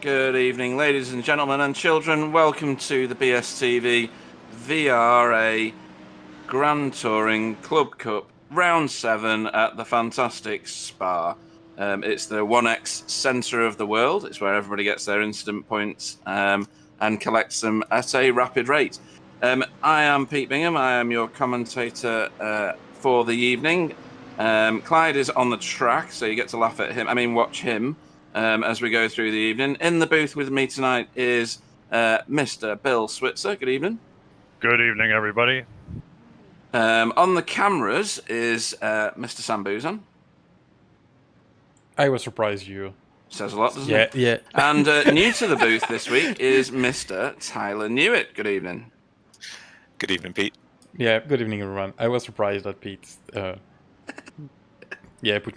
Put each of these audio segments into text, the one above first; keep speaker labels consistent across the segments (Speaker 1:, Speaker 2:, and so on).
Speaker 1: Good evening, ladies and gentlemen and children. Welcome to the BSTV VRA Grand Touring Club Cup Round 7 at the fantastic Spa. It's the 1X centre of the world. It's where everybody gets their incident points and collects them at a rapid rate. I am Pete Bingham. I am your commentator for the evening. Clyde is on the track, so you get to laugh at him. I mean, watch him as we go through the evening. In the booth with me tonight is Mr. Bill Switzer. Good evening.
Speaker 2: Good evening, everybody.
Speaker 1: On the cameras is Mr. Sam Boozon.
Speaker 3: I was surprised you.
Speaker 1: Says a lot, doesn't it?
Speaker 3: Yeah.
Speaker 1: And new to the booth this week is Mr. Tyler Newitt. Good evening.
Speaker 4: Good evening, Pete.
Speaker 3: Yeah, good evening, everyone. I was surprised that Pete put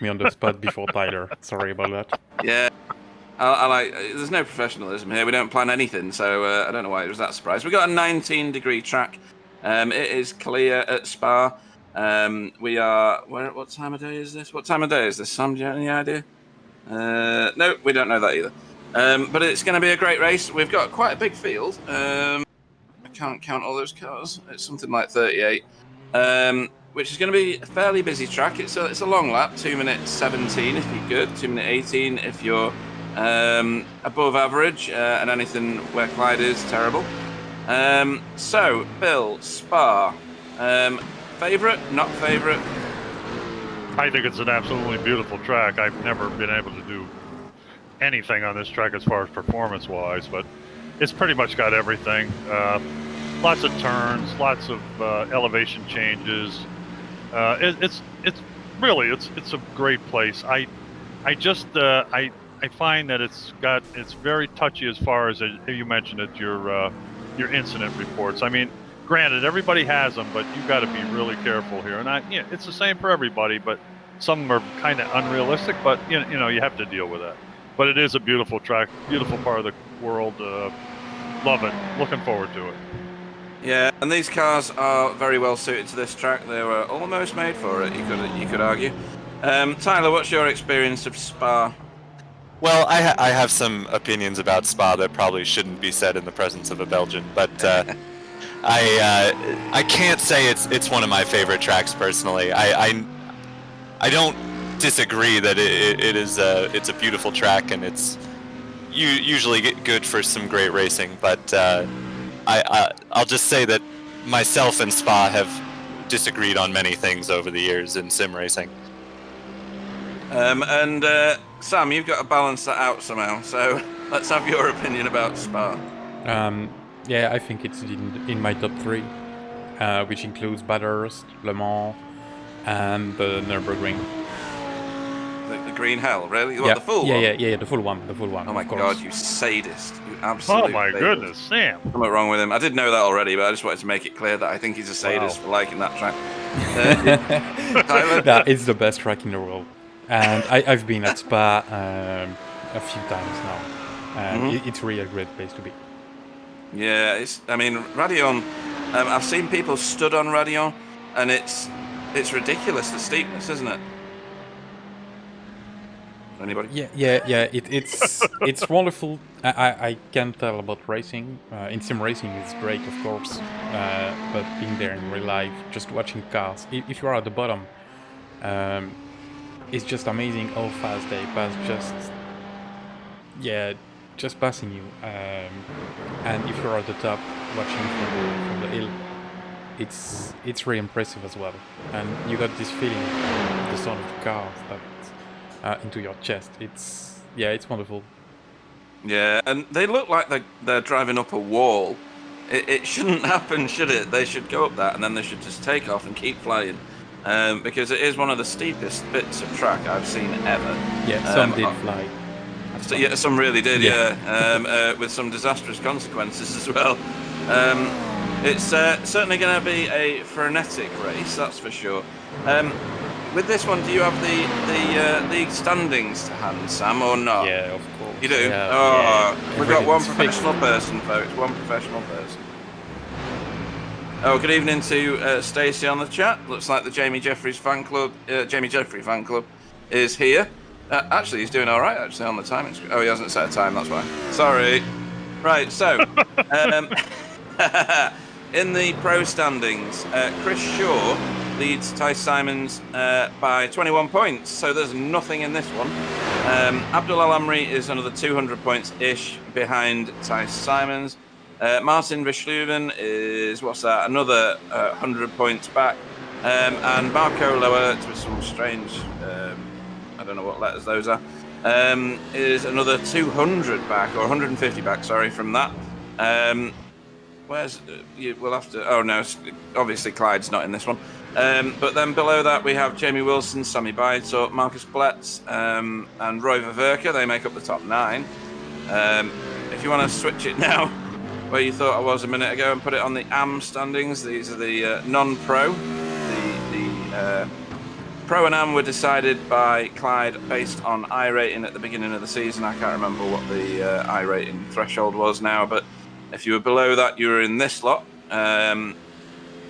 Speaker 3: me on the spot before Tyler. Sorry about that.
Speaker 1: Yeah. I like. There's no professionalism here. We don't plan anything, so I don't know why it was that surprise. We got a 19-degree track. It is clear at Spa. We are. What time of day is this? What time of day is this? Sam, do you have any idea? No, we don't know that either. But it's going to be a great race. We've got quite a big field. I can't count all those cars. It's something like 38. Which is going to be a fairly busy track. It's a long lap, 2 minutes 17 if you're good, 2 minute 18 if you're above average, and anything where Clyde is terrible. So, Bill, Spa, favourite, not favourite?
Speaker 2: I think it's an absolutely beautiful track. I've never been able to do anything on this track as far as performance-wise, but it's pretty much got everything. Lots of turns, lots of elevation changes. It's a great place. I find that it's very touchy as far as you mentioned it, your incident reports. I mean, granted, everybody has them, but you got to be really careful here. And it's the same for everybody, but some are kind of unrealistic. But you have to deal with that. But it is a beautiful track, beautiful part of the world. Love it. Looking forward to it.
Speaker 1: Yeah, and these cars are very well suited to this track. They were almost made for it. You could argue. Tyler, what's your experience of Spa?
Speaker 4: Well, I have some opinions about Spa that probably shouldn't be said in the presence of a Belgian, but I can't say it's one of my favorite tracks personally. I don't disagree that it's a beautiful track and it's usually good for some great racing, but I'll just say that myself and Spa have disagreed on many things over the years in sim racing.
Speaker 1: And Sam, you've got to balance that out somehow. So let's have your opinion about Spa.
Speaker 3: I think it's in my top 3, which includes Bathurst, Le Mans, and the Nürburgring.
Speaker 1: The Green Hell, really? What, the full one?
Speaker 3: Yeah, the full one.
Speaker 1: Oh my God, you sadist! You absolute.
Speaker 2: Oh my goodness, Sam!
Speaker 1: Something wrong with him. I did know that already, but I just wanted to make it clear that I think he's a sadist for liking that track. Tyler?
Speaker 3: No, it's the best track in the world. And I've been at Spa a few times now, and it's really a great place to be.
Speaker 1: Yeah, Radion. I've seen people stood on Radion, and it's ridiculous, the steepness, isn't it? Anybody?
Speaker 3: Yeah. It's wonderful. I can't tell about racing. In sim racing, it's great, of course, but being there in real life, just watching cars. If you are at the bottom. It's just amazing how fast they pass, just passing you. And if you're at the top, watching from the hill, it's really impressive as well. And you got this feeling, the sound of the cars that into your chest. It's wonderful.
Speaker 1: Yeah, and they look like they're driving up a wall. It shouldn't happen, should it? They should go up that, and then they should just take off and keep flying. Because it is one of the steepest bits of track I've seen ever. Yeah,
Speaker 3: some did fly.
Speaker 1: Yeah, some really did, with some disastrous consequences as well. It's certainly going to be a frenetic race, that's for sure. With this one, do you have the league standings to hand, Sam, or not?
Speaker 3: Yeah, of course.
Speaker 1: You do?
Speaker 3: Yeah.
Speaker 1: We've got one professional person, folks. One professional person. Oh, good evening to Stacey on the chat. Looks like the Jamie Jeffrey fan club is here. Actually, he's doing all right. Actually, on the timing screen. Oh, he hasn't set a time. That's why. Sorry. Right. So, in the pro standings, Chris Shaw leads Ty Simons by 21 points. So there's nothing in this one. Abdul Al Amri is another 200 points ish behind Ty Simons. Martin Verschluven is, another 100 points back. And Marco Alert with some strange, I don't know what letters those are, is another 200 back, or 150 back, sorry, from that. We'll have to, oh no, obviously Clyde's not in this one. But then below that we have Jamie Wilson, Sammy Beitor, Marcus Bletz, and Roy Vaverka. They make up the top 9. If you want to switch it now, where you thought I was a minute ago, and put it on the AM standings, these are the non-pro. The pro and AM were decided by Clyde based on I rating at the beginning of the season. I can't remember what the I rating threshold was now, but if you were below that, you were in this lot.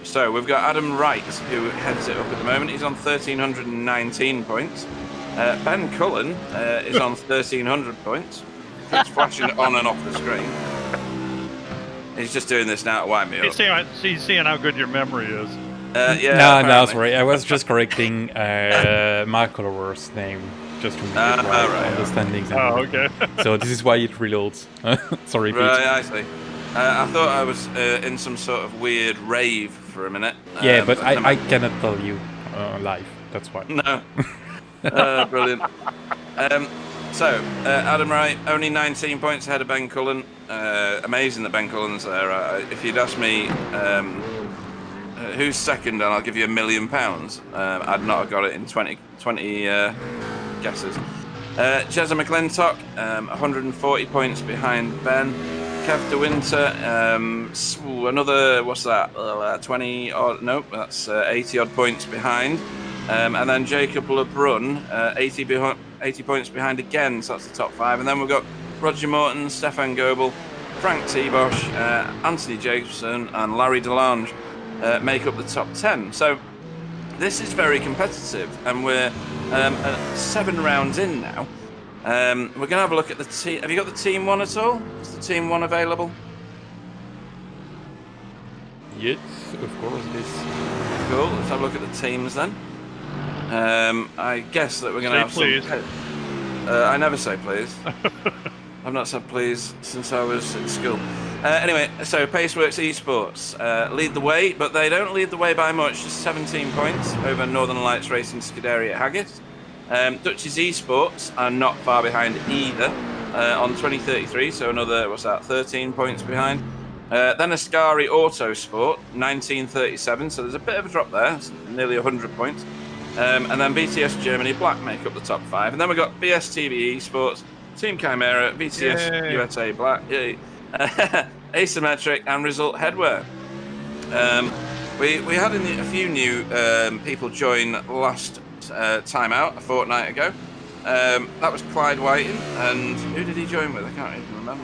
Speaker 1: So we've got Adam Wright, who heads it up at the moment. He's on 1,319 points. Ben Cullen is on 1,300 points. It's flashing on and off the screen. He's just doing this now to wind me up.
Speaker 2: He's seeing how good your memory is.
Speaker 1: Yeah.
Speaker 3: No, sorry. I was just correcting Mark Collower's name, just to make it right on the standings.
Speaker 2: Oh, okay.
Speaker 3: So this is why it reloads. Sorry, Pete.
Speaker 1: Right, I see. I thought I was in some sort of weird rave for a minute.
Speaker 3: Yeah, but I cannot tell you live. That's why.
Speaker 1: No. Brilliant. So, Adam Wright, only 19 points ahead of Ben Cullen. Amazing that Ben Cullen's there. If you'd asked me who's second, and I'll give you £1 million, I'd not have got it in 20 guesses. Jezza McClintock, 140 points behind Ben. Kev De Winter, another, what's that, 20 odd, nope, that's 80 odd points behind. And then Jacob LeBrun, 80 points behind again, so that's the top 5. And then we've got Roger Morton, Stefan Goebel, Frank T-Bosch, Anthony Jacobson, and Larry DeLange make up the top 10. So this is very competitive, and we're 7 rounds in now. We're going to have a look at the team. Have you got the team one at all? Is the team one available?
Speaker 3: Yes, of course it is.
Speaker 1: Cool. Let's have a look at the teams then. I guess that we're going to have
Speaker 2: please.
Speaker 1: I never say please. I've not said please since I was in school. Anyway, so Paceworks Esports lead the way, but they don't lead the way by much, just 17 points over Northern Lights Racing Scuderia Haggis. Dutch's Esports are not far behind either, on 2033, so another, 13 points behind. Then Ascari Autosport, 1937, so there's a bit of a drop there, nearly 100 points. And then BTS Germany Black make up the top 5. And then we've got BSTV Esports, Team Chimera, BTS
Speaker 2: Yay.
Speaker 1: USA Black, Asymmetric, and Result Headwear. We had a few new people join last time out, a fortnight ago. That was Clyde Whiting, and who did he join with? I can't even remember.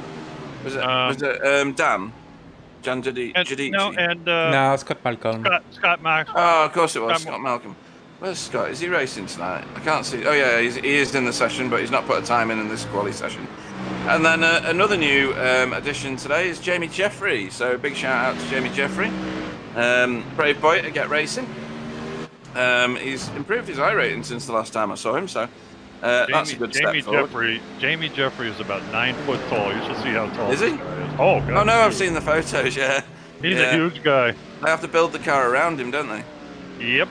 Speaker 1: Was it Dan? Jan Jadici?
Speaker 3: No, Scott Malcolm.
Speaker 2: Scott Max.
Speaker 1: Oh, of course it was Scott Malcolm. Where's Scott? Is he racing tonight? I can't see. Oh yeah, he is in the session, but he's not put a time in this quali session. And then another new addition today is Jamie Jeffrey. So big shout out to Jamie Jeffrey, brave boy to get racing. He's improved his I rating since the last time I saw him, so that's a good step forward.
Speaker 2: Jamie Jeffrey is about 9 foot tall. You should see how tall
Speaker 1: Is he?
Speaker 2: this guy is. Oh, God.
Speaker 1: Oh no, I've seen the photos. Yeah,
Speaker 2: He's a huge guy.
Speaker 1: They have to build the car around him, don't they?
Speaker 2: Yep.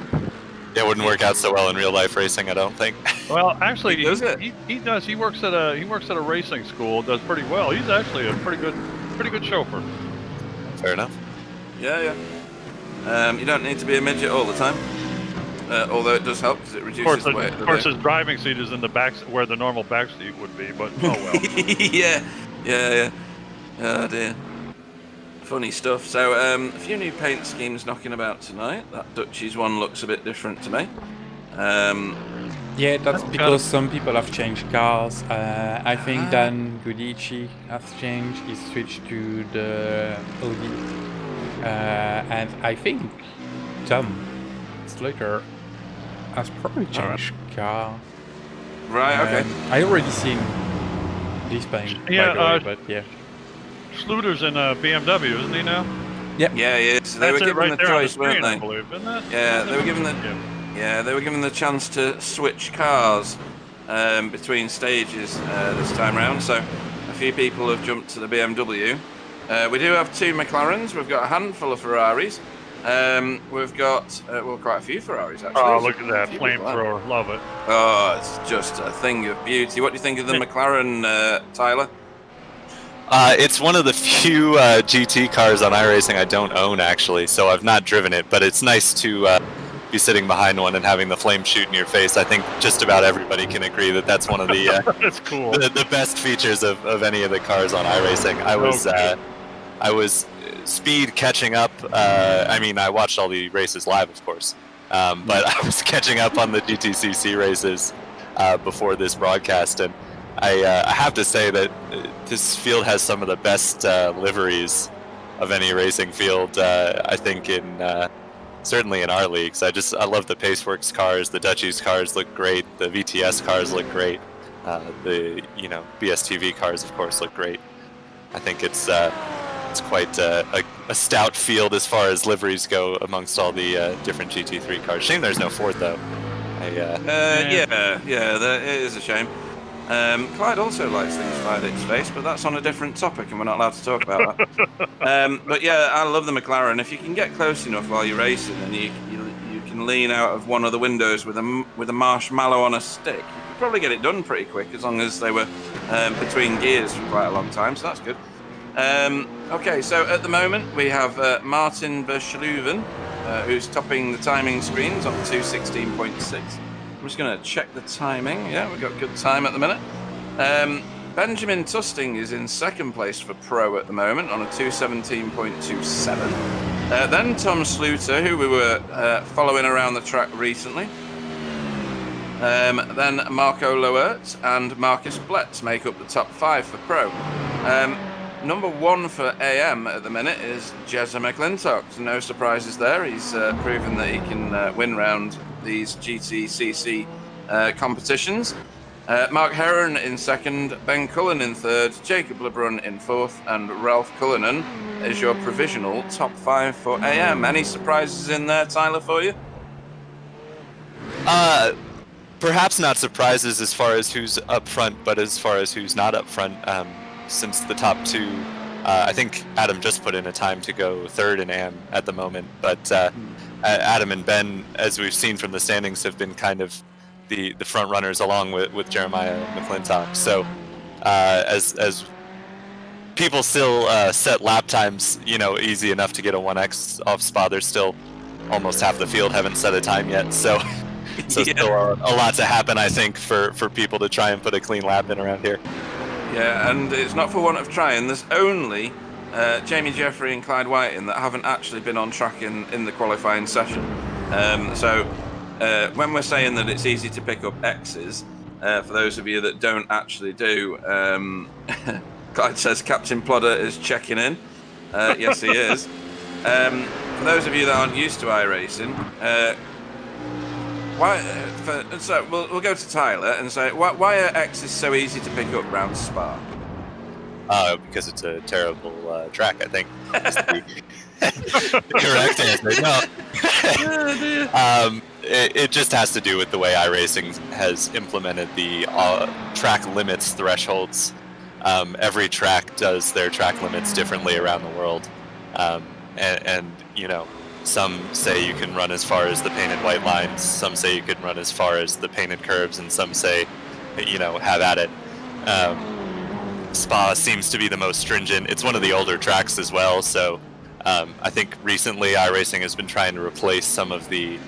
Speaker 4: It wouldn't work out so well in real life racing, I don't think.
Speaker 2: Well, actually,
Speaker 1: He does it.
Speaker 2: he does. He works at a racing school. Does pretty well. He's actually a pretty good chauffeur.
Speaker 4: Fair enough.
Speaker 1: Yeah. You don't need to be a midget all the time. Although it does help because it reduces the weight.
Speaker 2: Of course, his driving seat is in the back where the normal back seat would be. But oh well.
Speaker 1: yeah. Oh dear. Funny stuff. So a few new paint schemes knocking about tonight. That Dutchies one looks a bit different to me.
Speaker 3: Yeah, that's because some people have changed cars. I think Dan Gudici has changed. He switched to the Audi. And I think Tom Slater has probably changed car.
Speaker 1: Right. Okay.
Speaker 3: I already seen this paint, by the way, but yeah.
Speaker 2: Schluter's in a BMW, isn't he now?
Speaker 1: Yeah. So they were
Speaker 2: That's it
Speaker 1: given
Speaker 2: right
Speaker 1: the
Speaker 2: there on
Speaker 1: choice,
Speaker 2: screen,
Speaker 1: weren't
Speaker 2: I
Speaker 1: they?
Speaker 2: believe, isn't it?
Speaker 1: Yeah, they were given the. Yeah, they were given the chance to switch cars between stages this time round. So a few people have jumped to the BMW. We do have 2 McLarens. We've got a handful of Ferraris. We've got quite a few Ferraris actually.
Speaker 2: Oh,
Speaker 1: There's
Speaker 2: look at that
Speaker 1: a few people there.
Speaker 2: flamethrower! Love it.
Speaker 1: Oh, it's just a thing of beauty. What do you think of the McLaren, Tyler?
Speaker 4: It's one of the few GT cars on iRacing I don't own, actually, so I've not driven it, but it's nice to be sitting behind one and having the flame shoot in your face. I think just about everybody can agree that that's one of the
Speaker 2: That's cool.
Speaker 4: the best features of any of the cars on iRacing. I was speed catching up. I mean, I watched all the races live, of course, but I was catching up on the GTCC races before this broadcast, and I have to say that this field has some of the best liveries of any racing field. I think certainly in our leagues. I love the Paceworks cars. The Dutchies cars look great. The VTS cars look great. The BSTV cars, of course, look great. I think it's quite a stout field as far as liveries go amongst all the different GT3 cars. Shame there's no Ford though.
Speaker 1: It is a shame. Clyde also likes things fired its face, but that's on a different topic, and we're not allowed to talk about that. But yeah, I love the McLaren. If you can get close enough while you're racing, and you can lean out of one of the windows with a marshmallow on a stick, you could probably get it done pretty quick, as long as they were between gears for quite a long time. So that's good. Okay, so at the moment we have Martin Verschluven, who's topping the timing screens on 2:16.6. I'm just going to check the timing. Yeah, we've got good time at the minute. Benjamin Tusting is in second place for Pro at the moment on a 2:17.27. Then Tom Sluter, who we were following around the track recently. Then Marco Loert and Marcus Bletz make up the top 5 for Pro. Number 1 for AM at the minute is Jezza McClintock. So no surprises there. He's proven that he can win round these GTCC competitions. Mark Heron in second, Ben Cullen in third, Jacob Lebrun in fourth, and Ralph Cullinan is your provisional top 5 for AM. Any surprises in there, Tyler, for you?
Speaker 4: Perhaps not surprises as far as who's up front, but as far as who's not up front. Since the top 2, I think Adam just put in a time to go third in AM at the moment, but Adam and Ben, as we've seen from the standings, have been kind of the front runners along with Jeremiah McClintock. So as people still set lap times, easy enough to get a 1x off Spa, there's still almost half the field haven't set a time yet. So still a lot to happen, I think, for people to try and put a clean lap in around here.
Speaker 1: Yeah, and it's not for want of trying. There's only Jamie Jeffrey and Clyde Whiting that haven't actually been on track in the qualifying session. So when we're saying that it's easy to pick up X's, for those of you that don't actually do, Clyde says Captain Plodder is checking in. Yes, he is. For those of you that aren't used to iRacing, so we'll go to Tyler and say, why are X's so easy to pick up round Spa?
Speaker 4: Because it's a terrible track, I think. The correct answer. No. It just has to do with the way iRacing has implemented the track limits thresholds. Every track does their track limits differently around the world, and some say you can run as far as the painted white lines, some say you can run as far as the painted curves, and some say, have at it. Spa seems to be the most stringent. It's one of the older tracks as well, so I think recently iRacing has been trying to replace some of the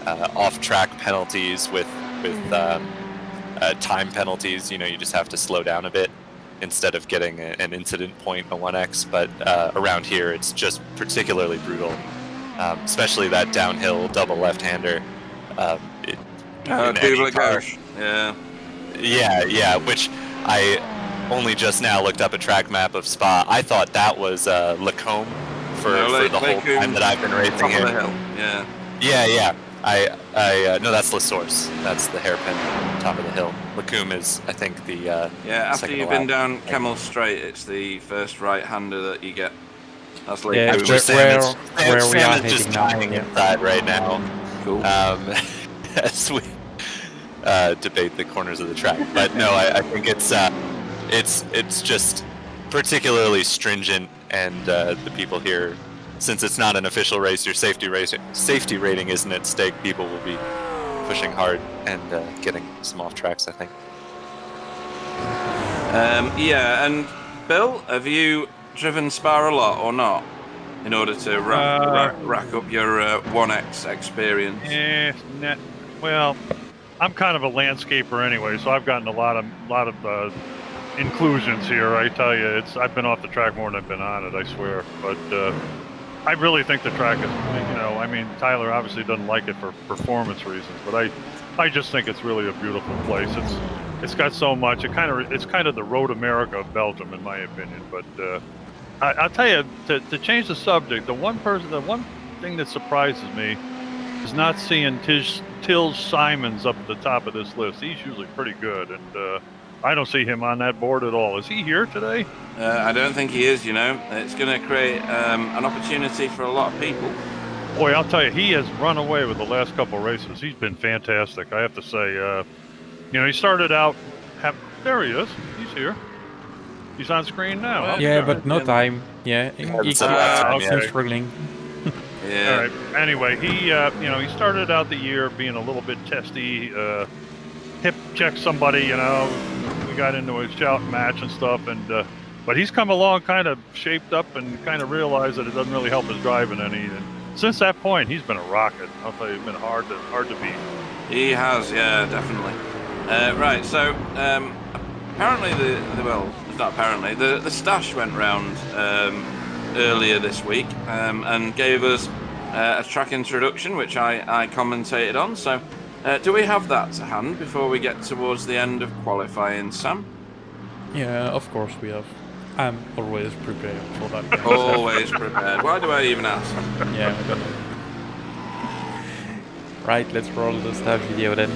Speaker 4: off-track penalties with time penalties. You just have to slow down a bit instead of getting an incident point, a 1x, but around here it's just particularly brutal. Especially that downhill double left-hander. Yeah, which I only just now looked up a track map of Spa. I thought that was Lacombe for the whole time that I've been racing here. Yeah. No, that's La Source. That's the hairpin top of the hill. Lacombe is, I think, the
Speaker 1: after you've been down Kemmel Straight, it's the first right-hander that you get. That's like
Speaker 3: where we are
Speaker 4: just
Speaker 3: heading
Speaker 4: dying
Speaker 3: now.
Speaker 4: inside right now.
Speaker 1: Cool.
Speaker 4: As we debate the corners of the track, but no, I think it's just particularly stringent, and the people here since it's not an official race, your safety rating isn't at stake. People will be pushing hard and getting some off tracks, I think.
Speaker 1: Yeah, and Bill, have you driven Spa a lot or not? In order to rack up your 1X experience.
Speaker 2: Well, I'm kind of a landscaper anyway, so I've gotten a lot of inclusions here. I tell you, I've been off the track more than I've been on it, I swear. But I really think the track is, I mean, Tyler obviously doesn't like it for performance reasons, but I just think it's really a beautiful place. It's got so much. It's kind of the Road America of Belgium, in my opinion. But I'll tell you, to change the subject, the one thing that surprises me is not seeing Till Simons up at the top of this list. He's usually pretty good, and I don't see him on that board at all. Is he here today?
Speaker 1: I don't think he is, It's going to create an opportunity for a lot of people.
Speaker 2: Boy, I'll tell you, he has run away with the last couple of races. He's been fantastic, I have to say. He started out... There he is. He's here. He's on screen now.
Speaker 3: Yeah, but no time. Yeah, he's struggling.
Speaker 1: Yeah.
Speaker 2: All right. Anyway, he started out the year being a little bit testy. Hip checked somebody. We got into a shout match and stuff, and but he's come along, kind of shaped up, and kind of realized that it doesn't really help his driving any. And since that point, he's been a rocket. I'll tell you, it's been hard to beat.
Speaker 1: He has, yeah, definitely. Right. So apparently the stash went round earlier this week and gave us a track introduction, which I commentated on. So do we have that to hand before we get towards the end of qualifying, Sam?
Speaker 3: Yeah, of course we have. I'm always prepared for that. Kind of
Speaker 1: Always prepared. Why do I even ask?
Speaker 3: Yeah, I don't know. Right, let's roll the staff video then.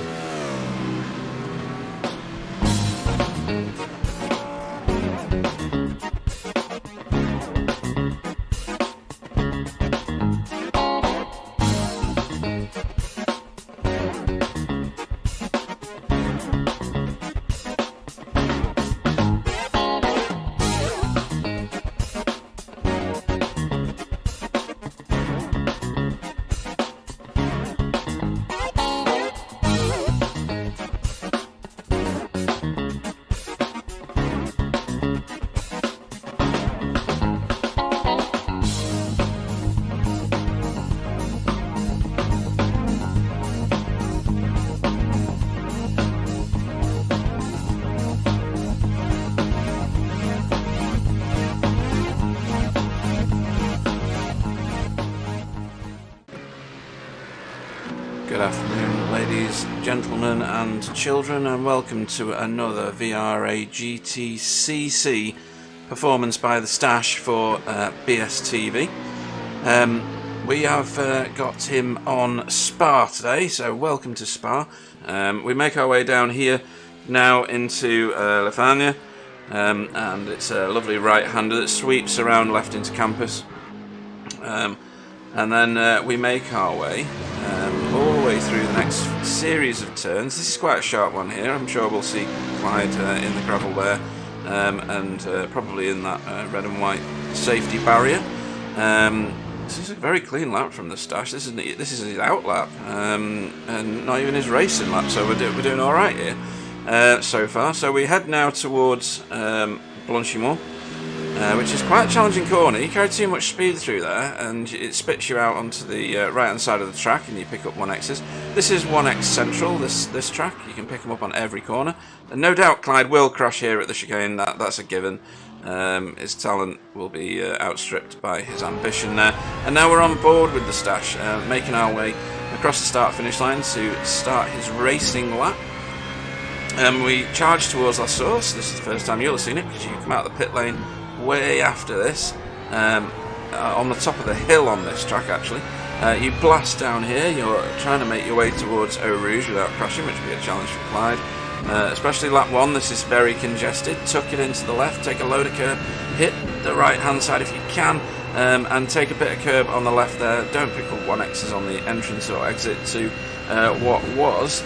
Speaker 1: Good afternoon, ladies, gentlemen, and children, and welcome to another VRA GTCC performance by the Stash for BSTV. We have got him on Spa today, so welcome to Spa. We make our way down here now into Lefania, and it's a lovely right-hander that sweeps around left into campus. And then we make our way all the way through the next series of turns. This is quite a sharp one here. I'm sure we'll see Clyde in the gravel there, and probably in that red and white safety barrier. This is a very clean lap from the Stash. This is his out lap, and not even his racing lap. So we're doing all right here so far. So we head now towards Blanchimont. Which is quite a challenging corner. You carry too much speed through there and it spits you out onto the right hand side of the track, and you pick up 1Xs. This is 1X Central, this track. You can pick them up on every corner, and no doubt Clyde will crash here at the chicane. That's a given. His talent will be outstripped by his ambition there. And now we're on board with the Stash, making our way across the start finish line to start his racing lap. We charge towards La Source. This is the first time you'll have seen it, because you come out of the pit lane way after this, on the top of the hill on this track actually. You blast down here, you're trying to make your way towards Eau Rouge without crashing, which will be a challenge for Clyde. Especially lap 1, this is very congested. Tuck it into the left, take a load of curb, hit the right hand side if you can, and take a bit of curb on the left there. Don't pick up 1Xs on the entrance or exit to what was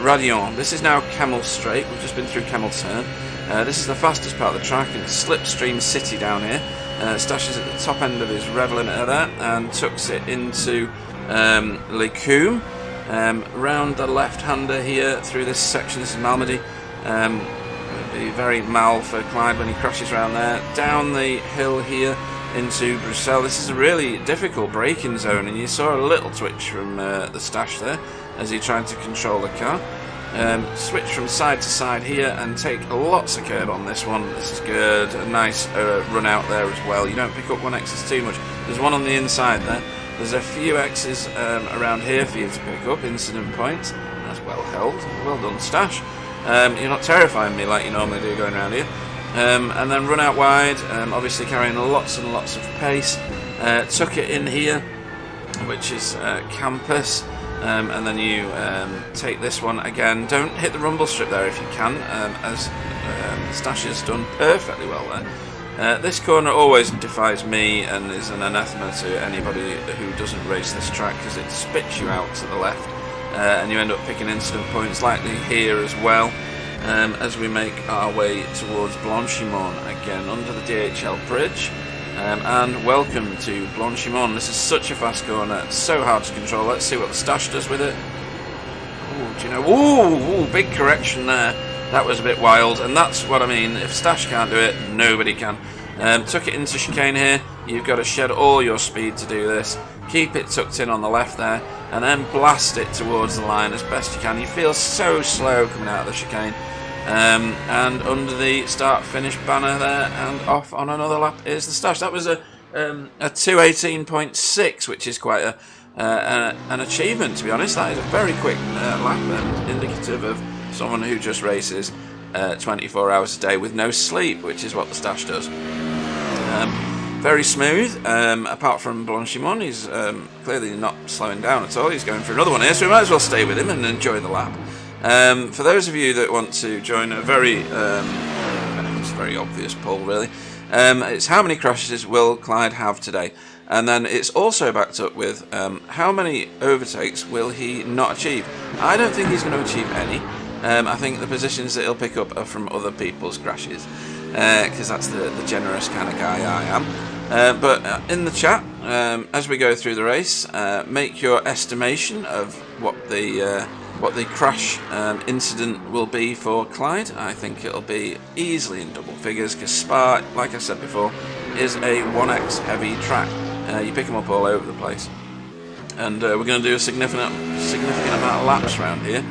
Speaker 1: Radion. This is now Kemmel Straight. We've just been through Kemmel Turn. This is the fastest part of the track, and Slipstream City down here. Stash is at the top end of his rev limiter there and tucks it into Lecombe. Round the left-hander here through this section. This is Malmedy. It'll be very mal for Clyde when he crashes around there. Down the hill here into Bruxelles. This is a really difficult braking zone, and you saw a little twitch from the Stash there as he tried to control the car. Switch from side to side here and take lots of curb on this one. This is good. A nice run out there as well. You don't pick up 1Xs too much. There's one on the inside there. There's a few X's around here for you to pick up. Incident points. That's well held. Well done, Stash. You're not terrifying me like you normally do going around here. And then run out wide, obviously carrying lots and lots of pace. Tuck it in here, which is Campus, and then you take this one again. Don't hit the rumble strip there if you can, as Stash has done perfectly well there. This corner always defies me and is an anathema to anybody who doesn't race this track, because it spits you out to the left, and you end up picking incident points, likely here as well. As we make our way towards Blanchimont again under the DHL bridge. And welcome to Blanchimont. This is such a fast corner, so hard to control. Let's see what the Stash does with it. Ooh, do you know? Ooh, big correction there. That was a bit wild, and that's what I mean. If Stash can't do it, nobody can. Tuck it into chicane here. You've got to shed all your speed to do this. Keep it tucked in on the left there, and then blast it towards the line as best you can. You feel so slow coming out of the chicane. And under the start-finish banner there, and off on another lap is the Stash. That was a 2:18.6, which is quite an achievement, to be honest. That is a very quick lap, and indicative of someone who just races 24 hours a day with no sleep, which is what the Stash does. Very smooth, apart from Blanchimont. He's clearly not slowing down at all. He's going for another one here, so we might as well stay with him and enjoy the lap. For those of you that want to join a very, it's a very obvious poll really, it's how many crashes will Clyde have today? And then it's also backed up with how many overtakes will he not achieve? I don't think he's going to achieve any. I think the positions that he'll pick up are from other people's crashes, because that's the generous kind of guy I am. But in the chat, as we go through the race, make your estimation of what the crash incident will be for Clyde. I think it'll be easily in double figures, because Spa, like I said before, is a 1X heavy track. You pick them up all over the place, and we're going to do a significant amount of laps around here.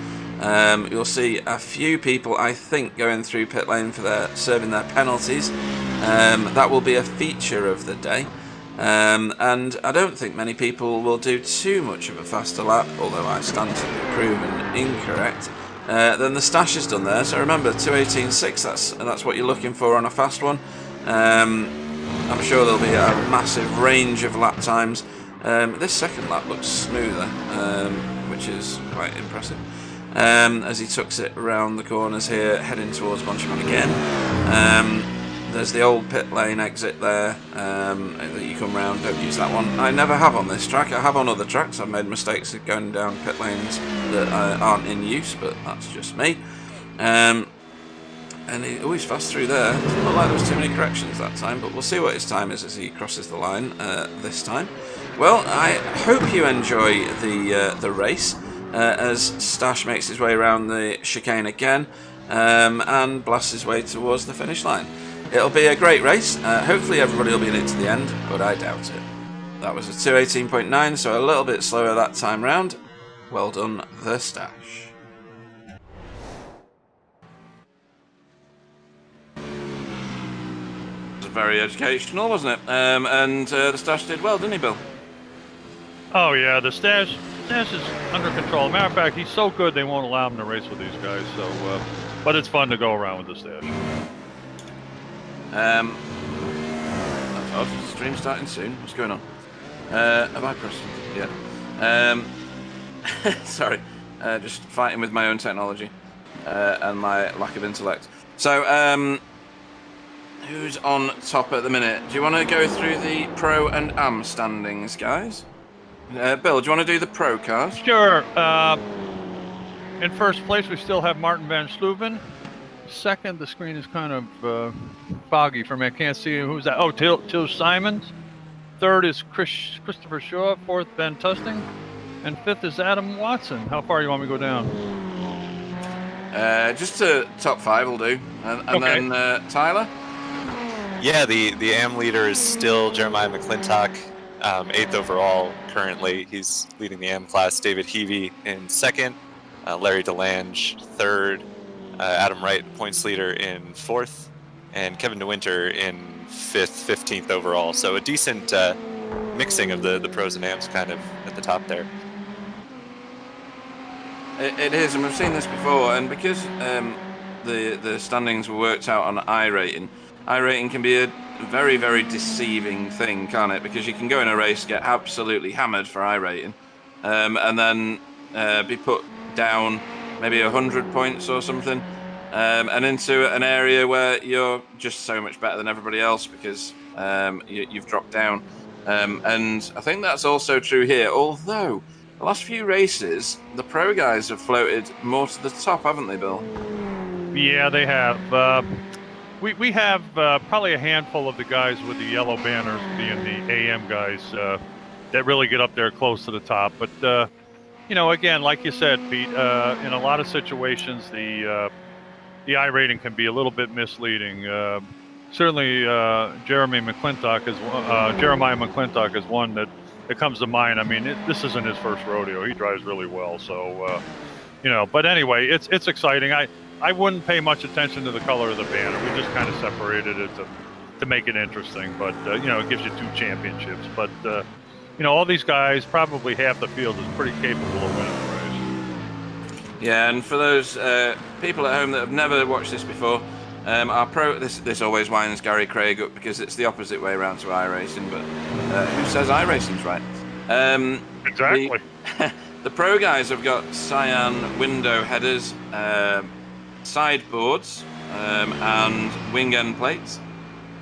Speaker 1: You'll see a few people, I think, going through pit lane for serving their penalties. That will be a feature of the day. And I don't think many people will do too much of a faster lap, although I stand to be proven incorrect, than the Stash has done there. So remember, 2:18.6, that's what you're looking for on a fast one. I'm sure there'll be a massive range of lap times. This second lap looks smoother, which is quite impressive. As he tucks it around the corners here, heading towards Blanchimont again. There's the old pit lane exit there that you come round. Don't use that one. I never have on this track. I have on other tracks. I've made mistakes of going down pit lanes that aren't in use, but that's just me. And he always fast through there. Doesn't look like there was too many corrections that time, but we'll see what his time is as he crosses the line this time. Well, I hope you enjoy the race as Stash makes his way around the chicane again and blasts his way towards the finish line. It'll be a great race. Hopefully everybody will be in it to the end, but I doubt it. That was a 2:18.9, so a little bit slower that time round. Well done, the Stash. It was very educational, wasn't it? And the Stash did well, didn't he, Bill?
Speaker 2: Oh yeah, the Stash is under control. Matter of fact, he's so good they won't allow him to race with these guys. So, but it's fun to go around with the Stash. That's
Speaker 1: odd. Stream starting soon. What's going on? Have I pressed? Yeah. Sorry. Just fighting with my own technology and my lack of intellect. So, who's on top at the minute? Do you want to go through the Pro and Am standings, guys? Bill, do you want to do the Pro cars?
Speaker 2: Sure. In first place, we still have Martin van Slooven. second. The screen is kind of foggy for me. I can't see who's that. Oh, Till Simons. Third is Christopher Shaw. Fourth, Ben Tusting. And fifth is Adam Watson. How far you want me to go down?
Speaker 1: Just to top 5 will do. And
Speaker 2: Okay.
Speaker 1: then Tyler?
Speaker 4: Yeah, the AM leader is still Jeremiah McClintock, 8th overall currently. He's leading the AM class. David Heavey in 2nd, Larry DeLange 3rd, Adam Wright, points leader, in 4th, and Kevin DeWinter in 5th, 15th overall. So a decent mixing of the pros and AMs kind of at the top there.
Speaker 1: It is, and we've seen this before, and because the standings were worked out on iRating can be a very, very deceiving thing, can't it? Because you can go in a race, get absolutely hammered for iRating, and then be put down maybe 100 points or something, and into an area where you're just so much better than everybody else because you've dropped down. And I think that's also true here, although the last few races, the pro guys have floated more to the top, haven't they, Bill?
Speaker 2: Yeah, they have. We have probably a handful of the guys with the yellow banners being the AM guys that really get up there close to the top. But, again, like you said, Pete, in a lot of situations, the iRating can be a little bit misleading. Certainly, Jeremiah McClintock is one that comes to mind. I mean, this isn't his first rodeo. He drives really well. So, but anyway, it's exciting. I wouldn't pay much attention to the color of the banner. We just kind of separated it to make it interesting. But, it gives you 2 championships. But, all these guys, probably half the field is pretty capable of winning the race.
Speaker 1: Yeah, and for those people at home that have never watched this before, our pro, this always winds Gary Craig up because it's the opposite way around to iRacing, but who says iRacing's right?
Speaker 2: Exactly.
Speaker 1: The pro guys have got cyan window headers, sideboards, and wing end plates,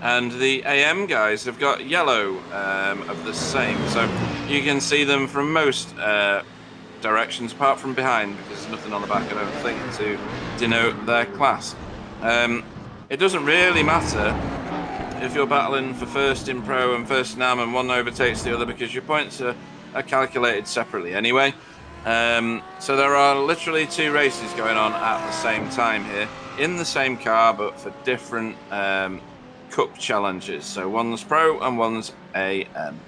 Speaker 1: and the AM guys have got yellow of the same, so you can see them from most directions apart from behind because there's nothing on the back, I don't think, to denote their class. It doesn't really matter if you're battling for first in pro and first in AM and one overtakes the other because your points are calculated separately anyway. So there are literally 2 races going on at the same time here in the same car but for different cup challenges. So one's pro and one's AM.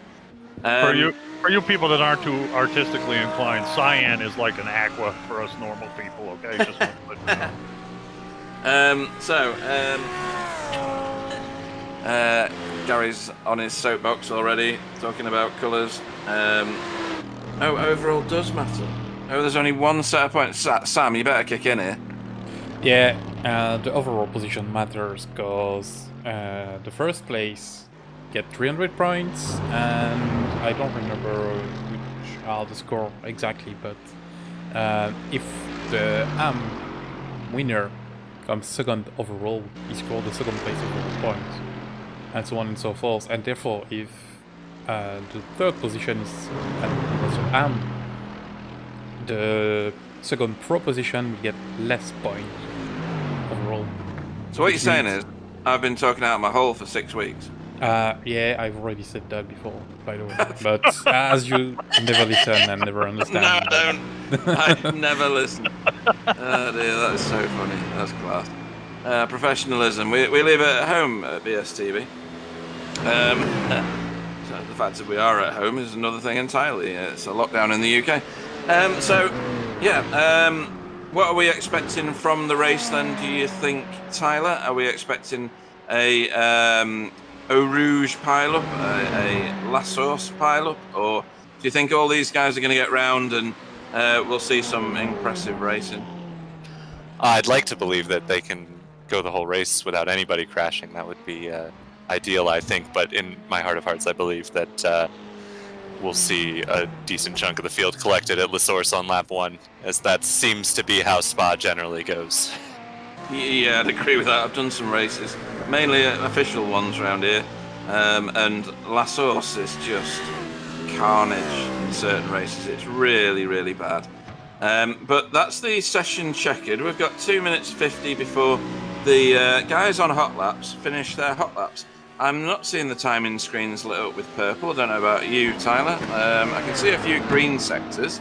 Speaker 2: For you people that aren't too artistically inclined, cyan is like an aqua for us normal people, okay? Just want to let you know.
Speaker 1: Gary's on his soapbox already, talking about colours. Overall does matter. There's only 1 set of points. Sam, you better kick in here.
Speaker 3: Yeah, the overall position matters because the first place get 300 points, and I don't remember which are the score exactly, but if the AM winner comes second overall, he scored the second place overall points, and so on and so forth. And therefore, if the third position is also AM, the second pro position will get less points overall.
Speaker 1: So what you're saying is, I've been talking out of my hole for 6 weeks.
Speaker 3: Yeah, I've already said that before, by the way. But as you never listen and never understand.
Speaker 1: No, I don't. I never listen. Oh dear, that is so funny. That's class. Professionalism. We live at home at BSTV. So the fact that we are at home is another thing entirely. It's a lockdown in the UK. What are we expecting from the race then, do you think, Tyler? Are we expecting a Eau Rouge pile-up, a La Source pile-up, or do you think all these guys are going to get round and we'll see some impressive racing?
Speaker 4: I'd like to believe that they can go the whole race without anybody crashing. That would be ideal, I think. But in my heart of hearts, I believe that we'll see a decent chunk of the field collected at La Source on lap 1, as that seems to be how Spa generally goes.
Speaker 1: Yeah, I'd agree with that. I've done some races, mainly official ones around here, and La Source is just carnage in certain races. It's really, really bad. But that's the session checkered. We've got 2 minutes 50 before the guys on hot laps finish their hot laps. I'm not seeing the timing screens lit up with purple. I don't know about you, Tyler. I can see a few green sectors.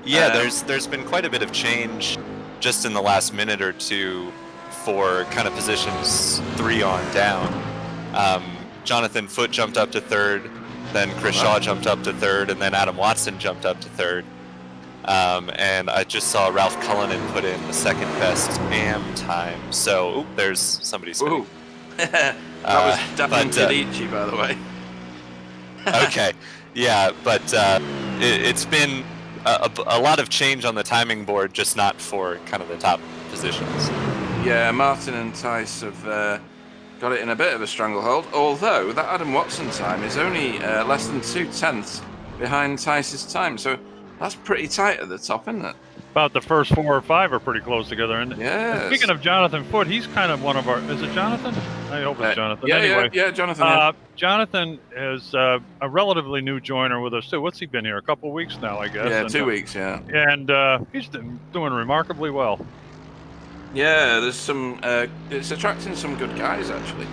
Speaker 4: Yeah, there's been quite a bit of change just in the last minute or two for kind of positions 3 on down. Jonathan Foote jumped up to 3rd, then Chris Shaw jumped up to 3rd, and then Adam Watson jumped up to 3rd. And I just saw Ralph Cullinan put in the second best AM time. So there's somebody spinning.
Speaker 1: That was Davin Tedici, by the way.
Speaker 4: Okay, yeah, but it's been a lot of change on the timing board, just not for kind of the top positions.
Speaker 1: Yeah, Martin and Tice have got it in a bit of a stranglehold, although that Adam Watson time is only less than 2/10 behind Tice's time, so that's pretty tight at the top, isn't it?
Speaker 2: About the first 4 or 5 are pretty close together. And speaking of Jonathan Foote, he's kind of one of our. Is it Jonathan? I hope it's Jonathan.
Speaker 1: Yeah,
Speaker 2: anyway,
Speaker 1: yeah, Jonathan.
Speaker 2: Jonathan is a relatively new joiner with us too. What's he been here? A couple of weeks now, I guess.
Speaker 1: Yeah,
Speaker 2: and,
Speaker 1: 2 weeks. Yeah.
Speaker 2: And he's doing remarkably well.
Speaker 1: Yeah, there's some. It's attracting some good guys actually.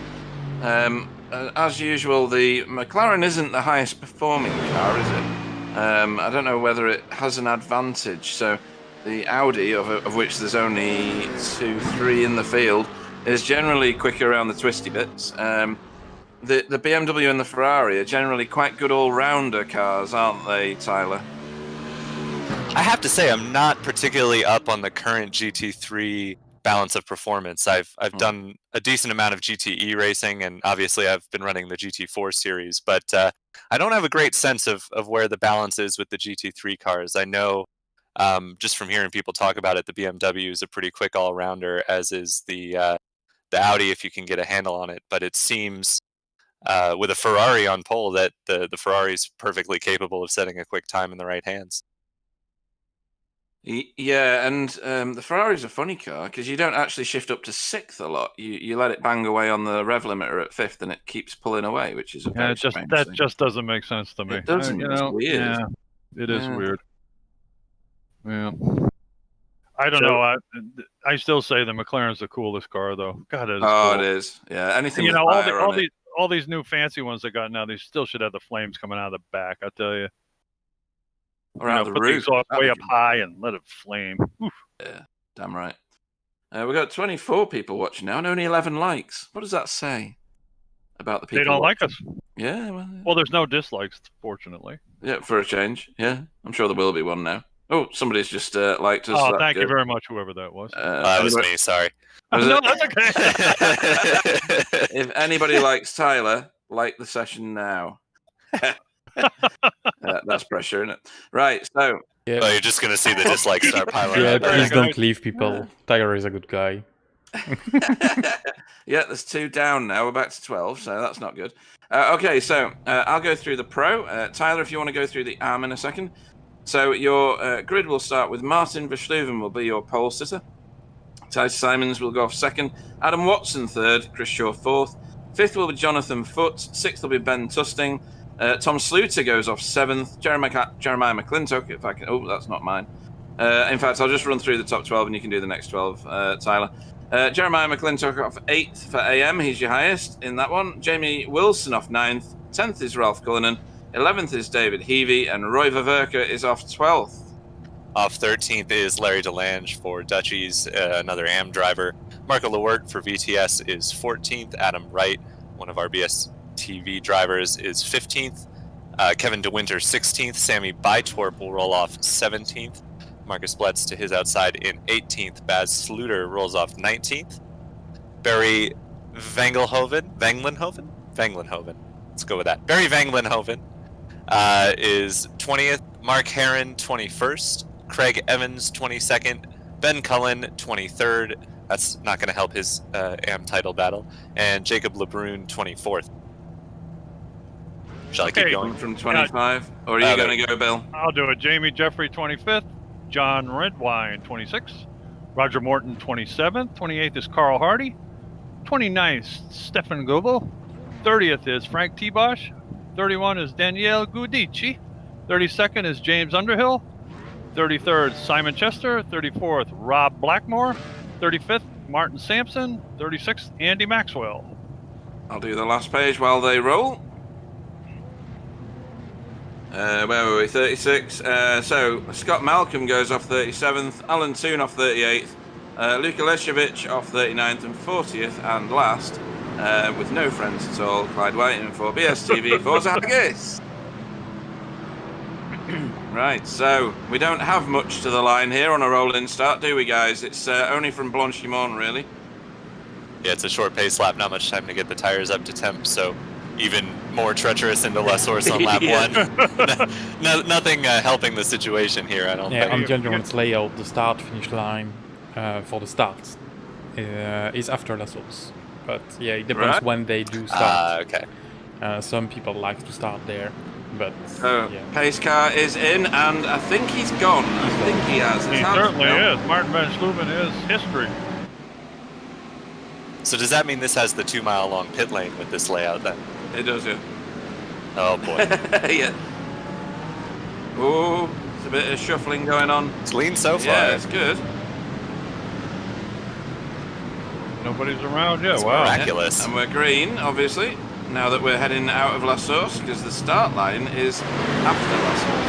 Speaker 1: As usual, the McLaren isn't the highest performing car, is it? I don't know whether it has an advantage. So the Audi, of which there's only 2, 3 in the field, is generally quicker around the twisty bits. The BMW and the Ferrari are generally quite good all-rounder cars, aren't they, Tyler?
Speaker 4: I have to say, I'm not particularly up on the current GT3 balance of performance. I've done a decent amount of GTE racing, and obviously I've been running the GT4 series, but I don't have a great sense of where the balance is with the GT3 cars. I know just from hearing people talk about it, the BMW is a pretty quick all-rounder, as is the Audi if you can get a handle on it, but it seems with a Ferrari on pole that the Ferrari is perfectly capable of setting a quick time in the right hands.
Speaker 1: Yeah, and the Ferrari's a funny car because you don't actually shift up to 6th a lot. You let it bang away on the rev limiter at 5th, and it keeps pulling away, which is a very strange thing.
Speaker 2: Just doesn't make sense to me.
Speaker 1: It doesn't. It's weird.
Speaker 2: Yeah, it is weird. Yeah, I don't know. I still say the McLaren's the coolest car, though. God, it is.
Speaker 1: Oh,
Speaker 2: cool.
Speaker 1: it is. Yeah, anything.
Speaker 2: You
Speaker 1: with
Speaker 2: know,
Speaker 1: fire on it.
Speaker 2: all these new fancy ones they got now, they still should have the flames coming out of the back. I tell you.
Speaker 1: Around the
Speaker 2: put
Speaker 1: roof,
Speaker 2: these way up high and let it flame. Oof.
Speaker 1: Yeah, damn right. We've got 24 people watching now and only 11 likes. What does that say about the people?
Speaker 2: They don't like us.
Speaker 1: Yeah,
Speaker 2: well, there's no dislikes, fortunately.
Speaker 1: Yeah, for a change. Yeah, I'm sure there will be one now. Oh, somebody's just liked us.
Speaker 2: Oh, thank you very much, whoever that was.
Speaker 4: That was me, sorry.
Speaker 2: No, that's okay.
Speaker 1: If anybody likes Tyler, like the session now. That's pressure, isn't it? Right, so...
Speaker 3: Yeah.
Speaker 4: Oh, you're just going to see the dislikes start piling
Speaker 3: Yeah,
Speaker 4: up.
Speaker 3: please don't leave people. Tiger is a good guy.
Speaker 1: Yeah, there's 2 down now. We're back to 12, so that's not good. Okay, so I'll go through the Pro. Tyler, if you want to go through the ARM in a second. So your grid will start with Martin Verstuyven will be your pole sitter. Tice Simons will go off 2nd. Adam Watson 3rd. Chris Shaw 4th. 5th will be Jonathan Foote. 6th will be Ben Tusting. Tom Sluter goes off 7th. Jeremiah McClintock, if I can... Oh, that's not mine. In fact, I'll just run through the top 12 and you can do the next 12, Tyler. Jeremiah McClintock off 8th for AM. He's your highest in that one. Jamie Wilson off 9th. 10th is Ralph Cullinan. 11th is David Heavey. And Roy Vaverka is off 12th.
Speaker 4: Off 13th is Larry DeLange for Dutchies, another AM driver. Marco Lewert for VTS is 14th. Adam Wright, one of our BSTV drivers, is 15th. Kevin DeWinter 16th. Sammy Bytorp will roll off 17th. Marcus Bletz to his outside in 18th. Baz Sluter rolls off 19th. Barry Vanglenhoven? Let's go with that. Barry Vanglenhoven is 20th. Mark Herron 21st. Craig Evans 22nd. Ben Cullen 23rd. That's not going to help his AM title battle. And Jacob LeBrun 24th. Shall I keep going?
Speaker 1: From 25? Or are you going to go, Bill?
Speaker 2: I'll do it. Jamie Jeffrey 25th. John Redwine 26th. Roger Morton 27th. 28th is Carl Hardy. 29th, Stefan Goebel. 30th is Frank T-Bosch. 31 is Danielle Gudici. 32nd is James Underhill. 33rd, Simon Chester. 34th, Rob Blackmore. 35th, Martin Sampson. 36th, Andy Maxwell.
Speaker 1: I'll do the last page while they roll. Where were we? 36. So Scott Malcolm goes off 37th, Alan Toon off 38th, Luka Lesevich off 39th and 40th, and last, with no friends at all, Clyde Whiting for BSTV Forza Haggis. Right, so we don't have much to the line here on a rolling start, do we, guys? It's only from Blanchimont, really.
Speaker 4: Yeah, it's a short pace lap, not much time to get the tires up to temp, so even more treacherous into less horse on lap
Speaker 1: Yeah.
Speaker 4: 1. Nothing helping the situation here, I don't
Speaker 3: Yeah,
Speaker 4: think.
Speaker 3: on Gentleman's layout, the start-finish line for the starts is after Lassos. But yeah, it depends
Speaker 1: Right.
Speaker 3: when they do start.
Speaker 4: Okay.
Speaker 3: Some people like to start there, but
Speaker 1: So
Speaker 3: yeah.
Speaker 1: pace car is in, and I think he's gone. I think he has.
Speaker 2: He
Speaker 1: It's hard to
Speaker 2: certainly
Speaker 1: tell.
Speaker 2: is. Martin Van Sluven is history.
Speaker 4: So does that mean this has the 2-mile long pit lane with this layout then?
Speaker 1: It does, yeah.
Speaker 4: Oh boy.
Speaker 1: Yeah. Oh, there's a bit of shuffling going on.
Speaker 4: It's lean so far.
Speaker 1: Yeah, it's good.
Speaker 2: Nobody's around yet.
Speaker 4: It's
Speaker 2: Wow.
Speaker 4: miraculous.
Speaker 1: And we're green, obviously, now that we're heading out of Lassos, because the start line is after Lassos.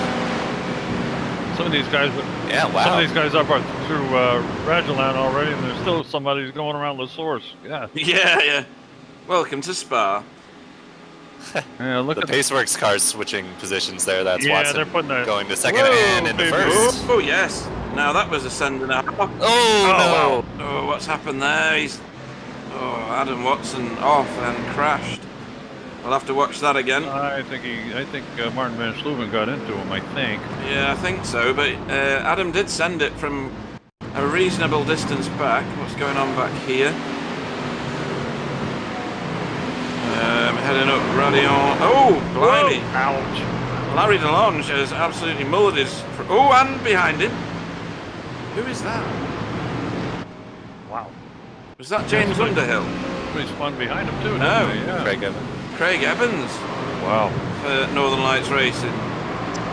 Speaker 2: Some of these guys,
Speaker 4: Yeah,
Speaker 2: some
Speaker 4: wow.
Speaker 2: of these guys up are through Radulan already, and there's still somebody who's going around the source. Yeah.
Speaker 1: Yeah. Welcome to Spa.
Speaker 2: Yeah. Look
Speaker 4: The
Speaker 2: at
Speaker 4: Paceworks cars switching positions there. That's
Speaker 2: Yeah,
Speaker 4: Watson
Speaker 2: they're putting that-
Speaker 4: going to second
Speaker 2: Whoa,
Speaker 4: and into
Speaker 2: baby.
Speaker 4: first.
Speaker 1: Oh, yes. Now that was a send and a half.
Speaker 4: Oh, no.
Speaker 1: Oh, what's happened there? Adam Watson off and crashed. I'll have to watch that again.
Speaker 2: I think Martin Van Sluven got into him. I think.
Speaker 1: Yeah, I think so, but Adam did send it from a reasonable distance back. What's going on back here? Heading up Radion. Oh, blimey.
Speaker 2: Whoa. Ouch.
Speaker 1: Larry DeLonge has absolutely mullered his... Oh, and behind him. Who is that?
Speaker 2: Wow.
Speaker 1: Was that James Underhill?
Speaker 2: Somebody spun behind him too.
Speaker 1: No.
Speaker 2: Didn't they? Yeah.
Speaker 4: Craig Evans.
Speaker 1: Craig Evans
Speaker 2: Wow.
Speaker 1: for Northern Lights Racing.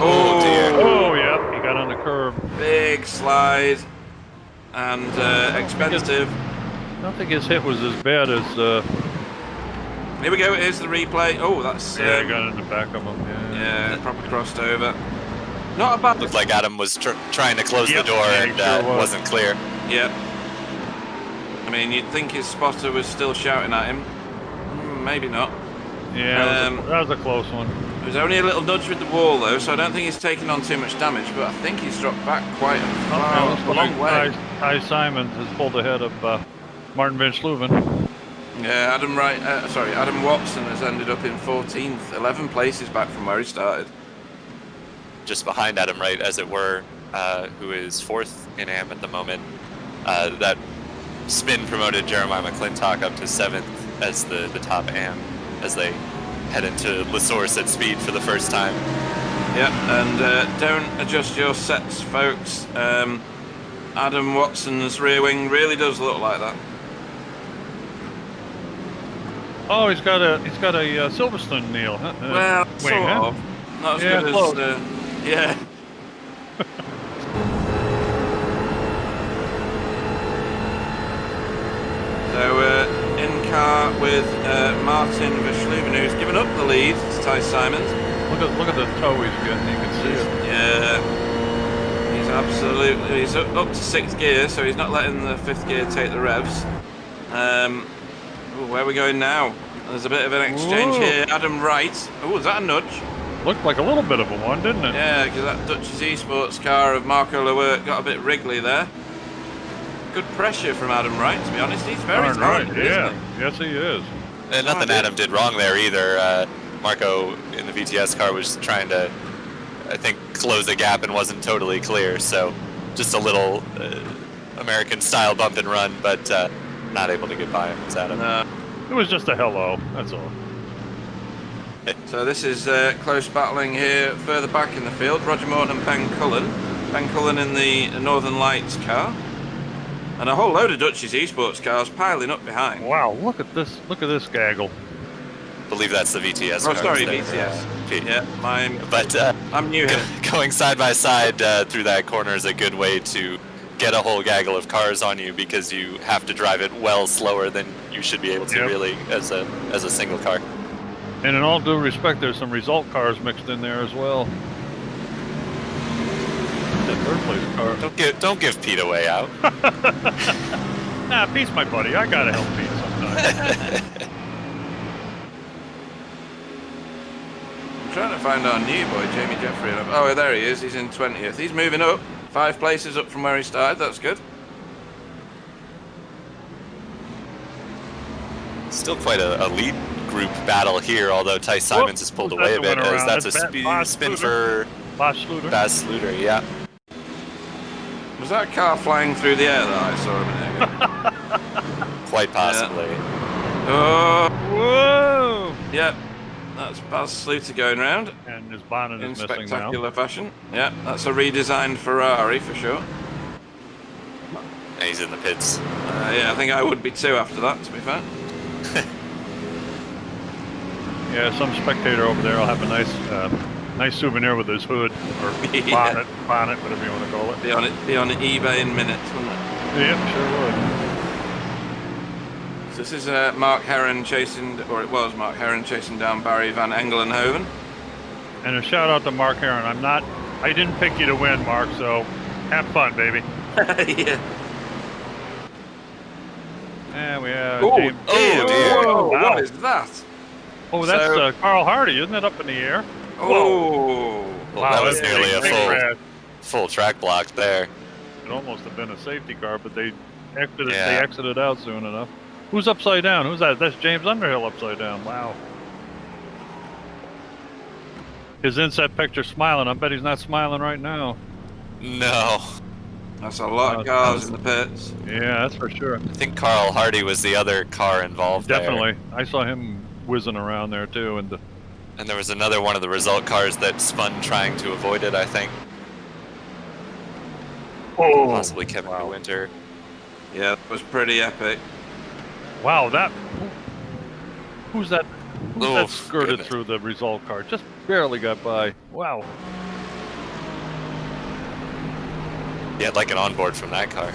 Speaker 4: Oh, dear.
Speaker 2: Oh, yeah. He got on the curb.
Speaker 1: Big slide and expensive.
Speaker 2: I don't think his hit was as bad as.
Speaker 1: Here we go. Here's the replay. Oh, that's
Speaker 2: Yeah, he got in the back of him. Yeah.
Speaker 1: yeah, probably crossed over. Not a bad.
Speaker 4: Looked like Adam was trying to close
Speaker 2: Yep,
Speaker 4: the door
Speaker 2: yeah, he
Speaker 4: and
Speaker 2: sure was.
Speaker 4: wasn't clear.
Speaker 1: Yeah. I mean, you'd think his spotter was still shouting at him. Maybe not.
Speaker 2: Yeah. That was a close one.
Speaker 1: There was only a little nudge with the wall though, so I don't think he's taken on too much damage. But I think he's dropped back quite a long way.
Speaker 2: Ty Simons has pulled ahead of Martin Van Sluven.
Speaker 1: Yeah, Adam Watson has ended up in 14th, 11 places back from where he started.
Speaker 4: Just behind Adam Wright, as it were, who is 4th in AM at the moment. That spin promoted Jeremiah McClintock up to 7th as the top AM as they head into La Source at speed for the first time.
Speaker 1: Yeah, and don't adjust your sets, folks. Adam Watson's rear wing really does look like that.
Speaker 2: Oh, he's got a Silverstone Neil.
Speaker 1: Well,
Speaker 2: wing,
Speaker 1: sort
Speaker 2: huh?
Speaker 1: of. Not as
Speaker 2: Yeah,
Speaker 1: good
Speaker 2: close.
Speaker 1: as. Yeah. So in car with Martin Verschluven, who's given up the lead to Ty Simons.
Speaker 2: Look at the toe he's getting. You can see it.
Speaker 1: Yeah. He's up to 6th gear, so he's not letting the 5th gear take the revs. Where are we going now? There's a bit of an exchange
Speaker 2: Whoa.
Speaker 1: here. Adam Wright. Oh, is that a nudge?
Speaker 2: Looked like a little bit of a one, didn't it?
Speaker 1: Yeah, because that Dutch's Esports car of Marco Lewerk got a bit wriggly there. Good pressure from Adam Wright, to be honest. He's very
Speaker 2: Darn right.
Speaker 1: talented,
Speaker 2: Yeah.
Speaker 1: isn't he?
Speaker 2: Yes, he is.
Speaker 4: And nothing
Speaker 1: Oh,
Speaker 4: Adam did wrong there either. Marco in the VTS car was trying to, I think, close the gap and wasn't totally clear. So just a little American style bump and run, but not able to get by him as Adam.
Speaker 2: It was just a hello. That's all.
Speaker 1: So this is close battling here further back in the field. Roger Morton and Ben Cullen. Ben Cullen in the Northern Lights car. And a whole load of Dutch's Esports cars piling up behind.
Speaker 2: Wow, look at this. Look at this gaggle.
Speaker 4: I believe that's the VTS
Speaker 1: Oh,
Speaker 4: car.
Speaker 1: sorry,
Speaker 4: there.
Speaker 1: VTS. Yeah, mine.
Speaker 4: But
Speaker 1: I'm new here.
Speaker 4: going side by side through that corner is a good way to get a whole gaggle of cars on you because you have to drive it well slower than you should be able to really as a single car.
Speaker 2: And in all due respect, there's some result cars mixed in there as well. That third place car.
Speaker 4: Don't give Pete away out.
Speaker 2: Nah, Pete's my buddy. I gotta help Pete sometimes.
Speaker 1: I'm trying to find our new boy, Jamie Jeffrey. Oh, there he is. He's in 20th. He's moving up. 5 places up from where he started. That's good.
Speaker 4: Still quite a lead group battle here, although Ty Simons has pulled away a bit, as that's a spin for
Speaker 2: Bas Sluter.
Speaker 4: Yeah.
Speaker 1: Was that car flying through the air that I saw a minute ago?
Speaker 4: Quite possibly.
Speaker 1: Oh,
Speaker 2: Whoa!
Speaker 1: yep. That's Bas Sluter going round
Speaker 2: And his bonnet
Speaker 1: in
Speaker 2: is missing now.
Speaker 1: spectacular fashion. Yeah, that's a redesigned Ferrari for sure.
Speaker 4: And he's in the pits.
Speaker 1: Yeah, I think I would be too after that, to be fair.
Speaker 2: Yeah, some spectator over there will have a nice souvenir with his hood or
Speaker 1: Yeah.
Speaker 2: bonnet, whatever you want to call it.
Speaker 1: Be on eBay in minutes, wouldn't it?
Speaker 2: Yep, sure would.
Speaker 1: So this is Mark Herron chasing, or it was Mark Herron chasing down Barry van Engelenhoven.
Speaker 2: And a shout out to Mark Herron. I didn't pick you to win, Mark, so have fun, baby.
Speaker 1: Yeah.
Speaker 2: And we have
Speaker 1: Oh,
Speaker 2: James.
Speaker 4: dear.
Speaker 1: Whoa,
Speaker 2: Wow.
Speaker 1: what is that?
Speaker 2: Oh, that's
Speaker 1: So-
Speaker 2: Carl Hardy, isn't it, up in the air?
Speaker 1: Oh.
Speaker 4: Well,
Speaker 2: Wow,
Speaker 4: that was
Speaker 2: that's
Speaker 4: nearly a
Speaker 2: big crash.
Speaker 4: full track block there.
Speaker 2: It almost have been a safety car, but they exited.
Speaker 4: Yeah.
Speaker 2: They exited out soon enough. Who's upside down? Who's that? That's James Underhill upside down. Wow. His inset picture smiling. I bet he's not smiling right now.
Speaker 4: No.
Speaker 1: That's a lot of cars in the pits.
Speaker 2: Yeah, that's for sure.
Speaker 4: I think Carl Hardy was the other car involved
Speaker 2: Definitely. I saw him whizzing around there too, and
Speaker 4: there. And there was another one of the result cars that spun trying to avoid it, I think. Possibly Kevin Winter.
Speaker 1: Yeah, that was pretty epic.
Speaker 2: wow, that who's that? Who's that
Speaker 4: Oof,
Speaker 2: skirted
Speaker 4: goodness.
Speaker 2: through the result car? Just barely got by. Wow.
Speaker 4: Yeah, like an onboard from that car.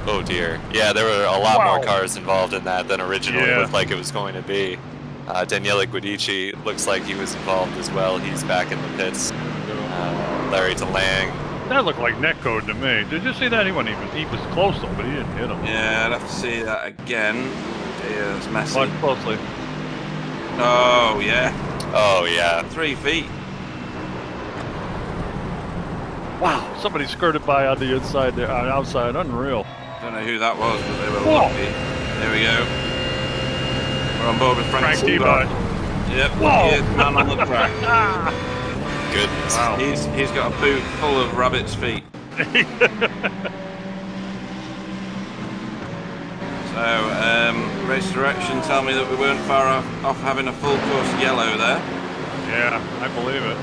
Speaker 4: Oh dear. Yeah, there were a lot more cars involved in that than originally looked like it was going to be. Daniele Guidici looks like he was involved as well. He's back in the pits. Larry DeLang.
Speaker 2: That looked like netcode to me. Did you see that? He was close though, but he didn't hit him.
Speaker 1: Yeah, I'd have to see that again. Yeah, it's messy.
Speaker 2: Watch closely.
Speaker 1: Oh, yeah.
Speaker 4: Oh yeah.
Speaker 1: 3 feet.
Speaker 2: Wow, somebody skirted by on the inside there, outside. Unreal.
Speaker 1: Don't know who that was, but they were
Speaker 2: Whoa.
Speaker 1: lucky. There we go. We're on board with Frank
Speaker 2: T-Bud.
Speaker 1: Yep,
Speaker 2: Whoa.
Speaker 1: luckiest man on the track.
Speaker 4: Goodness.
Speaker 2: Wow.
Speaker 1: He's got a boot full of rabbit's feet. So, race direction tell me that we weren't far off having a full course yellow there.
Speaker 2: Yeah, I believe it.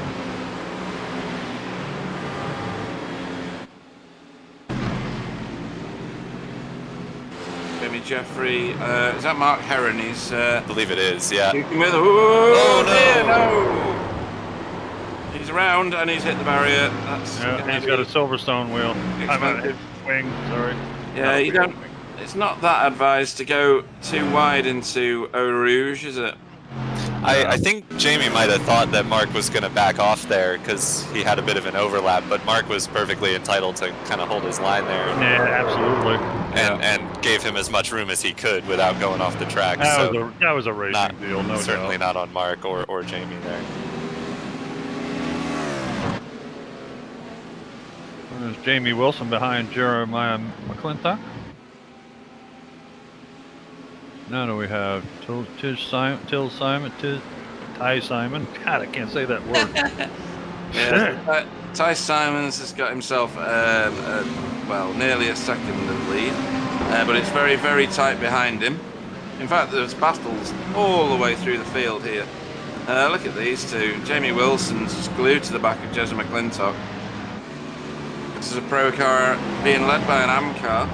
Speaker 1: Jamie Jeffrey, is that Mark Herron? He's
Speaker 4: I believe it is, yeah.
Speaker 1: oh
Speaker 4: no.
Speaker 1: dear, no! He's around and he's hit the barrier. That's
Speaker 2: Yeah,
Speaker 1: gonna
Speaker 2: he's
Speaker 1: be
Speaker 2: got a Silverstone wheel. I'm on his
Speaker 1: expensive.
Speaker 2: wing, sorry.
Speaker 1: Yeah, you don't. It's not that advised to go too wide into Eau Rouge, is it?
Speaker 4: I think Jamie might have thought that Mark was going to back off there because he had a bit of an overlap, but Mark was perfectly entitled to kind of hold his line there
Speaker 2: Yeah, absolutely.
Speaker 4: and gave him as much room as he could without going off the track.
Speaker 2: That was a racing
Speaker 4: not,
Speaker 2: deal, no
Speaker 4: certainly
Speaker 2: doubt.
Speaker 4: not on Mark or Jamie there.
Speaker 2: There's Jamie Wilson behind Jeremiah McClintock. Now do we have Ty Simon. God, I can't say that word.
Speaker 1: Yeah. Ty Simons has got himself, nearly a second in the lead, but it's very, very tight behind him. In fact, there's battles all the way through the field here. Look at these two. Jamie Wilson's just glued to the back of Jezza McClintock. This is a pro car being led by an AM car.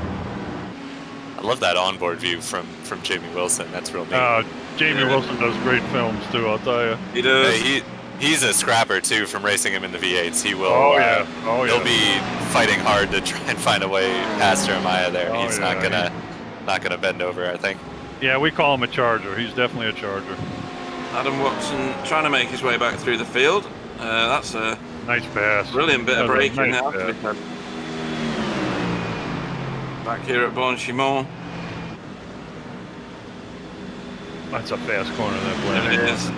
Speaker 4: I love that onboard view from Jamie Wilson. That's real neat.
Speaker 2: Jamie Wilson does great films too, I'll tell you.
Speaker 1: He does.
Speaker 4: Hey, He's a scrapper too from racing him in the V8s. He will.
Speaker 2: Oh yeah. Oh yeah.
Speaker 4: He'll be fighting hard to try and find a way past Jeremiah there.
Speaker 2: Oh,
Speaker 4: He's
Speaker 2: yeah,
Speaker 4: not gonna bend over, I think.
Speaker 2: Yeah, we call him a charger. He's definitely a charger.
Speaker 1: Adam Watson trying to make his way back through the field. That's a
Speaker 2: Nice pass.
Speaker 1: brilliant bit of
Speaker 2: That was a
Speaker 1: braking
Speaker 2: nice
Speaker 1: now.
Speaker 2: pass.
Speaker 1: Back here at Blanchimont.
Speaker 2: That's a fast corner, that
Speaker 1: It
Speaker 2: blending.
Speaker 1: is.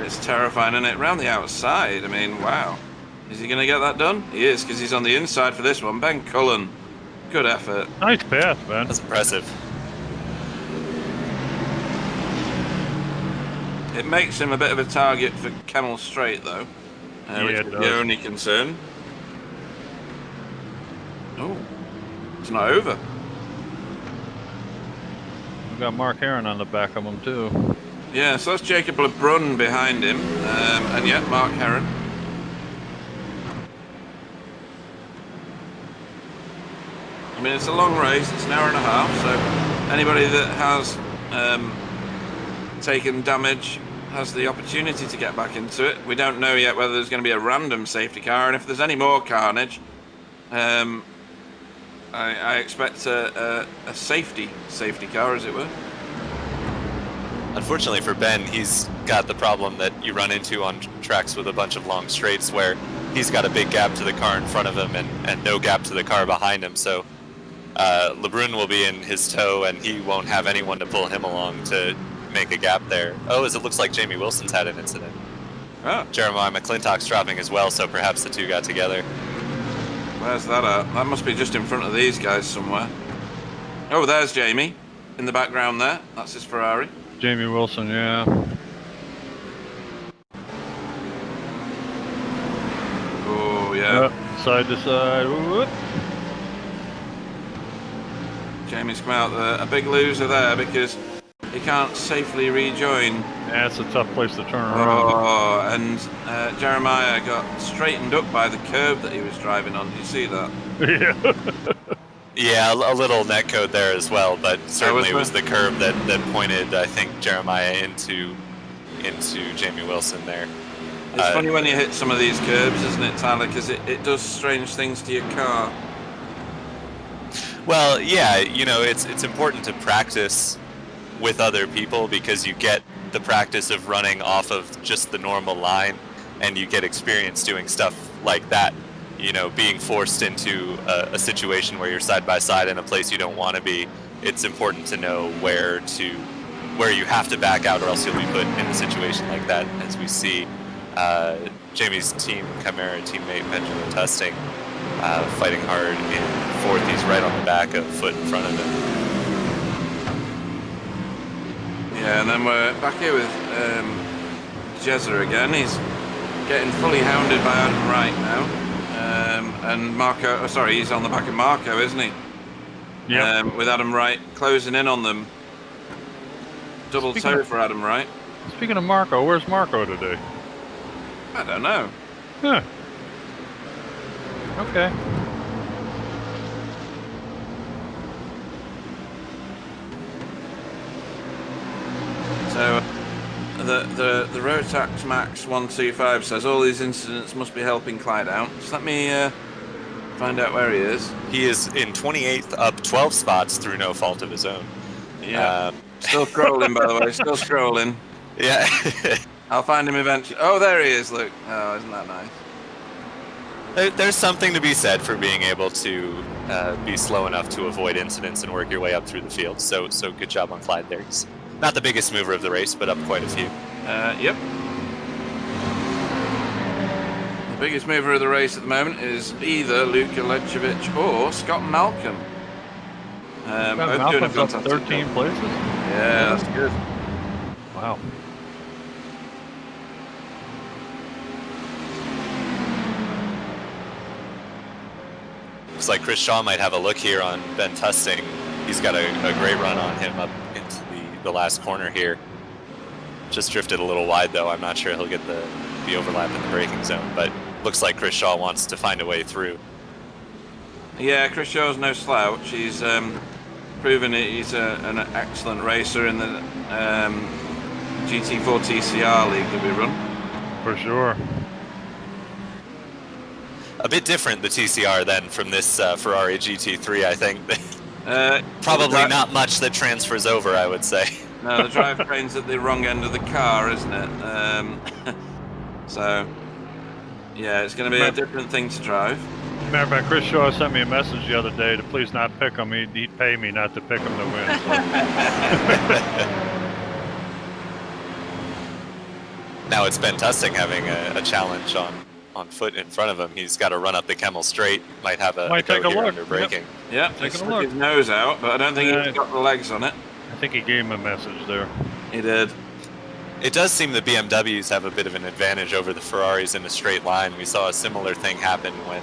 Speaker 1: It's terrifying, isn't it? Round the outside. I mean, wow. Is he going to get that done? He is, because he's on the inside for this one. Ben Cullen. Good effort.
Speaker 2: Nice pass, man.
Speaker 4: That's impressive.
Speaker 1: It makes him a bit of a target for Kemmel Straight, though. Which
Speaker 2: Yeah, it
Speaker 1: is the
Speaker 2: does.
Speaker 1: only concern. Oh, it's not over.
Speaker 2: We got Mark Heron on the back of him too.
Speaker 1: Yeah, so that's Jacob LeBrun behind him, and yet Mark Heron. I mean, it's a long race, it's an hour and a half, so anybody that has taken damage has the opportunity to get back into it. We don't know yet whether there's going to be a random safety car, and if there's any more carnage, I expect a safety car, as it were.
Speaker 4: Unfortunately for Ben, he's got the problem that you run into on tracks with a bunch of long straights where he's got a big gap to the car in front of him and no gap to the car behind him. So LeBrun will be in his tow and he won't have anyone to pull him along to make a gap there. Oh, as it looks like Jamie Wilson's had an incident.
Speaker 1: Oh,
Speaker 4: Jeremiah McClintock's dropping as well, so perhaps the two got together.
Speaker 1: where's that at? That must be just in front of these guys somewhere. Oh, there's Jamie in the background there. That's his Ferrari.
Speaker 2: Jamie Wilson, yeah.
Speaker 1: Oh, yeah.
Speaker 2: Yep, side to side. Whoop.
Speaker 1: Jamie's come out a big loser there because he can't safely rejoin.
Speaker 2: That's a tough place to turn around.
Speaker 1: Oh, and Jeremiah got straightened up by the curb that he was driving on. Did you see that?
Speaker 2: Yeah.
Speaker 4: Yeah, a little netcode there as well, but certainly it
Speaker 1: was
Speaker 4: was the curb that pointed, I think, Jeremiah into Jamie Wilson there.
Speaker 1: It's funny when you hit some of these curbs, isn't it, Tyler? Because it does strange things to your car.
Speaker 4: Well, yeah, you know, it's important to practice with other people because you get the practice of running off of just the normal line, and you get experience doing stuff like that. You know, being forced into a situation where you're side by side in a place you don't want to be. It's important to know where you have to back out, or else you'll be put in a situation like that, as we see Jamie's team Chimera teammate Benjamin Tusting fighting hard in fourth. He's right on the back, a foot in front of him.
Speaker 1: Yeah, and then we're back here with Jezza again. He's getting fully hounded by Adam Wright now. And Marco, oh, sorry, he's on the back of Marco, isn't he?
Speaker 2: Yeah.
Speaker 1: With Adam Wright closing in on them. Double toe for Adam Wright.
Speaker 2: Speaking of Marco, where's Marco today?
Speaker 1: I don't know.
Speaker 2: Huh. Okay.
Speaker 1: So the Rotax Max 125 says all these incidents must be helping Clyde out. Just let me find out where he is.
Speaker 4: He is in 28th, up 12 spots through no fault of his own.
Speaker 1: Yeah. Still scrolling, by the way. Still scrolling.
Speaker 4: Yeah.
Speaker 1: I'll find him eventually. Oh, there he is. Look. Oh, isn't that nice?
Speaker 4: There's something to be said for being able to be slow enough to avoid incidents and work your way up through the field. So good job on Clyde there. He's not the biggest mover of the race, but up quite a few.
Speaker 1: Yep. The biggest mover of the race at the moment is either Luka Lechevich or Scott Malcolm. Both doing a
Speaker 2: Malcolm's up
Speaker 1: fantastic
Speaker 2: 13
Speaker 1: job.
Speaker 2: places?
Speaker 1: Yeah, that's good.
Speaker 2: Wow.
Speaker 4: Looks like Chris Shaw might have a look here on Ben Tusting. He's got a great run on him up into the last corner here. Just drifted a little wide though. I'm not sure he'll get the overlap in the braking zone, but looks like Chris Shaw wants to find a way through.
Speaker 1: Yeah, Chris Shaw's no slouch. He's proven it. He's an excellent racer in the GT4 TCR league that we run.
Speaker 2: For sure.
Speaker 4: A bit different, the TCR, then, from this Ferrari GT3, I think. Probably
Speaker 1: the
Speaker 4: not much that transfers over, I would say.
Speaker 1: No, the drivetrain's at the wrong end of the car, isn't it? So, yeah, it's going to be a different thing to drive.
Speaker 2: Matter of fact, Chris Shaw sent me a message the other day to please not pick him. He'd pay me not to pick him to win. So.
Speaker 4: Now it's Ben Tusting having a challenge on foot in front of him. He's got to run up the Kemmel straight. Might have a
Speaker 2: take
Speaker 4: go
Speaker 2: a
Speaker 4: here
Speaker 2: look.
Speaker 4: under braking.
Speaker 1: Yep, he stuck his nose out, but I don't think he's got the legs on it.
Speaker 2: I think he gave him a message there.
Speaker 1: He did.
Speaker 4: It does seem the BMWs have a bit of an advantage over the Ferraris in a straight line. We saw a similar thing happen when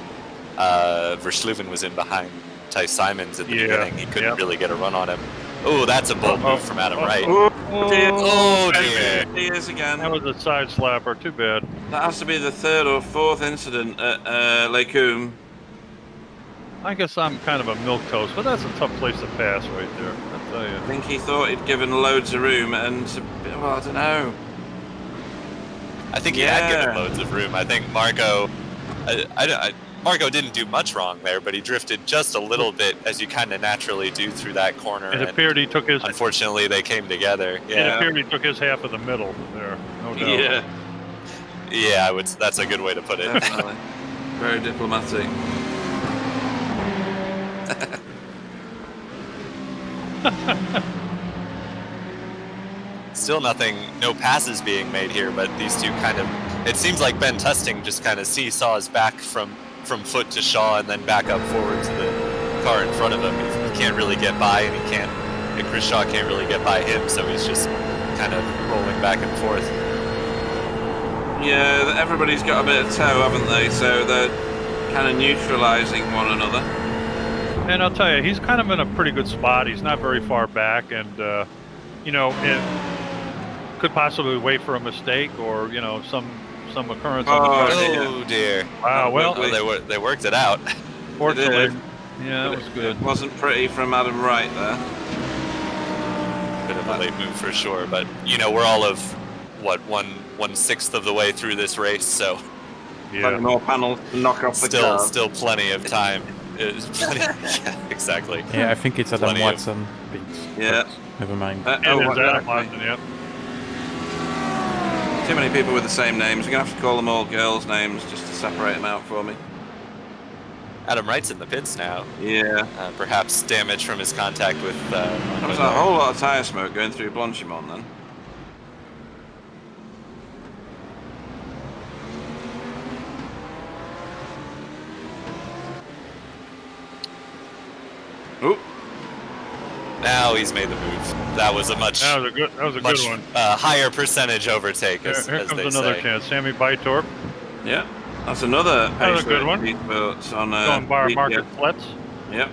Speaker 4: Verstappen was in behind Ty Simons at the beginning. He couldn't really get a run on him. Oh, that's a bold move from Adam Wright.
Speaker 1: Oh,
Speaker 4: dear.
Speaker 1: He is again.
Speaker 2: That was a side slapper. Too bad.
Speaker 1: That has to be the third or fourth incident at Les Combes.
Speaker 2: I guess I'm kind of a milquetoast, but that's a tough place to pass right there. I'll tell you.
Speaker 1: I think he thought he'd given loads of room, and well, I don't know.
Speaker 4: I think he had given loads of room. I think Marco, Marco didn't do much wrong there, but he drifted just a little bit, as you kind of naturally do through that corner.
Speaker 2: It appeared he took his.
Speaker 4: Unfortunately, they came together.
Speaker 2: It appeared he took his half of the middle there. No doubt.
Speaker 1: Yeah.
Speaker 4: Yeah, that's a good way to put it.
Speaker 1: Definitely. Very diplomatic.
Speaker 4: Still no passes being made here, but these two kind of, it seems like Ben Tusting just kind of seesaws back from foot to Shaw and then back up forward to the car in front of him. He can't really get by, and Chris Shaw can't really get by him, so he's just kind of rolling back and forth.
Speaker 1: Yeah, everybody's got a bit of toe, haven't they? So they're kind of neutralizing one another.
Speaker 2: And I'll tell you, he's kind of in a pretty good spot. He's not very far back, and it could possibly wait for a mistake or some occurrence.
Speaker 4: Oh dear!
Speaker 2: Wow. Well,
Speaker 4: they worked it out.
Speaker 2: Fortunately, yeah, it was good.
Speaker 1: It wasn't pretty from Adam Wright there.
Speaker 4: Bit of a late move for sure, but we're all of what 1/6 of the way through this race, so
Speaker 1: plenty more panels to knock off the car.
Speaker 4: Still plenty of time. Yeah, exactly.
Speaker 3: Yeah, I think it's Adam Watson beats.
Speaker 1: Yeah.
Speaker 3: Never mind.
Speaker 2: Adam Watson, yep.
Speaker 1: Too many people with the same names. We're going to have to call them all girls' names just to separate them out for me.
Speaker 4: Adam Wright's in the pits now.
Speaker 1: Yeah.
Speaker 4: Perhaps damage from his contact with...
Speaker 1: there was a whole lot of tyre smoke going through Blanchimont then. Oop.
Speaker 4: Now he's made the move. That was a much
Speaker 2: good one.
Speaker 4: Higher percentage overtake.
Speaker 2: Here
Speaker 4: as
Speaker 2: comes
Speaker 4: they
Speaker 2: another
Speaker 4: say.
Speaker 2: chance. Sammy Bytorp.
Speaker 1: Yeah, that's another
Speaker 2: good one.
Speaker 1: On
Speaker 2: Going bar market flats.
Speaker 1: Yep.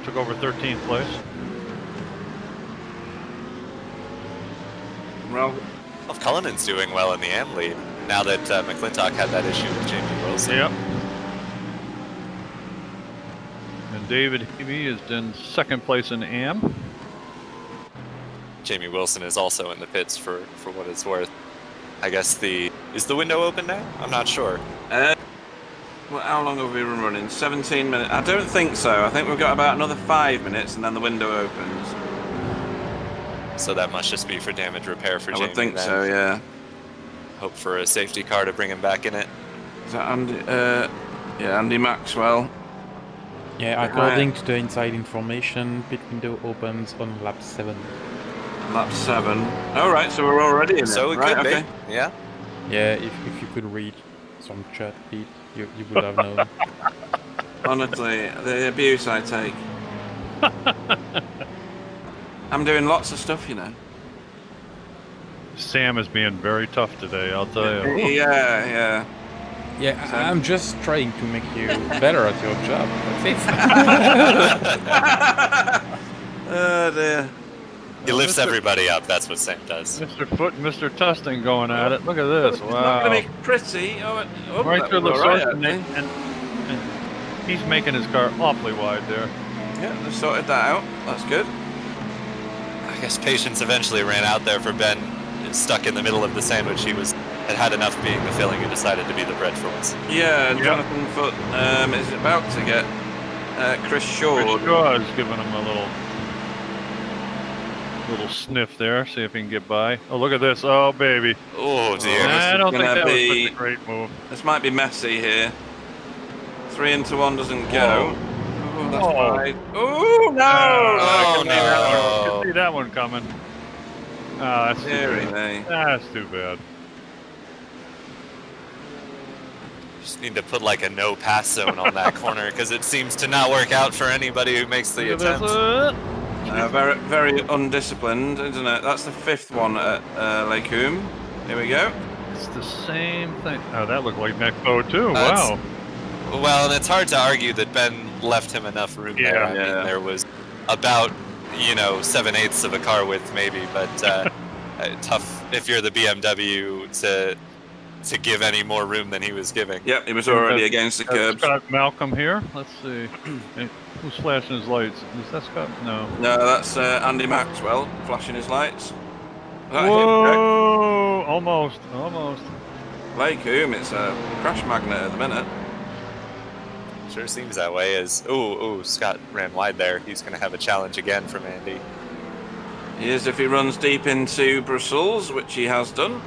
Speaker 2: Took over 13th place.
Speaker 1: Well,
Speaker 4: Cullinan's doing well in the AM lead now that McClintock had that issue with Jamie Wilson.
Speaker 2: Yep. And David Heavey is in second place in AM.
Speaker 4: Jamie Wilson is also in the pits for what it's worth. I guess is the window open now? I'm not sure.
Speaker 1: Well, how long have we been running? 17 minutes? I don't think so. I think we've got about another 5 minutes and then the window opens.
Speaker 4: So that must just be for damage repair for Jamie.
Speaker 1: I would think
Speaker 4: then.
Speaker 1: so, yeah.
Speaker 4: Hope for a safety car to bring him back in it.
Speaker 1: Is that Andy? Yeah, Andy Maxwell.
Speaker 3: Yeah, according to the inside information, pit window opens on lap 7.
Speaker 1: Lap 7. Oh, right, so we're already in it.
Speaker 4: So it
Speaker 1: right,
Speaker 4: could
Speaker 1: okay.
Speaker 4: be, yeah.
Speaker 3: Yeah, if you could read some chat, Pete, you would have known.
Speaker 1: Honestly, the abuse I take. I'm doing lots of stuff,
Speaker 2: Sam is being very tough today, I'll tell you.
Speaker 1: Yeah.
Speaker 3: Yeah, I'm just trying to make you better at your job. That's it.
Speaker 1: Oh, dear.
Speaker 4: He lifts everybody up, that's what Sam does.
Speaker 2: Mr. Foot and Mr. Tusting going at it. Look at this.
Speaker 1: It's not
Speaker 2: Wow.
Speaker 1: going to be pretty.
Speaker 2: Right through the
Speaker 1: right,
Speaker 2: circle, and he's making his car awfully wide there.
Speaker 1: Yeah, they've sorted that out. That's good.
Speaker 4: I guess patience eventually ran out there for Ben. stuck in the middle of the sandwich. He had enough being the filling and decided to be the breadfruits.
Speaker 1: Yeah, Jonathan Foote is about to get Chris Shaw.
Speaker 2: Chris Shaw is giving him a little sniff there. See if he can get by. Oh, look at this. Oh, baby.
Speaker 4: Oh dear.
Speaker 2: I don't think that was
Speaker 1: be-
Speaker 2: such a great move.
Speaker 1: This might be messy here. 3 into 1 doesn't go. Oh, that's
Speaker 2: Whoa.
Speaker 1: wide. Oh, no!
Speaker 4: Oh,
Speaker 2: I
Speaker 4: no.
Speaker 2: could see that one coming. Ah, that's too
Speaker 1: Deary
Speaker 2: bad.
Speaker 1: me.
Speaker 2: That's too bad.
Speaker 4: Just need to put like a no pass zone on that corner because it seems to not work out for anybody who makes the
Speaker 2: Look at
Speaker 4: attempt.
Speaker 2: this.
Speaker 1: Very, very undisciplined, isn't it? That's the 5th one at Lake Hume. Here we go.
Speaker 2: It's the same thing. Oh, that looked like Necpo too.
Speaker 4: That's-
Speaker 2: Wow.
Speaker 4: Well, and it's hard to argue that Ben left him enough room there. I
Speaker 1: Yeah.
Speaker 4: mean, there was about 7/8 of a car width maybe, but tough if you're the BMW to give any more room than he was giving.
Speaker 1: Yep, he was already against the curbs.
Speaker 2: Scott Malcolm here. Let's see. Hey, who's flashing his lights? Is that Scott? No.
Speaker 1: No, that's Andy Maxwell flashing his lights. Is that him?
Speaker 2: Whoa! Almost.
Speaker 1: Lake Hume, it's a crash magnet at the minute.
Speaker 4: Sure seems that way. As Scott ran wide there. He's going to have a challenge again from Andy.
Speaker 1: He is if he runs deep into Brussels, which he has done.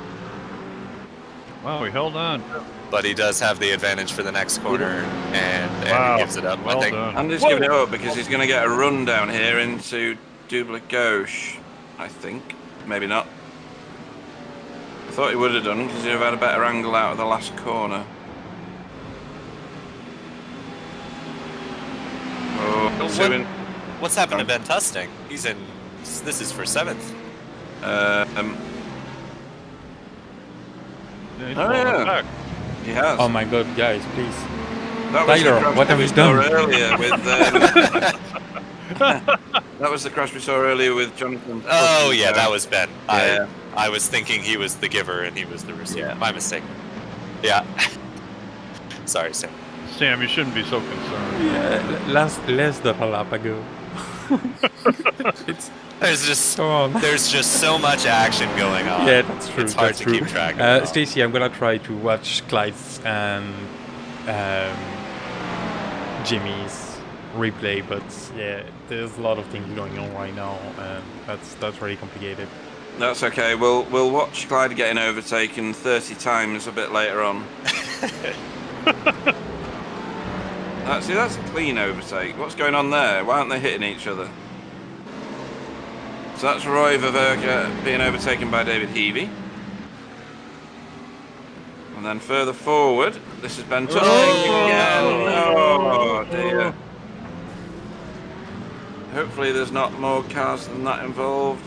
Speaker 2: Wow, he held on.
Speaker 4: But he does have the advantage for the next corner, and
Speaker 2: Wow.
Speaker 4: Andy gives it up.
Speaker 2: Well
Speaker 4: I think.
Speaker 2: done.
Speaker 1: Andy's giving it up because he's going to get a run down here into Double Gauche, I think. Maybe not. I thought he would have done because he'd have had a better angle out of the last corner. Oh, Subin.
Speaker 4: What's happened to Ben Tusting? He's in. This is for 7th.
Speaker 2: Yeah, he's
Speaker 1: Oh,
Speaker 2: falling
Speaker 1: yeah.
Speaker 2: back.
Speaker 1: He has.
Speaker 3: Oh my god, guys, please.
Speaker 1: That was the
Speaker 3: Tyler,
Speaker 1: crash
Speaker 3: what have
Speaker 1: we
Speaker 3: you
Speaker 1: saw
Speaker 3: done?
Speaker 1: Earlier with, that was the crash we saw earlier with Jonathan.
Speaker 4: Oh yeah, that was Ben.
Speaker 1: Yeah.
Speaker 4: I was thinking he was the giver and he was the receiver.
Speaker 1: Yeah.
Speaker 4: My mistake. Yeah. Sorry, Sam.
Speaker 2: Sam, you shouldn't be so concerned.
Speaker 3: Yeah, less than a lap ago. It's
Speaker 4: There's just
Speaker 3: so on.
Speaker 4: there's just so much action going on.
Speaker 3: Yeah, that's true.
Speaker 4: It's hard
Speaker 3: that's
Speaker 4: to
Speaker 3: true.
Speaker 4: keep track of it all.
Speaker 3: Stacey, I'm gonna try to watch Clyde's and Jimmy's replay, but yeah, there's a lot of things going on right now, and that's really complicated.
Speaker 1: That's okay. We'll watch Clyde getting overtaken 30 times a bit later on. See, that's a clean overtake. What's going on there? Why aren't they hitting each other? So that's Roy Verwerke being overtaken by David Heavey. And then further forward, this is Ben Tusting again. Oh dear. Hopefully there's not more cars than that involved.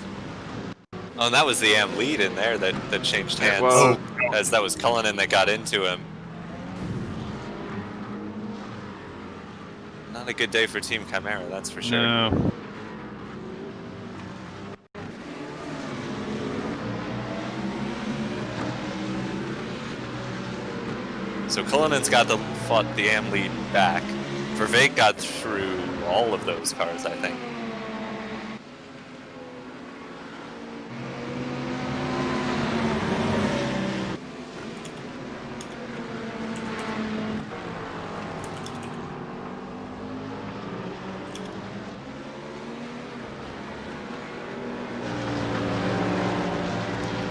Speaker 4: Oh, and that was the AM lead in there that changed hands.
Speaker 1: was.
Speaker 4: As that was Cullinan that got into him. Not a good day for Team Chimera, that's for sure.
Speaker 2: No.
Speaker 4: So Cullinan's fought the AM lead back. Vervaeke got through all of those cars, I think.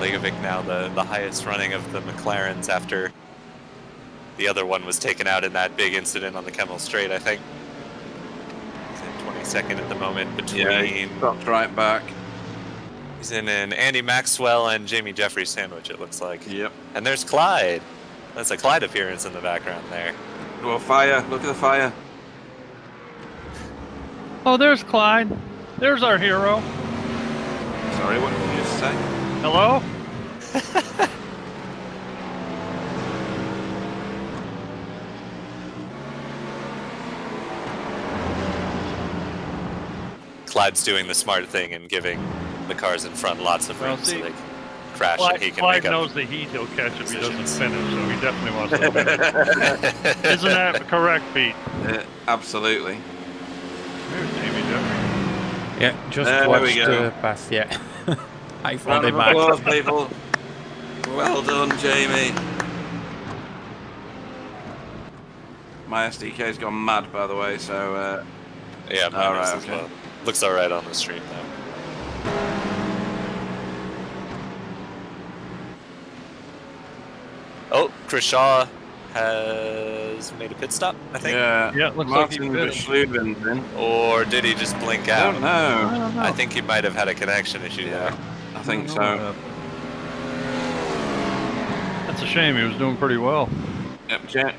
Speaker 4: Legovic now the highest running of the McLarens after the other one was taken out in that big incident on the Kemmel Straight, I think. He's in 22nd at the moment between...
Speaker 1: Yeah, he dropped right back.
Speaker 4: He's in an Andy Maxwell and Jamie Jeffries sandwich, it looks like.
Speaker 1: Yep.
Speaker 4: And there's Clyde. That's a Clyde appearance in the background there.
Speaker 1: Oh, fire. Look at the fire.
Speaker 2: Oh, there's Clyde. There's our hero.
Speaker 1: Sorry, what did you just say?
Speaker 2: Hello?
Speaker 4: Clyde's doing the smart thing and giving the cars in front lots of
Speaker 2: Well,
Speaker 4: room
Speaker 2: see,
Speaker 4: so they can crash and he can
Speaker 2: Clyde
Speaker 4: make up.
Speaker 2: knows the heat he'll catch if he doesn't
Speaker 4: positions.
Speaker 2: finish, so he definitely wants to win. Isn't that correct, Pete?
Speaker 1: Absolutely.
Speaker 2: Here's Jamie Jeffries.
Speaker 3: Yeah, just
Speaker 1: There
Speaker 3: watch
Speaker 1: we go.
Speaker 3: the pass. Yeah. I found
Speaker 1: Round
Speaker 3: a
Speaker 1: of
Speaker 3: back.
Speaker 1: applause, people. Well done, Jamie. My SDK's gone mad, by the way, so...
Speaker 4: Yeah, mine
Speaker 1: All
Speaker 4: is
Speaker 1: right,
Speaker 4: as
Speaker 1: okay.
Speaker 4: well. Looks all right on the stream though. Oh, Chris Shaw has made a pit stop, I think.
Speaker 1: Yeah,
Speaker 2: Yeah, it looks like he
Speaker 1: Martin
Speaker 2: pitted.
Speaker 1: Verschluven's in.
Speaker 4: Or did he just blink
Speaker 1: I
Speaker 4: out?
Speaker 1: don't know.
Speaker 2: I don't know.
Speaker 4: I think he might have had a connection issue
Speaker 1: Yeah,
Speaker 4: there.
Speaker 1: I think
Speaker 2: don't know
Speaker 1: so.
Speaker 2: what happened. That's a shame. He was doing pretty well.
Speaker 1: Yep,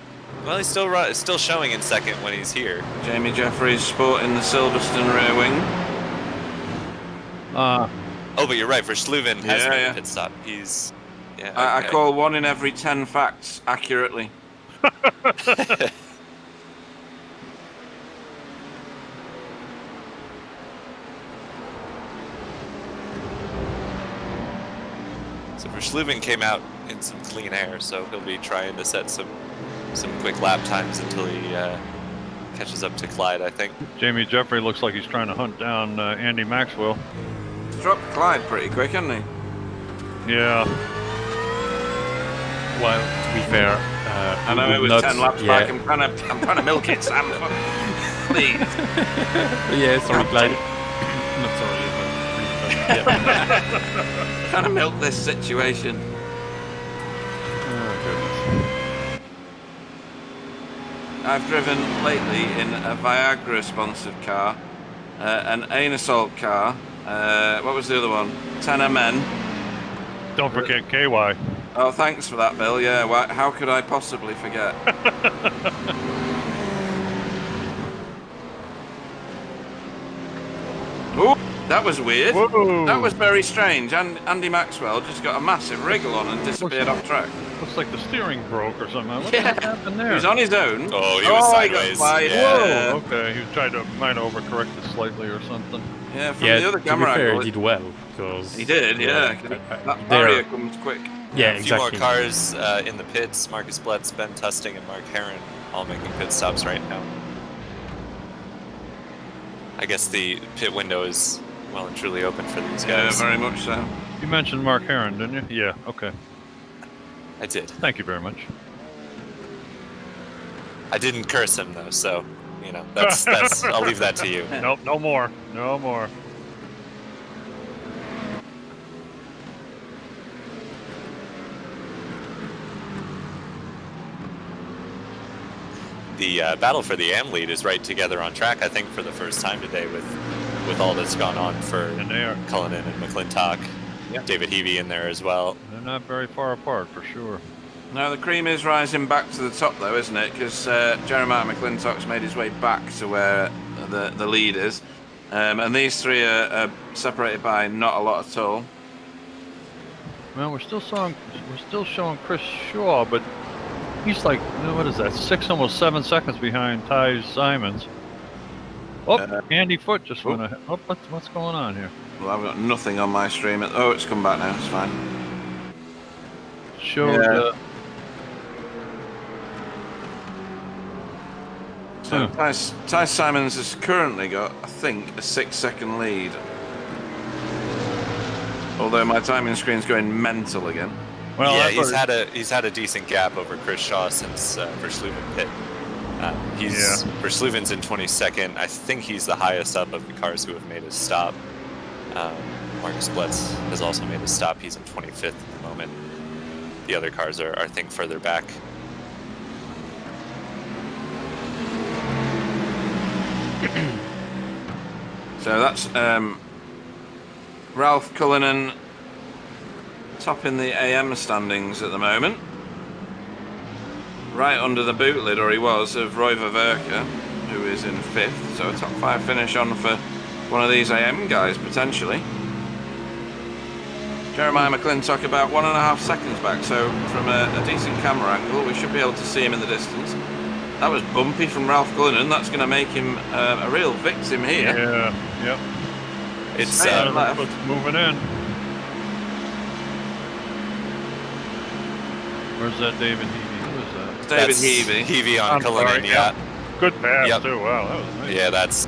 Speaker 4: Well, he's still showing in second when he's here.
Speaker 1: Jamie Jeffries sporting the Silverstone rear wing.
Speaker 4: Oh, but you're right. Verschluven has
Speaker 1: Yeah,
Speaker 4: made
Speaker 1: yeah.
Speaker 4: a pit stop. He's yeah.
Speaker 1: I
Speaker 4: okay.
Speaker 1: call 1 in every 10 facts accurately.
Speaker 4: So Verschluven came out in some clean air, so he'll be trying to set some quick lap times until he catches up to Clyde, I think.
Speaker 2: Jamie Jeffrey looks like he's trying to hunt down Andy Maxwell.
Speaker 1: He's dropped Clyde pretty quick, hasn't he?
Speaker 2: Yeah.
Speaker 3: Well, to be fair,
Speaker 1: I know it was
Speaker 3: not,
Speaker 1: 10 laps
Speaker 3: yeah.
Speaker 1: back. I'm trying to milk it, Sam. Please.
Speaker 3: Yeah, sorry, Clyde. Not sorry, but yeah.
Speaker 1: Trying to milk this situation.
Speaker 2: Oh, goodness.
Speaker 1: I've driven lately in a Viagra-sponsored car, an Anasol car. What was the other one? 10MN.
Speaker 2: Don't forget KY.
Speaker 1: Oh, thanks for that, Bill. Yeah, how could I possibly forget? Ooh, that was weird.
Speaker 2: Whoa.
Speaker 1: That was very strange. And Andy Maxwell just got a massive wriggle on and disappeared off track.
Speaker 2: Looks like the steering broke or something. What
Speaker 1: Yeah.
Speaker 2: the heck happened there?
Speaker 1: He was on his own.
Speaker 4: Oh, he was
Speaker 1: he got
Speaker 4: sideways.
Speaker 1: slide.
Speaker 4: Yeah.
Speaker 2: Whoa, okay. He was trying to might overcorrect it slightly or something.
Speaker 1: Yeah, from
Speaker 3: Yeah,
Speaker 1: the other
Speaker 3: to be
Speaker 1: camera
Speaker 3: fair,
Speaker 1: angle.
Speaker 3: he did well, because...
Speaker 1: He did, yeah. That barrier comes quick.
Speaker 3: Yeah,
Speaker 4: A few more
Speaker 3: exactly.
Speaker 4: cars in the pits. Marcus Blitz, Ben Tusting, and Mark Herron all making pit stops right now. I guess the pit window is well and truly open for these
Speaker 1: Yeah,
Speaker 4: guys.
Speaker 1: very much so.
Speaker 2: You mentioned Mark Herron, didn't you? Yeah, okay.
Speaker 4: I did.
Speaker 2: Thank you very much.
Speaker 4: I didn't curse him though, so you know that's I'll leave that to you.
Speaker 2: Nope, no more. No more.
Speaker 4: The battle for the AM lead is right together on track, I think, for the first time today with all that's gone on for
Speaker 2: And they are
Speaker 4: Cullinan and McClintock.
Speaker 1: Yeah.
Speaker 4: David Heavey in there as well.
Speaker 2: they're not very far apart for sure.
Speaker 1: No, the cream is rising back to the top, though, isn't it? Because Jeremiah McClintock's made his way back to where the lead is. And these three are separated by not a lot at all.
Speaker 2: Well, we're still showing Chris Shaw, but he's like, what is that? Almost 7 seconds behind Ty Simons. Oh, Andy Foote just went ahead. Oh, what's going on here?
Speaker 1: Well, I've got nothing on my stream. Oh, it's come back now. It's fine.
Speaker 2: Showed.
Speaker 1: Yeah. So Ty Simons has currently got, I think, a 6-second lead. Although my timing screen's going mental again.
Speaker 2: Well,
Speaker 4: yeah,
Speaker 2: I
Speaker 4: he's had a decent gap over Chris Shaw since Verschluven pit. Verschluven's in 22nd. I think he's the highest up of the cars who have made a stop. Marcus Blitz has also made a stop. He's in 25th at the moment. The other cars are I think, further back.
Speaker 1: So that's Ralph Cullinan topping the AM standings at the moment. Right under the boot lid, or he was, of Roy Vaverka, who is in 5th. So a top 5 finish on for one of these AM guys, potentially. Jeremiah McClintock about 1.5 seconds back, so from a decent camera angle, we should be able to see him in the distance. That was bumpy from Ralph Cullinan. That's going to make him a real victim here.
Speaker 2: Yeah, yep.
Speaker 4: It's
Speaker 1: Straight left.
Speaker 2: Moving in. Where's that David Heavey? Who is that?
Speaker 1: David
Speaker 4: that's
Speaker 1: Heavey.
Speaker 4: Heavey on
Speaker 2: I'm
Speaker 4: Cullinan,
Speaker 2: sorry,
Speaker 4: yeah.
Speaker 2: Good pass
Speaker 4: Yep.
Speaker 2: too. Wow, that was nice.
Speaker 4: Yeah, that's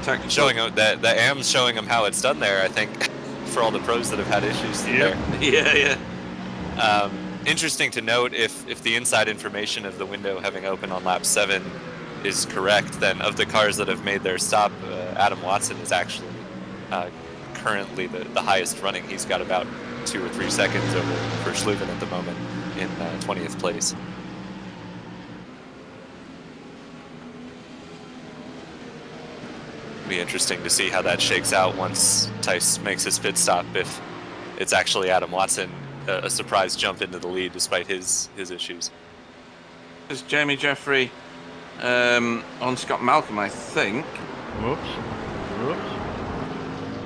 Speaker 1: Technical.
Speaker 4: showing him that the AM's showing him how it's done there, I think, for all the pros that have had issues there.
Speaker 1: Yeah.
Speaker 4: Interesting to note, if the inside information of the window having opened on lap 7 is correct, then of the cars that have made their stop, Adam Watson is actually currently the highest running. He's got about 2 or 3 seconds over Verschluven at the moment in 20th place. Be interesting to see how that shakes out once Tice makes his pit stop, if it's actually Adam Watson, a surprise jump into the lead despite his issues.
Speaker 1: There's Jamie Jeffrey on Scott Malcolm, I think.
Speaker 2: Whoops.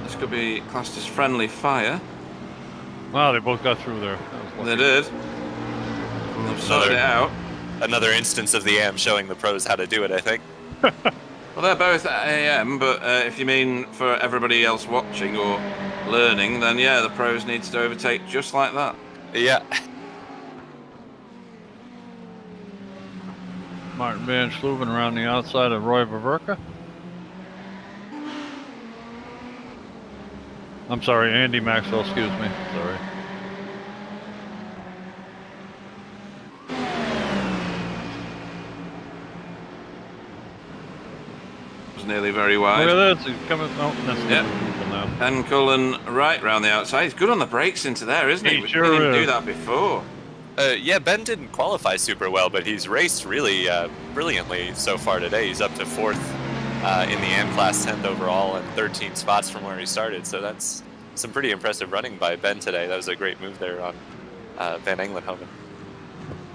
Speaker 1: This could be classed as friendly fire.
Speaker 2: Wow, they both got through there.
Speaker 1: They did. They've sorted it out.
Speaker 4: Another instance of the AM showing the pros how to do it, I think.
Speaker 1: Well, they're both at AM, but if you mean for everybody else watching or learning, then yeah, the pros need to overtake just like that.
Speaker 4: Yeah.
Speaker 2: Martin Van Schluven around the outside of Roy Vaverka. I'm sorry, Andy Maxwell, excuse me. Sorry.
Speaker 1: Was nearly very wide.
Speaker 2: Look at this, he's coming. Oh, that's
Speaker 1: Yep.
Speaker 2: now.
Speaker 1: Ben Cullen right round the outside. He's good on the brakes into there, isn't he?
Speaker 2: He
Speaker 1: We
Speaker 2: sure
Speaker 1: didn't
Speaker 2: is.
Speaker 1: do that before.
Speaker 4: Yeah, Ben didn't qualify super well, but he's raced really brilliantly so far today. He's up to 4th in the AM class, 10th overall, and 13 spots from where he started. So that's some pretty impressive running by Ben today. That was a great move there on Van Englenhoven.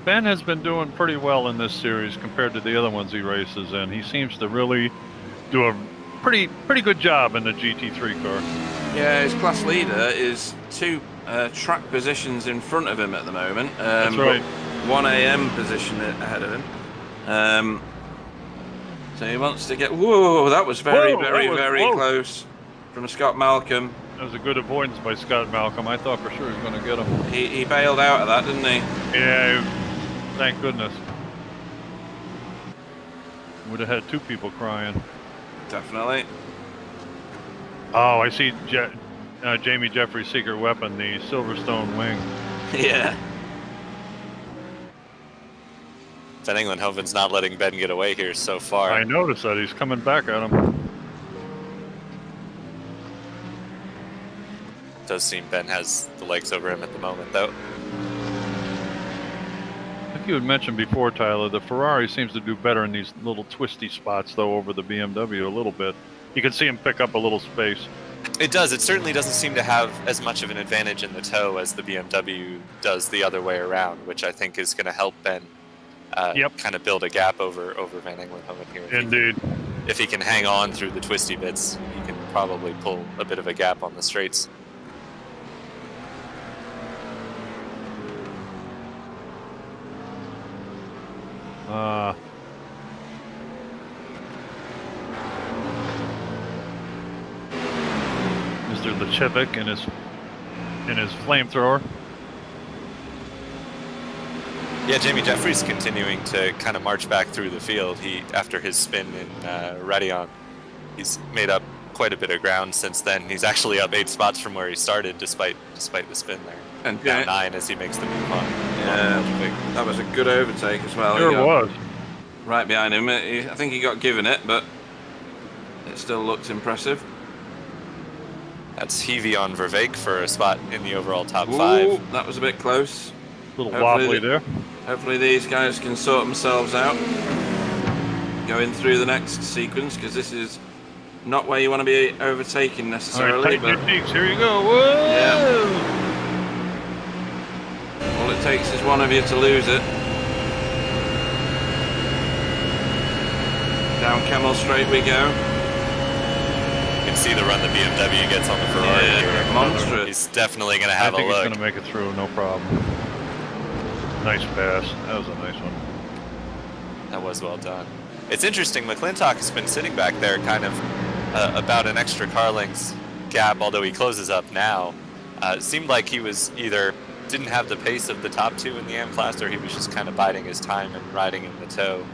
Speaker 2: Ben has been doing pretty well in this series compared to the other ones he races in. He seems to really do a pretty good job in the GT3 car.
Speaker 1: Yeah, his class leader is 2 track positions in front of him at the moment.
Speaker 2: That's right.
Speaker 1: 1 AM position ahead of him. So he wants to get... Whoa, that was very close from Scott Malcolm.
Speaker 2: That was a good avoidance by Scott Malcolm. I thought for sure he was going to get him.
Speaker 1: He bailed out of that, didn't he?
Speaker 2: Yeah, thank goodness. Would have had 2 people crying.
Speaker 1: Definitely.
Speaker 2: Oh, I see Jamie Jeffrey's secret weapon, the Silverstone wing.
Speaker 1: Yeah.
Speaker 4: Van Englenhoven's not letting Ben get away here so far.
Speaker 2: I noticed that. He's coming back at him.
Speaker 4: Does seem Ben has the legs over him at the moment, though.
Speaker 2: Like you had mentioned before, Tyler, the Ferrari seems to do better in these little twisty spots, though, over the BMW a little bit. You can see him pick up a little space.
Speaker 4: It does. It certainly doesn't seem to have as much of an advantage in the toe as the BMW does the other way around, which I think is going to help Ben kind of build a gap over Van Englenhoven here.
Speaker 2: Indeed.
Speaker 4: If he can hang on through the twisty bits, he can probably pull a bit of a gap on the straights.
Speaker 2: Mr. Lechevic in his flamethrower.
Speaker 4: Yeah, Jamie Jeffrey's continuing to kind of march back through the field. After his spin in Radion, he's made up quite a bit of ground since then. He's actually up 8 spots from where he started, despite the spin there.
Speaker 1: And
Speaker 4: down 9 as he makes the move on.
Speaker 1: Yeah, that was a good overtake as well.
Speaker 2: Sure was.
Speaker 1: Right behind him. I think he got given it, but it still looks impressive.
Speaker 4: That's Heavy on Vervaeke for a spot in the overall top
Speaker 1: Ooh,
Speaker 4: 5.
Speaker 1: that was a bit close.
Speaker 2: A little wobbly there.
Speaker 1: Hopefully these guys can sort themselves out going through the next sequence, because this is not where you want to be overtaking necessarily.
Speaker 2: All right, tighten your cheeks. Here you go. Whoa!
Speaker 1: Yeah. All it takes is one of you to lose it. Down Camel Straight we go.
Speaker 4: You can see the run the BMW gets on the Ferrari
Speaker 1: Yeah,
Speaker 4: here.
Speaker 1: monstrous.
Speaker 4: He's definitely going to have
Speaker 2: I think
Speaker 4: a
Speaker 2: he's
Speaker 4: look.
Speaker 2: going to make it through, no problem. Nice pass. That was a nice one.
Speaker 4: That was well done. It's interesting, McClintock has been sitting back there kind of about an extra car length's gap, although he closes up now. It seemed like he was either didn't have the pace of the top 2 in the AM class, or he was just kind of biding his time and riding in the toe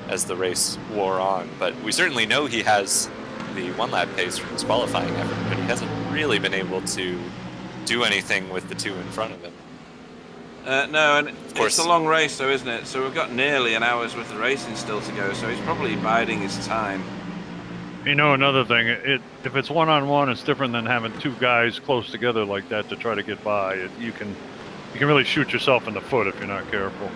Speaker 4: as the race wore on. But we certainly know he has the 1 lap pace from his qualifying effort, but he hasn't really been able to do anything with the two in front of him.
Speaker 1: No, and
Speaker 4: course.
Speaker 1: it's a long race, though, isn't it? So we've got nearly an hour's worth of racing still to go. So he's probably biding his time.
Speaker 2: You know, another thing, if it's one-on-one, it's different than having two guys close together like that to try to get by. You can really shoot yourself in the foot if you're not careful.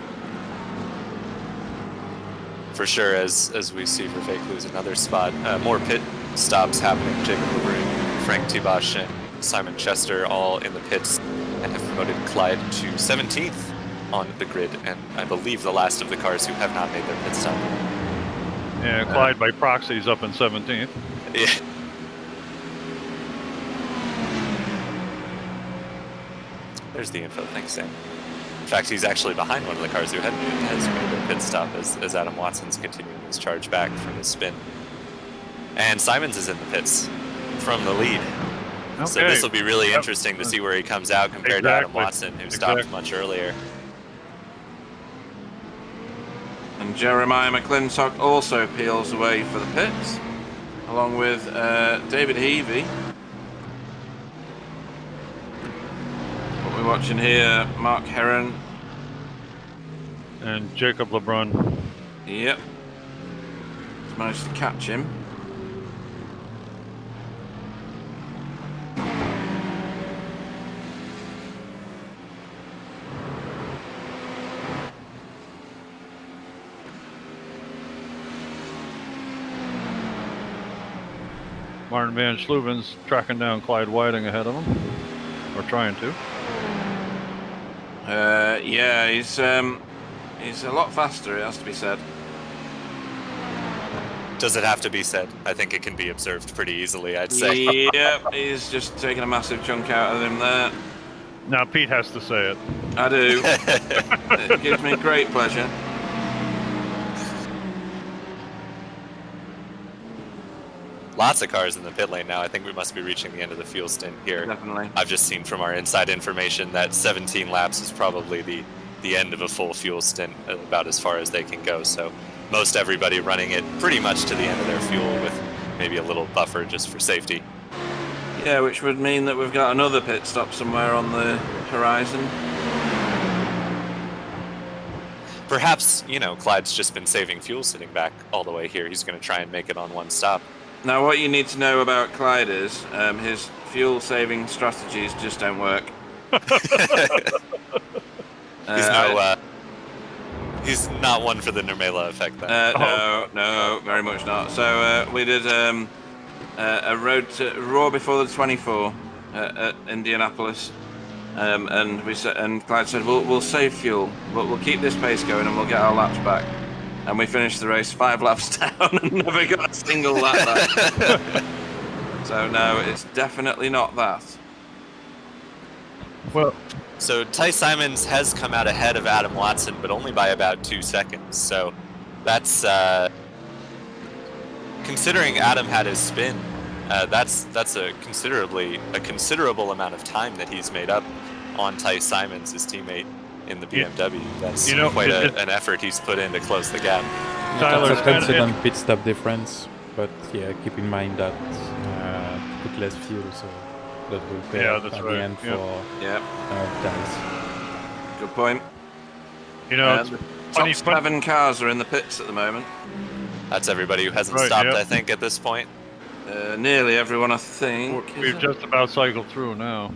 Speaker 4: For sure, as we see for Fake lose another spot. More pit stops happening. Jacob LeBrun, Frank Tibosh, and Simon Chester all in the pits and have promoted Clyde to 17th on the grid, and I believe the last of the cars who have not made their pit stop.
Speaker 2: Yeah, Clyde by proxy is up in 17th.
Speaker 4: Yeah. There's the info. Thanks, Sam. In fact, he's actually behind one of the cars who has made their pit stop as Adam Watson's continuing his charge back from his spin. And Simons is in the pits from the lead.
Speaker 2: Okay.
Speaker 4: So this will be really interesting to see where he comes out compared to Adam Watson, who stopped much earlier.
Speaker 1: And Jeremiah McClintock also peels away for the pits, along with David Heavey. What we're watching here, Mark Heron.
Speaker 2: And Jacob LeBrun.
Speaker 1: Yep. He's managed to catch him.
Speaker 2: Martin Van Schluven's tracking down Clyde Whiting ahead of him, or trying to.
Speaker 1: Yeah, he's a lot faster, it has to be said.
Speaker 4: Does it have to be said? I think it can be observed pretty easily, I'd say.
Speaker 1: Yep, he's just taking a massive chunk out of him there.
Speaker 2: Now Pete has to say it.
Speaker 1: I do. It gives me great pleasure.
Speaker 4: Lots of cars in the pit lane now. I think we must be reaching the end of the fuel stint here.
Speaker 1: Definitely.
Speaker 4: I've just seen from our inside information that 17 laps is probably the end of a full fuel stint, about as far as they can go. So most everybody running it pretty much to the end of their fuel with maybe a little buffer just for safety.
Speaker 1: Yeah, which would mean that we've got another pit stop somewhere on the horizon.
Speaker 4: Perhaps, Clyde's just been saving fuel sitting back all the way here. He's going to try and make it on one stop.
Speaker 1: Now, what you need to know about Clyde is his fuel-saving strategies just don't work.
Speaker 4: He's not one for the Nurmela effect, then.
Speaker 1: No, very much not. So we did a road to Raw before the 24 at Indianapolis, and Clyde said, "We'll save fuel. We'll keep this pace going, and we'll get our laps back." And we finished the race 5 laps down and never got a single lap back. So no, it's definitely not that.
Speaker 2: Well,
Speaker 4: so Ty Simons has come out ahead of Adam Watson, but only by about 2 seconds. So that's considering Adam had his spin. That's a considerable amount of time that he's made up on Ty Simons, his teammate in the BMW. That's quite an effort he's put in to close the gap.
Speaker 3: That's a 10-second pit stop difference, but yeah, keep in mind that put less fuel, so that will pay off at the end for Dice.
Speaker 1: Good point.
Speaker 2: It's
Speaker 1: top 7 cars are in the pits at the moment.
Speaker 4: That's everybody who hasn't stopped, I think, at this point.
Speaker 1: Nearly everyone, I think.
Speaker 2: We've just about cycled through now.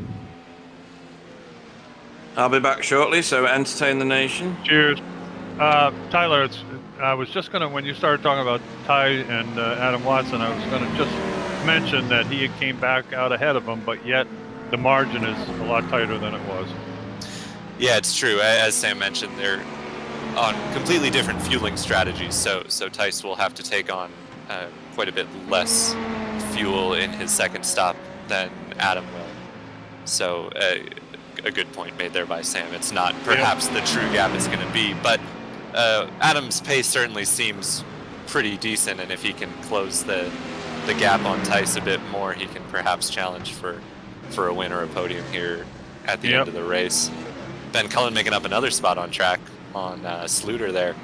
Speaker 1: I'll be back shortly, so entertain the nation.
Speaker 2: Cheers. Tyler, I was just going to, when you started talking about Ty and Adam Watson, I was going to just mention that he came back out ahead of him, but yet the margin is a lot tighter than it was.
Speaker 4: Yeah, it's true. As Sam mentioned, they're on completely different fueling strategies, so Tice will have to take on quite a bit less fuel in his second stop than Adam will. So a good point made there by Sam. It's not perhaps the true gap it's going to be, but Adam's pace certainly seems pretty decent, and if he can close the gap on Tice a bit more, he can perhaps challenge for a win or a podium here at the end of the race. Ben Cullen making up another spot on track on Sluter there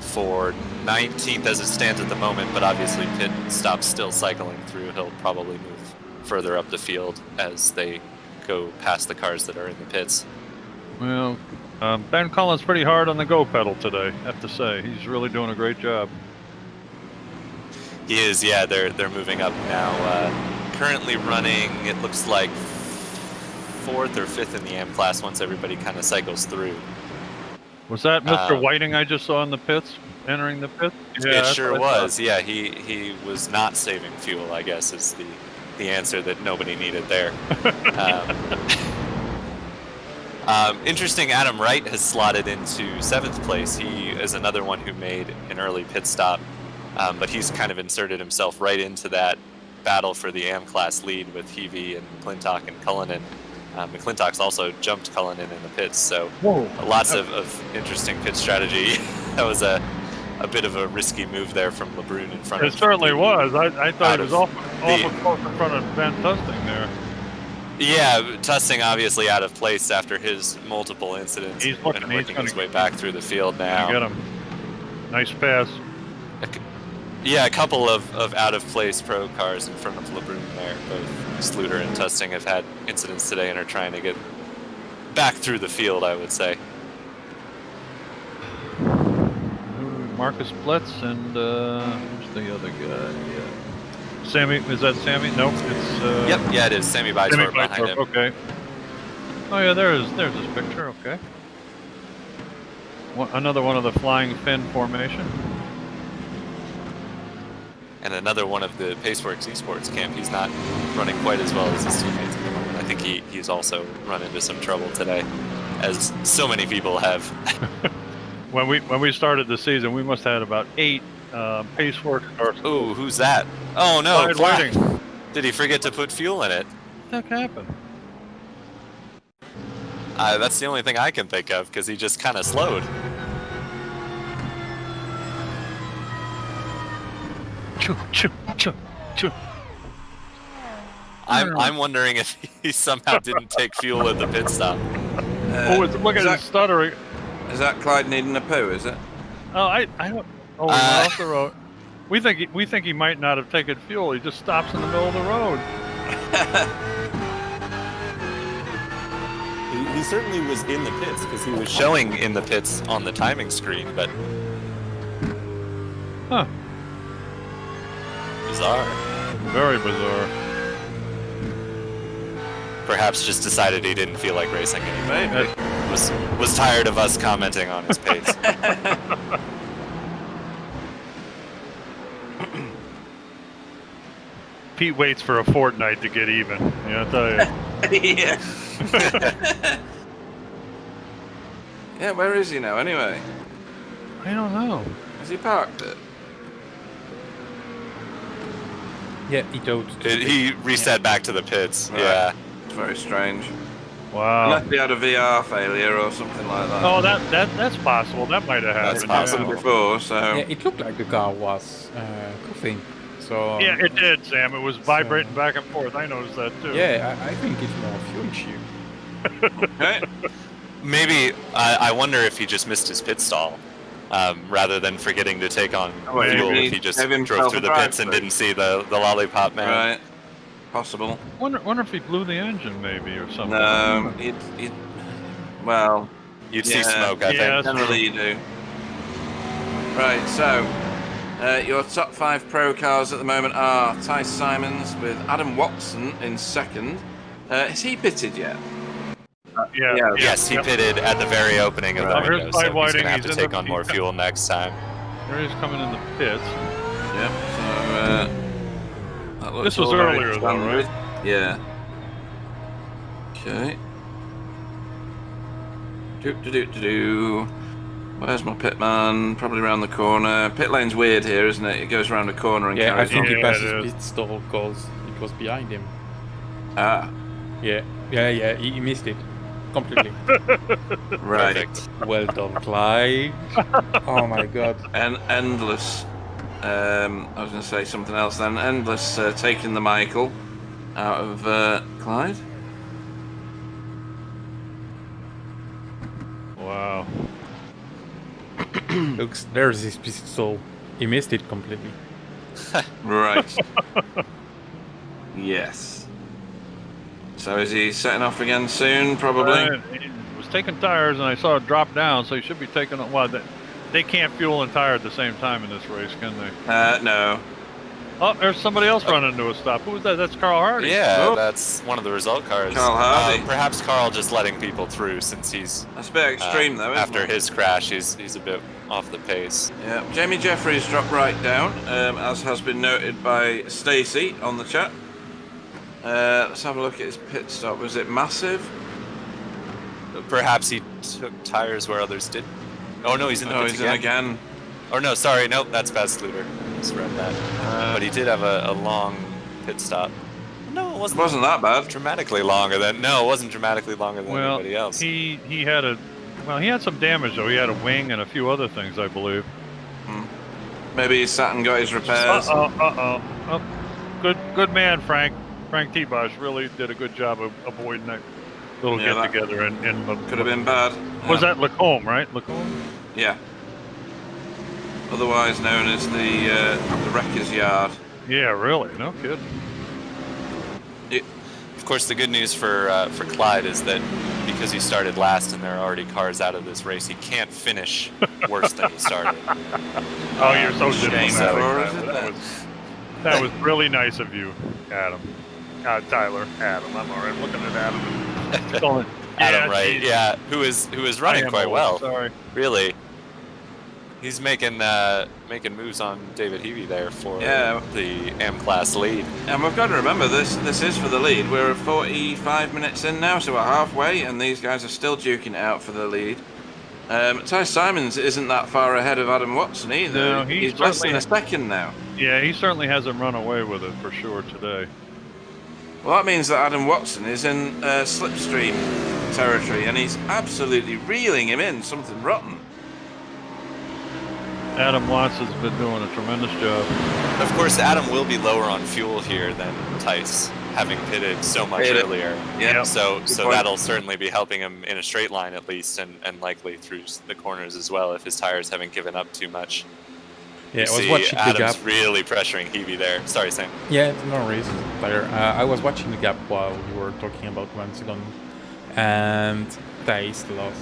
Speaker 4: for 19th as it stands at the moment, but obviously pit stop still cycling through. He'll probably move further up the field as they go past the cars that are in the pits.
Speaker 2: Well, Ben Cullen's pretty hard on the go pedal today, I have to say. He's really doing a great job.
Speaker 4: He is, yeah. They're moving up now. Currently running, it looks like 4th or 5th in the AM class once everybody kind of cycles through.
Speaker 2: Was that Mr. Whiting I just saw in the pits, entering the pits? Yeah,
Speaker 4: It sure was. Yeah, he was not saving fuel, I guess, is the answer that nobody needed there. Interesting, Adam Wright has slotted into 7th place. He is another one who made an early pit stop, but he's kind of inserted himself right into that battle for the AM class lead with Heavey and McClintock and Cullinan. McClintock's also jumped Cullinan in the pits, so lots of interesting pit strategy. That was a bit of a risky move there from LeBrun in front of.
Speaker 2: It certainly was. I thought he was awful close in front of Van Tusting there.
Speaker 4: Yeah, Tusting obviously out of place after his multiple incidents.
Speaker 2: He's
Speaker 4: working his way back through the field now.
Speaker 2: Get him. Nice pass.
Speaker 4: Yeah, a couple of out of place pro cars in front of LeBrun there. Both Sluter and Tusting have had incidents today and are trying to get back through the field, I would say.
Speaker 2: Marcus Blitz and who's the other guy? Yeah. Sammy, is that Sammy? No, it's
Speaker 4: Yep, yeah, it is. Sammy Bytorp behind him.
Speaker 2: Okay. Oh yeah, there's his picture. Okay. Another one of the flying fin formation.
Speaker 4: And another one of the Paceworks Esports camp. He's not running quite as well as his teammates at the moment. I think he's also run into some trouble today, as so many people have.
Speaker 2: When we started the season, we must have had about 8 Paceworks cars.
Speaker 4: Ooh, who's that? Oh no,
Speaker 2: Clyde Whiting.
Speaker 4: Did he forget to put fuel in it?
Speaker 2: What the heck happened?
Speaker 4: That's the only thing I can think of, because he just kind of slowed. I'm wondering if he somehow didn't take fuel at the pit stop.
Speaker 2: Look at his stuttering.
Speaker 1: Is that Clyde needing a poo, is it?
Speaker 2: Oh, I don't. Oh, we went off the road. We think he might not have taken fuel. He just stops in the middle of the road.
Speaker 4: He certainly was in the pits, because he was showing in the pits on the timing screen, but...
Speaker 2: Huh.
Speaker 4: Bizarre.
Speaker 2: Very bizarre.
Speaker 4: Perhaps just decided he didn't feel like racing anymore.
Speaker 1: Maybe.
Speaker 4: Was tired of us commenting on his pace.
Speaker 2: Pete waits for a fortnight to get even. Yeah, I'll tell you.
Speaker 1: Yeah. Yeah, where is he now anyway?
Speaker 2: I don't know.
Speaker 1: Has he parked it?
Speaker 3: Yeah, he towed.
Speaker 4: He reset back to the pits.
Speaker 1: Right.
Speaker 4: Yeah.
Speaker 1: It's very strange.
Speaker 2: Wow.
Speaker 1: Unless he had a VR failure or something like that.
Speaker 2: Oh, that's possible. That might have happened.
Speaker 4: That's
Speaker 1: It's happened
Speaker 4: possible.
Speaker 1: before, so...
Speaker 3: Yeah, it looked like the car was coughing. So
Speaker 2: Yeah, it did, Sam. It was vibrating back and forth. I noticed that too.
Speaker 3: yeah, I think it's more a fuel issue.
Speaker 1: Okay.
Speaker 4: Maybe, I wonder if he just missed his pit stall, rather than forgetting to take on
Speaker 1: Wait,
Speaker 4: fuel,
Speaker 1: maybe
Speaker 4: if he just
Speaker 1: gave himself
Speaker 4: drove through
Speaker 1: a
Speaker 4: the pits and
Speaker 1: drive-through.
Speaker 4: didn't see the lollipop man.
Speaker 1: Right. Possible.
Speaker 2: Wonder if he blew the engine maybe or something.
Speaker 1: No, well,
Speaker 4: You'd see
Speaker 1: Yeah.
Speaker 4: smoke, I
Speaker 2: Yeah.
Speaker 4: think.
Speaker 1: generally you do. Right, so your top 5 pro cars at the moment are Ty Simons with Adam Watson in second. Has he pitted yet?
Speaker 2: Yeah.
Speaker 1: yeah.
Speaker 4: Yes, he pitted at the very opening of
Speaker 1: Right.
Speaker 4: the window,
Speaker 2: Here's
Speaker 4: so
Speaker 2: Clyde
Speaker 4: he's
Speaker 2: Whiting.
Speaker 4: going to have
Speaker 2: He's
Speaker 4: to
Speaker 2: in
Speaker 4: take on more fuel next time.
Speaker 2: There he's coming in the pits.
Speaker 1: Yep. So that looks
Speaker 2: This was
Speaker 1: all very
Speaker 2: earlier, though,
Speaker 1: standard.
Speaker 2: right?
Speaker 1: Yeah. Okay. Do. Where's my pit man? Probably around the corner. Pit lane's weird here, isn't it? It goes around the corner and
Speaker 3: Yeah, I
Speaker 1: carries
Speaker 3: think
Speaker 1: on.
Speaker 3: he
Speaker 2: Yeah,
Speaker 3: passed
Speaker 2: it
Speaker 3: his
Speaker 2: is.
Speaker 3: pit stall because it was behind him.
Speaker 1: Ah,
Speaker 3: Yeah, he missed it completely.
Speaker 1: right.
Speaker 4: Perfect.
Speaker 3: Well done, Clyde. Oh my god.
Speaker 1: And Endless. I was going to say something else then. Endless taking the Michael out of Clyde.
Speaker 2: Wow.
Speaker 3: Looks, there's his pistol. He missed it completely.
Speaker 1: Right. Yes. So is he setting off again soon? Probably.
Speaker 2: He was taking tires, and I saw it drop down, so he should be taking. Well, they can't fuel and tire at the same time in this race, can they?
Speaker 1: No.
Speaker 2: Oh, there's somebody else running into a stop. Who was that? That's Carl Hardy.
Speaker 4: Yeah,
Speaker 1: Oh.
Speaker 4: that's one of the result cars.
Speaker 1: Carl Hardy.
Speaker 4: Perhaps Carl just letting people through since he's
Speaker 1: That's a bit extreme, though, isn't
Speaker 4: after
Speaker 1: it?
Speaker 4: his crash, he's a bit off the pace.
Speaker 1: Yeah. Jamie Jeffries dropped right down, as has been noted by Stacey on the chat. Let's have a look at his pit stop. Was it massive?
Speaker 4: Perhaps he took tires where others didn't. Oh no, he's in the
Speaker 1: Oh,
Speaker 4: pits
Speaker 1: he's in again.
Speaker 4: Oh no, sorry, nope, that's Baz Luter. Just read that. But he did have a long pit stop. No, it
Speaker 1: It
Speaker 4: wasn't.
Speaker 1: wasn't that bad.
Speaker 4: Dramatically longer than. No, it wasn't dramatically longer than
Speaker 2: Well,
Speaker 4: anybody else.
Speaker 2: he had some damage though. He had a wing and a few other things, I believe.
Speaker 1: Maybe he sat and got his repairs.
Speaker 2: Oh, good man, Frank. Frank T-Bosch really did a good job of avoiding that little
Speaker 1: Yeah,
Speaker 2: get together. And
Speaker 1: Could have been bad.
Speaker 2: Was that Lacombe, right? Lacombe.
Speaker 1: Yeah. Otherwise known as the Wrecker's Yard.
Speaker 2: Yeah, really. No kidding.
Speaker 4: Of course, the good news for Clyde is that because he started last and there are already cars out of this race, he can't finish worse than he started.
Speaker 2: Oh, you're so
Speaker 1: Shame
Speaker 2: diplomatic.
Speaker 1: for us, isn't it?
Speaker 2: That was really nice of you, Adam. Tyler, Adam. I'm all right. I'm looking at Adam. Going,
Speaker 4: Adam
Speaker 2: yeah,
Speaker 4: Wright,
Speaker 2: geez,
Speaker 4: yeah, who is
Speaker 2: I
Speaker 4: running
Speaker 2: am
Speaker 4: quite
Speaker 2: old,
Speaker 4: well,
Speaker 2: Sorry.
Speaker 4: really. He's making moves on David Heavey there for
Speaker 1: Yeah.
Speaker 4: the M class lead.
Speaker 1: And we've got to remember this is for the lead. We're 45 minutes in now, so we're halfway, and these guys are still duking it out for the lead. Ty Simons isn't that far ahead of Adam Watson either.
Speaker 2: No,
Speaker 1: he's less than a second now.
Speaker 2: Yeah, he certainly hasn't run away with it for sure today.
Speaker 1: Well, that means that Adam Watson is in slipstream territory, and he's absolutely reeling him in something rotten.
Speaker 2: Adam Watts has been doing a tremendous job.
Speaker 4: Of course, Adam will be lower on fuel here than Tice, having pitted so much
Speaker 1: Pitted.
Speaker 4: earlier.
Speaker 1: Yeah.
Speaker 4: So
Speaker 1: point.
Speaker 4: that'll certainly be helping him in a straight line at least, and likely through the corners as well if his tires haven't given up too much.
Speaker 3: Yeah, I was
Speaker 4: See
Speaker 3: watching the gap.
Speaker 4: Adam's really pressuring Heavey there. Sorry, Sam.
Speaker 3: Yeah, no worries, Tyler. I was watching the gap while we were talking about 1 second, and Thais lost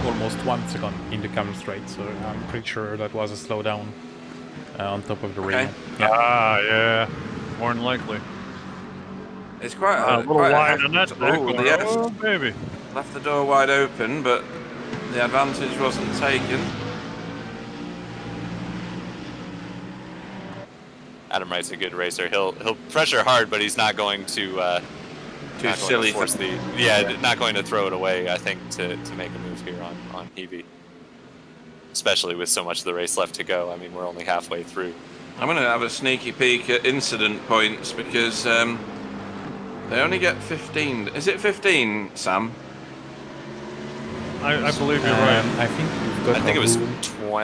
Speaker 3: almost 1 second in the camel straight, so I'm pretty sure that was a slowdown on top of the
Speaker 1: Okay.
Speaker 3: ring. Yeah.
Speaker 2: Yeah, more than likely.
Speaker 1: It's quite
Speaker 2: A little
Speaker 1: quite
Speaker 2: wide on that.
Speaker 1: Oh, yes.
Speaker 2: Oh, baby.
Speaker 1: Left the door wide open, but the advantage wasn't taken.
Speaker 4: Adam Wright's a good racer. He'll pressure hard, but he's not going to
Speaker 1: Too
Speaker 4: not going
Speaker 1: silly
Speaker 4: to force not going to throw it away. I think to make a move here on Heavey, especially with so much of the race left to go. I mean, we're only halfway through.
Speaker 1: I'm going to have a sneaky peek at incident points because they only get 15. Is it 15, Sam?
Speaker 2: I believe you're right.
Speaker 3: I think we've got
Speaker 4: I think it was
Speaker 3: Raoul.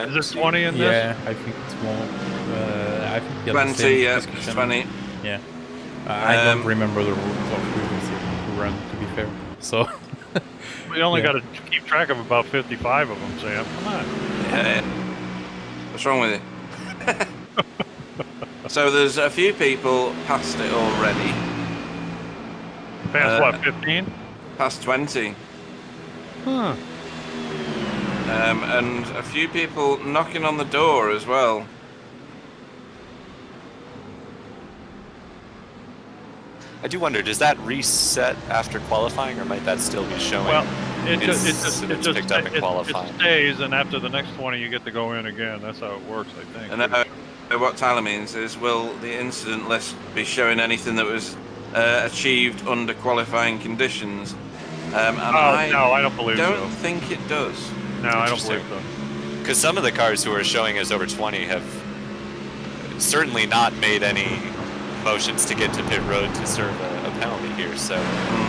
Speaker 4: 20.
Speaker 2: Is there 20 in this?
Speaker 3: Yeah, I think it's more. I think we had the
Speaker 1: 20,
Speaker 3: same
Speaker 1: yeah,
Speaker 3: discussion.
Speaker 1: 20.
Speaker 3: Yeah. I don't
Speaker 1: Um,
Speaker 3: remember the rules of who ran, to be fair. So.
Speaker 2: We only
Speaker 3: Yeah.
Speaker 2: got to keep track of about 55 of them, Sam. Come on.
Speaker 1: Yeah. What's wrong with it? So there's a few people past it already.
Speaker 2: Past what, 15?
Speaker 1: Past 20.
Speaker 2: Huh.
Speaker 1: And a few people knocking on the door as well.
Speaker 4: I do wonder, does that reset after qualifying, or might that still be showing?
Speaker 2: Well, it just
Speaker 4: picked up in
Speaker 2: it
Speaker 4: qualifying.
Speaker 2: stays, and after the next 20, you get to go in again. That's how it works, I think.
Speaker 1: And what Tyler means is, will the incident list be showing anything that was achieved under qualifying conditions? And
Speaker 2: no, I don't believe so.
Speaker 1: don't think it does.
Speaker 2: No, I don't
Speaker 4: Interesting.
Speaker 2: believe so.
Speaker 4: Because some of the cars who are showing as over 20 have certainly not made any motions to get to pit road to serve a penalty here. So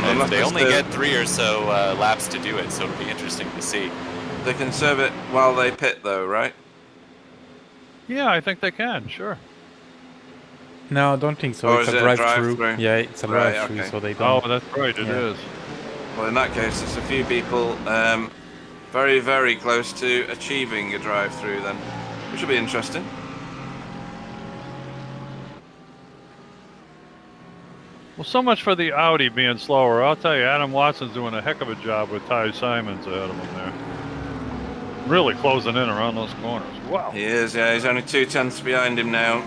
Speaker 1: unless
Speaker 4: they
Speaker 1: it's
Speaker 4: only
Speaker 1: the-
Speaker 4: get 3 or so laps to do it, so it'll be interesting to see.
Speaker 1: They can serve it while they pit, though, right?
Speaker 2: Yeah, I think they can, sure.
Speaker 3: No, I don't think so.
Speaker 1: Or
Speaker 3: It's
Speaker 1: is
Speaker 3: a
Speaker 1: it a
Speaker 3: drive-through.
Speaker 1: drive-through?
Speaker 3: Yeah, it's a
Speaker 1: Right,
Speaker 3: drive-through,
Speaker 1: okay.
Speaker 3: so they
Speaker 2: Oh,
Speaker 3: don't.
Speaker 2: that's right, it is.
Speaker 3: Yeah.
Speaker 1: Well, in that case, it's a few people very, very close to achieving a drive-through then, which will be interesting.
Speaker 2: Well, so much for the Audi being slower. I'll tell you, Adam Watson's doing a heck of a job with Ty Simons ahead of him there. Really closing in around those corners. Wow.
Speaker 1: He is, yeah. He's only 2/10 behind him now.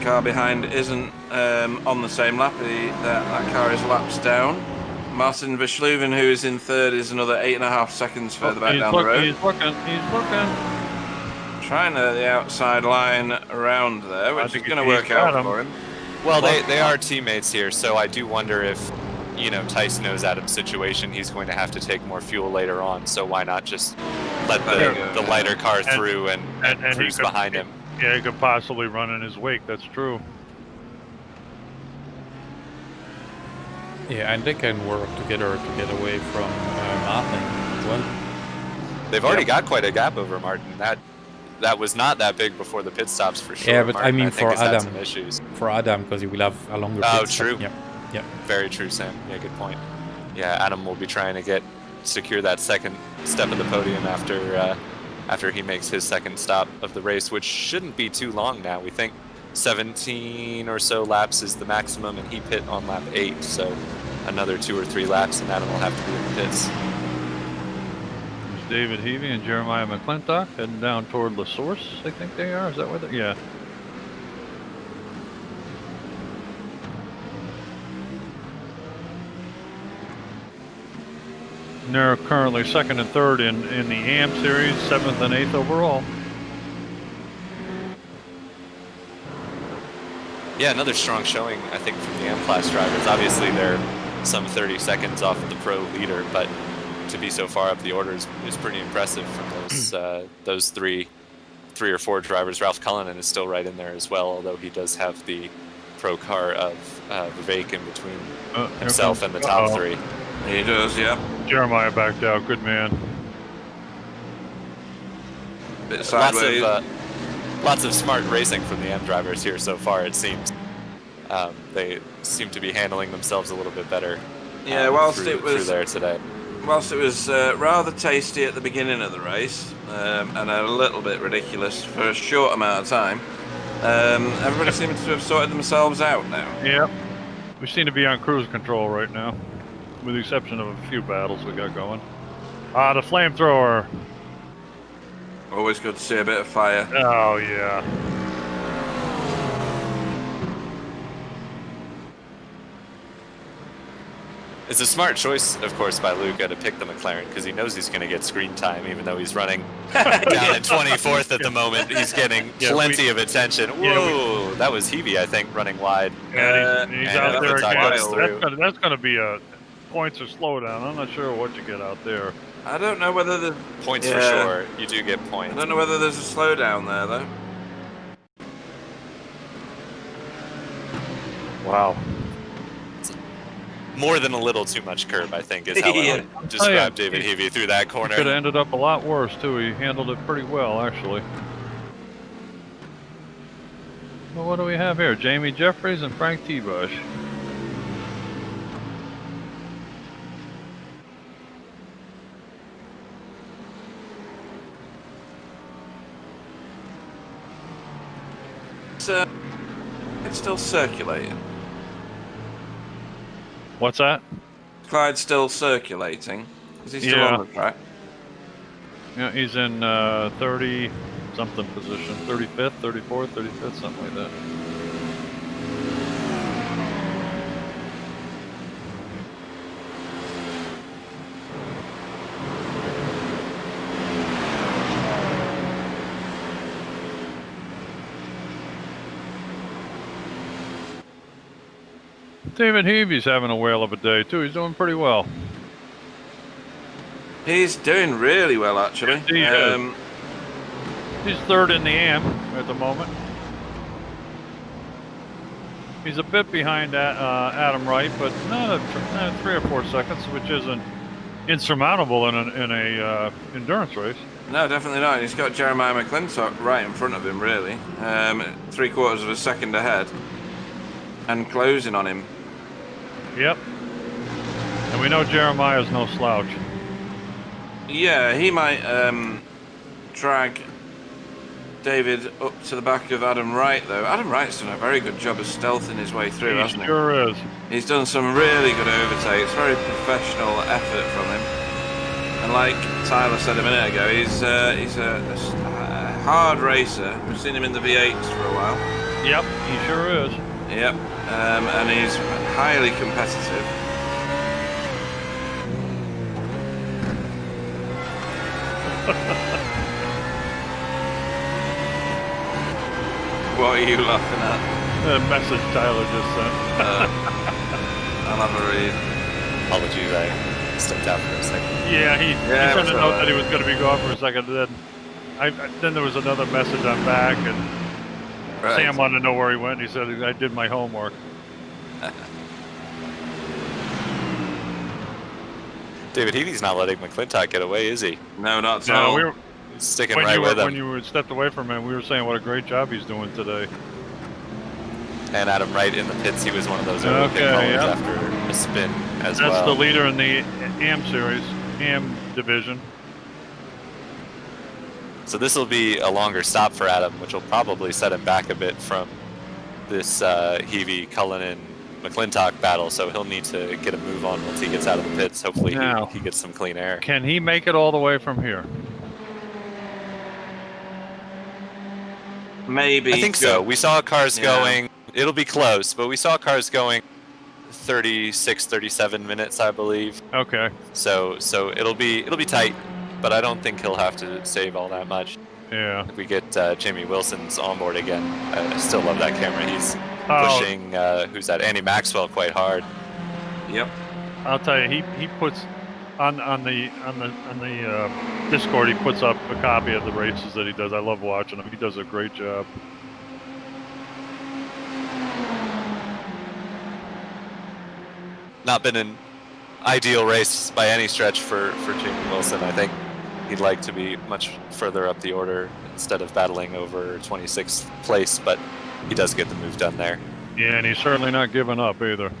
Speaker 1: Car behind isn't on the same lap. That car is laps down. Martin Versluven, who is in third, is another 8.5 seconds further back down the road.
Speaker 2: He's looking.
Speaker 1: Trying the outside line around there, which is going to work out for him.
Speaker 4: Well, they are teammates here, so I do wonder if, Tice knows Adam's situation. He's going to have to take more fuel later on, so why not just let the lighter car through and cruise behind him?
Speaker 2: Yeah, he could possibly run in his wake. That's true.
Speaker 3: Yeah, and they can work together to get away from Martin as well.
Speaker 4: They've already got quite a gap over Martin. That was not that big before the pit stops for sure.
Speaker 3: Yeah, but
Speaker 4: Martin,
Speaker 3: I mean
Speaker 4: think,
Speaker 3: for
Speaker 4: has had
Speaker 3: Adam,
Speaker 4: some issues.
Speaker 3: for Adam, because he will have a longer pit
Speaker 4: Oh,
Speaker 3: stop.
Speaker 4: true.
Speaker 3: Yeah.
Speaker 4: Very true, Sam. Yeah, good point. Yeah, Adam will be trying to secure that second step of the podium after he makes his second stop of the race, which shouldn't be too long now. We think 17 or so laps is the maximum, and he pit on lap 8, so another 2 or 3 laps, and Adam will have to be in the pits.
Speaker 2: There's David Heavey and Jeremiah McClintock heading down toward La Source, I think they are. Is that where they Yeah. And they're currently second and third in the AM series, 7th and 8th overall.
Speaker 4: Yeah, another strong showing, I think, from the M-Class drivers. Obviously, they're some 30 seconds off of the pro leader, but to be so far up the order is pretty impressive from those three or four drivers. Ralph Cullinan is still right in there as well, although he does have the pro car of Vivek in between himself and the top 3.
Speaker 1: He does, yeah.
Speaker 2: Jeremiah backed out. Good man.
Speaker 1: Bit sideways.
Speaker 4: Lots of smart racing from the M drivers here so far, it seems. They seem to be handling themselves a little bit better.
Speaker 1: Yeah, whilst
Speaker 4: through there today.
Speaker 1: Whilst it was rather tasty at the beginning of the race, and a little bit ridiculous for a short amount of time, everybody seems to have sorted themselves out now.
Speaker 2: Yep. We seem to be on cruise control right now, with the exception of a few battles we got going. The flamethrower.
Speaker 1: Always good to see a bit of fire.
Speaker 2: Oh, yeah.
Speaker 4: It's a smart choice, of course, by Luca to pick the McLaren because he knows he's going to get screen time, even though he's running down at 24th at the moment. He's getting plenty of attention. Whoa, that was Heavey, I think, running wide.
Speaker 2: Yeah, he's out there again.
Speaker 4: Through.
Speaker 2: That's going to be a points or slowdown. I'm not sure what you get out there.
Speaker 1: I don't know whether the
Speaker 4: points for sure. You do get points.
Speaker 1: I don't know whether there's a slowdown there though.
Speaker 2: Wow.
Speaker 4: More than a little too much curb, I think, is how I would describe David Heavey through that corner.
Speaker 2: Could have ended up a lot worse too. He handled it pretty well, actually. Well, what do we have here? Jamie Jeffries and Frank T-Bush.
Speaker 1: It's still circulating.
Speaker 2: What's that?
Speaker 1: Clyde's still circulating. Is he still on the track?
Speaker 2: Yeah, he's in 30-something position. 35th, 34th, 35th, something like that. David Heavey's having a whale of a day, too. He's doing pretty well.
Speaker 1: He's doing really well, actually.
Speaker 2: He's third in the AM at the moment. He's a bit behind Adam Wright, but not 3 or 4 seconds, which isn't insurmountable in a endurance race.
Speaker 1: No, definitely not. He's got Jeremiah McClintock right in front of him, really. 3/4 of a second ahead. And closing on him.
Speaker 2: Yep. And we know Jeremiah's no slouch.
Speaker 1: Yeah, he might drag David up to the back of Adam Wright, though. Adam Wright's done a very good job of stealthing his way through, hasn't he?
Speaker 2: Sure is.
Speaker 1: He's done some really good overtakes, very professional effort from him. And like Tyler said a minute ago, he's a hard racer. We've seen him in the V8s for a while.
Speaker 2: Yep, he sure is.
Speaker 1: Yep, and he's highly competitive. What are you laughing at?
Speaker 2: The message Tyler just sent.
Speaker 1: I'll have a read.
Speaker 4: Apologies, I stepped out for a second.
Speaker 2: Yeah, he sent a note
Speaker 1: alright.
Speaker 2: that he was going to be gone for a second. Then there was another message on back, and
Speaker 1: Right.
Speaker 2: Sam wanted to know where he went. He said, I did my homework.
Speaker 4: David Healy's not letting McClintock get away, is he?
Speaker 1: No, not at
Speaker 2: No,
Speaker 1: all.
Speaker 2: we were,
Speaker 4: He's sticking
Speaker 2: when
Speaker 4: right with
Speaker 2: when
Speaker 4: him.
Speaker 2: you were stepped away from him, we were saying what a great job he's doing today.
Speaker 4: And Adam Wright in the pits, he was one of those early pit
Speaker 2: Okay,
Speaker 4: callers
Speaker 2: yep.
Speaker 4: after a spin as
Speaker 2: That's
Speaker 4: well.
Speaker 2: the leader in the AM series, AM division.
Speaker 4: So this will be a longer stop for Adam, which will probably set him back a bit from this Heavey, Cullinan, McClintock battle. So he'll need to get a move on once he gets out of the pits. Hopefully
Speaker 2: Now.
Speaker 4: he gets some clean air.
Speaker 2: Can he make it all the way from here?
Speaker 1: Maybe.
Speaker 4: I think so. We saw cars
Speaker 1: Yeah.
Speaker 4: going. It'll be close, but we saw cars going 36, 37 minutes, I believe.
Speaker 2: Okay.
Speaker 4: So it'll be tight, but I don't think he'll have to save all that much.
Speaker 2: Yeah.
Speaker 4: If we get Jamie Wilson's on board again, I still love that camera. He's
Speaker 2: Oh,
Speaker 4: pushing who's that? Andy Maxwell quite hard.
Speaker 1: Yep.
Speaker 2: I'll tell you, he puts on the Discord. He puts up a copy of the races that he does. I love watching him. He does a great job.
Speaker 4: Not been an ideal race by any stretch for Jamie Wilson. I think he'd like to be much further up the order instead of battling over 26th place, but he does get the move done there.
Speaker 2: Yeah, and he's certainly not giving up either.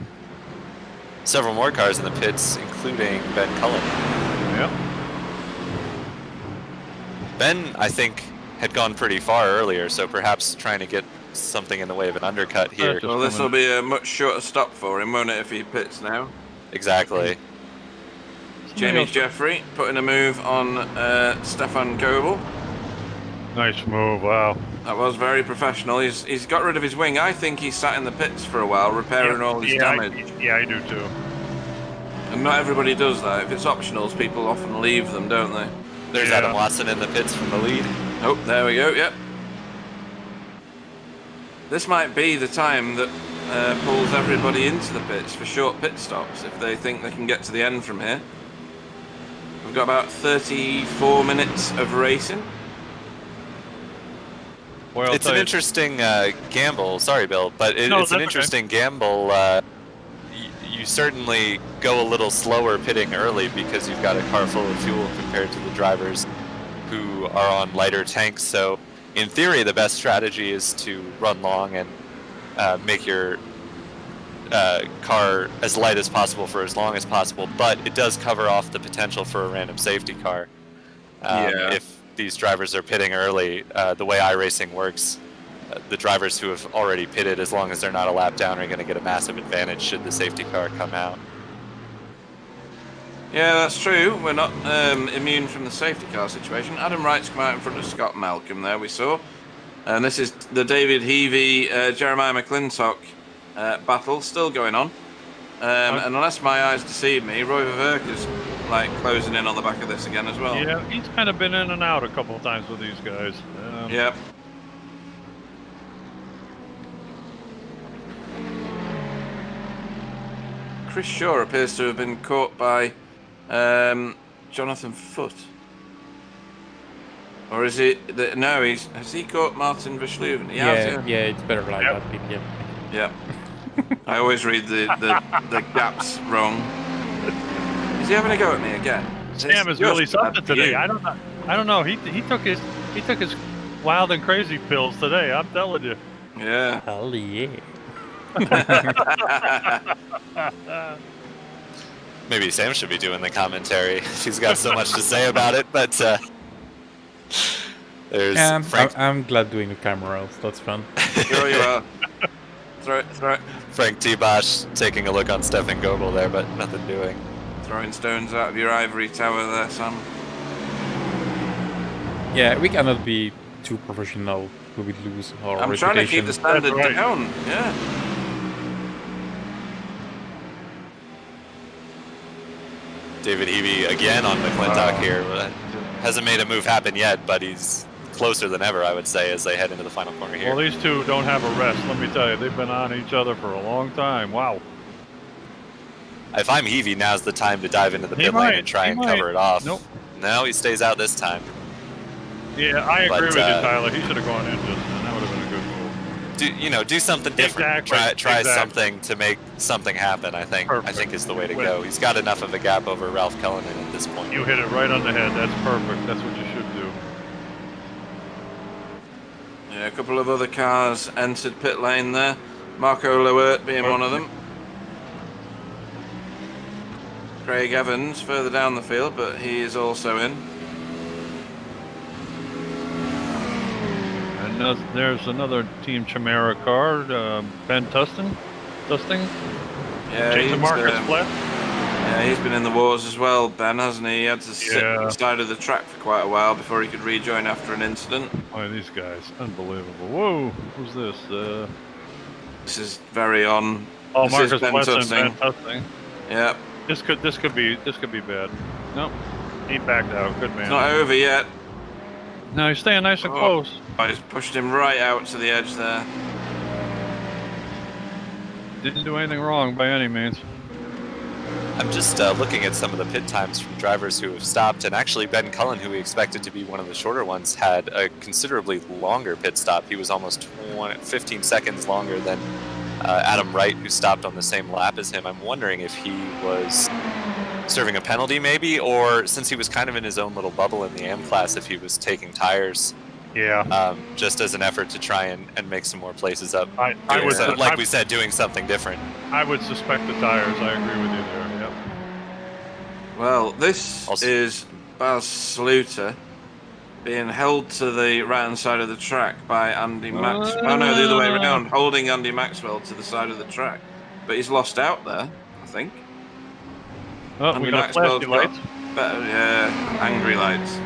Speaker 4: Several more cars in the pits, including Ben Cullen.
Speaker 2: Yep.
Speaker 4: Ben, I think, had gone pretty far earlier, so perhaps trying to get something in the way of an undercut here.
Speaker 2: Just
Speaker 1: Well, this will
Speaker 2: coming.
Speaker 1: be a much shorter stop for him, won't it, if he pits now?
Speaker 4: Exactly.
Speaker 1: Jamie Jeffrey putting a move on Stefan Goebel.
Speaker 2: Nice move. Wow.
Speaker 1: That was very professional. He's got rid of his wing. I think he sat in the pits for a while, repairing all his damage.
Speaker 2: I do too.
Speaker 1: And not everybody does that. If it's optionals, people often leave them, don't they?
Speaker 4: There's
Speaker 2: Yeah.
Speaker 4: Adam Watson in the pits from the lead.
Speaker 1: Oh, there we go. Yep. This might be the time that pulls everybody into the pits for short pit stops if they think they can get to the end from here. We've got about 34 minutes of racing.
Speaker 2: Well, I'll
Speaker 4: It's
Speaker 2: tell
Speaker 4: an
Speaker 2: you-
Speaker 4: interesting gamble. Sorry, Bill, but
Speaker 2: No,
Speaker 4: it's
Speaker 2: that's
Speaker 4: an
Speaker 2: okay.
Speaker 4: interesting gamble. You certainly go a little slower pitting early because you've got a car full of fuel compared to the drivers who are on lighter tanks. So, in theory, the best strategy is to run long and make your car as light as possible for as long as possible. But it does cover off the potential for a random safety car.
Speaker 1: Yeah.
Speaker 4: If these drivers are pitting early, the way iRacing works, the drivers who have already pitted, as long as they're not a lap down, are going to get a massive advantage should the safety car come out.
Speaker 1: Yeah, that's true. We're not immune from the safety car situation. Adam Wright's come out in front of Scott Malcolm there, we saw. And this is the David Heavey, Jeremiah McClintock battle still going on. And unless my eyes deceive me, Roy Verker's like closing in on the back of this again as well.
Speaker 2: Yeah, he's kind of been in and out a couple of times with these guys.
Speaker 1: Yep. Chris Shaw appears to have been caught by Jonathan Foote. Or is it that no? Has he caught Martin Verschluven? He has,
Speaker 3: Yeah, it's better like
Speaker 2: Yep.
Speaker 3: that. Yeah.
Speaker 1: Yeah. I always read the gaps wrong. Is he having a go at me again?
Speaker 2: Sam is
Speaker 1: Just
Speaker 2: really
Speaker 1: a
Speaker 2: something today.
Speaker 1: few.
Speaker 2: I don't know. He took his wild and crazy pills today. I'm telling you.
Speaker 1: Yeah.
Speaker 3: Hell yeah.
Speaker 4: Maybe Sam should be doing the commentary if he's got so much to say about it, but There's
Speaker 3: And
Speaker 4: Frank.
Speaker 3: I'm glad doing the camera else. That's fun.
Speaker 1: Sure you are. Throw it.
Speaker 4: Frank T. Bosch taking a look on Stefan Gogol there, but nothing doing.
Speaker 1: Throwing stones out of your ivory tower there, Sam.
Speaker 3: Yeah, we cannot be too professional. We would lose our
Speaker 1: I'm
Speaker 3: reputation.
Speaker 1: trying to keep the standard
Speaker 2: That's right.
Speaker 1: down. Yeah.
Speaker 4: David Heavey again on McClintock here. Hasn't made a move happen yet, but he's closer than ever, I would say, as they head into the final corner here.
Speaker 2: Well, these two don't have a rest. Let me tell you, they've been on each other for a long time. Wow.
Speaker 4: If I'm Heavey, now's the time to dive into the
Speaker 2: He
Speaker 4: pit
Speaker 2: might,
Speaker 4: lane and try
Speaker 2: he
Speaker 4: and
Speaker 2: might.
Speaker 4: cover it off.
Speaker 2: Nope.
Speaker 4: No, he stays out this time.
Speaker 2: Yeah, I agree
Speaker 4: But,
Speaker 2: with you, Tyler. He should have gone in just, and that would have been a good move.
Speaker 4: Do something different.
Speaker 2: Exactly,
Speaker 4: Try
Speaker 2: exactly.
Speaker 4: something to make something happen. I think
Speaker 2: Perfect.
Speaker 4: is the way to
Speaker 2: Well-
Speaker 4: go. He's got enough of a gap over Ralph Cullinan at this point.
Speaker 2: You hit it right on the head. That's perfect. That's what you should do.
Speaker 1: Yeah, a couple of other cars entered pit lane there. Marco Lewert being one of them. Craig Evans further down the field, but he is also in.
Speaker 2: And there's another Team Chimera car, Ben Dusting.
Speaker 1: Yeah,
Speaker 2: Jason Marcus left.
Speaker 1: yeah, he's been in the wars as well, Ben, hasn't he? He had to sit
Speaker 2: Yeah.
Speaker 1: on the side of the track for quite a while before he could rejoin after an incident.
Speaker 2: Oh, these guys, unbelievable. Whoa, who's this?
Speaker 1: This is very on.
Speaker 2: Oh,
Speaker 1: This is
Speaker 2: Marcus
Speaker 1: Ben
Speaker 2: Weston,
Speaker 1: Tusting.
Speaker 2: Ben Tusting.
Speaker 1: Yeah,
Speaker 2: This could be bad. Nope, he backed out. Good man.
Speaker 1: it's not over yet.
Speaker 2: No, he's staying nice and
Speaker 1: Oh.
Speaker 2: close.
Speaker 1: I just pushed him right out to the edge there.
Speaker 2: Didn't do anything wrong by any means.
Speaker 4: I'm just looking at some of the pit times from drivers who have stopped, and actually Ben Cullen, who we expected to be one of the shorter ones, had a considerably longer pit stop. He was almost 15 seconds longer than Adam Wright, who stopped on the same lap as him. I'm wondering if he was serving a penalty maybe, or since he was kind of in his own little bubble in the AM class, if he was taking tires
Speaker 2: Yeah,
Speaker 4: just as an effort to try and make some more places up.
Speaker 2: I
Speaker 4: Doing
Speaker 2: would,
Speaker 4: so- like we said, doing something different.
Speaker 2: I would suspect the tires. I agree with you there. Yep.
Speaker 1: Well, this
Speaker 4: Also-
Speaker 1: is Baz Sluter being held to the right-hand side of the track by Andy Maxwell. Oh no, the other way around, holding Andy Maxwell to the side of the track. But he's lost out there, I think.
Speaker 2: Oh,
Speaker 1: Andy
Speaker 2: we got
Speaker 1: Maxwell's
Speaker 2: flashy lights.
Speaker 1: better, yeah, angry lights.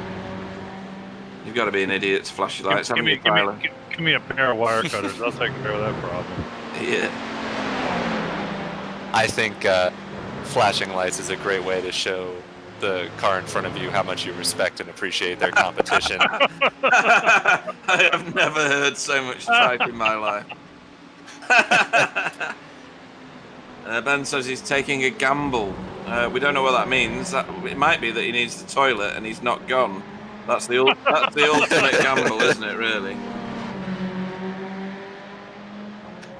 Speaker 1: You've got to be an idiot to flash your lights,
Speaker 2: Give
Speaker 1: haven't
Speaker 2: me,
Speaker 1: you,
Speaker 2: give, me,
Speaker 1: Tyler?
Speaker 2: give me a pair of wire cutters. I'll take care of that problem.
Speaker 1: Yeah.
Speaker 4: I think flashing lights is a great way to show the car in front of you how much you respect and appreciate their competition.
Speaker 1: I have never heard so much type in my life. Ben says he's taking a gamble. We don't know what that means. It might be that he needs the toilet and he's not gone. That's the ultimate gamble, isn't it? Really.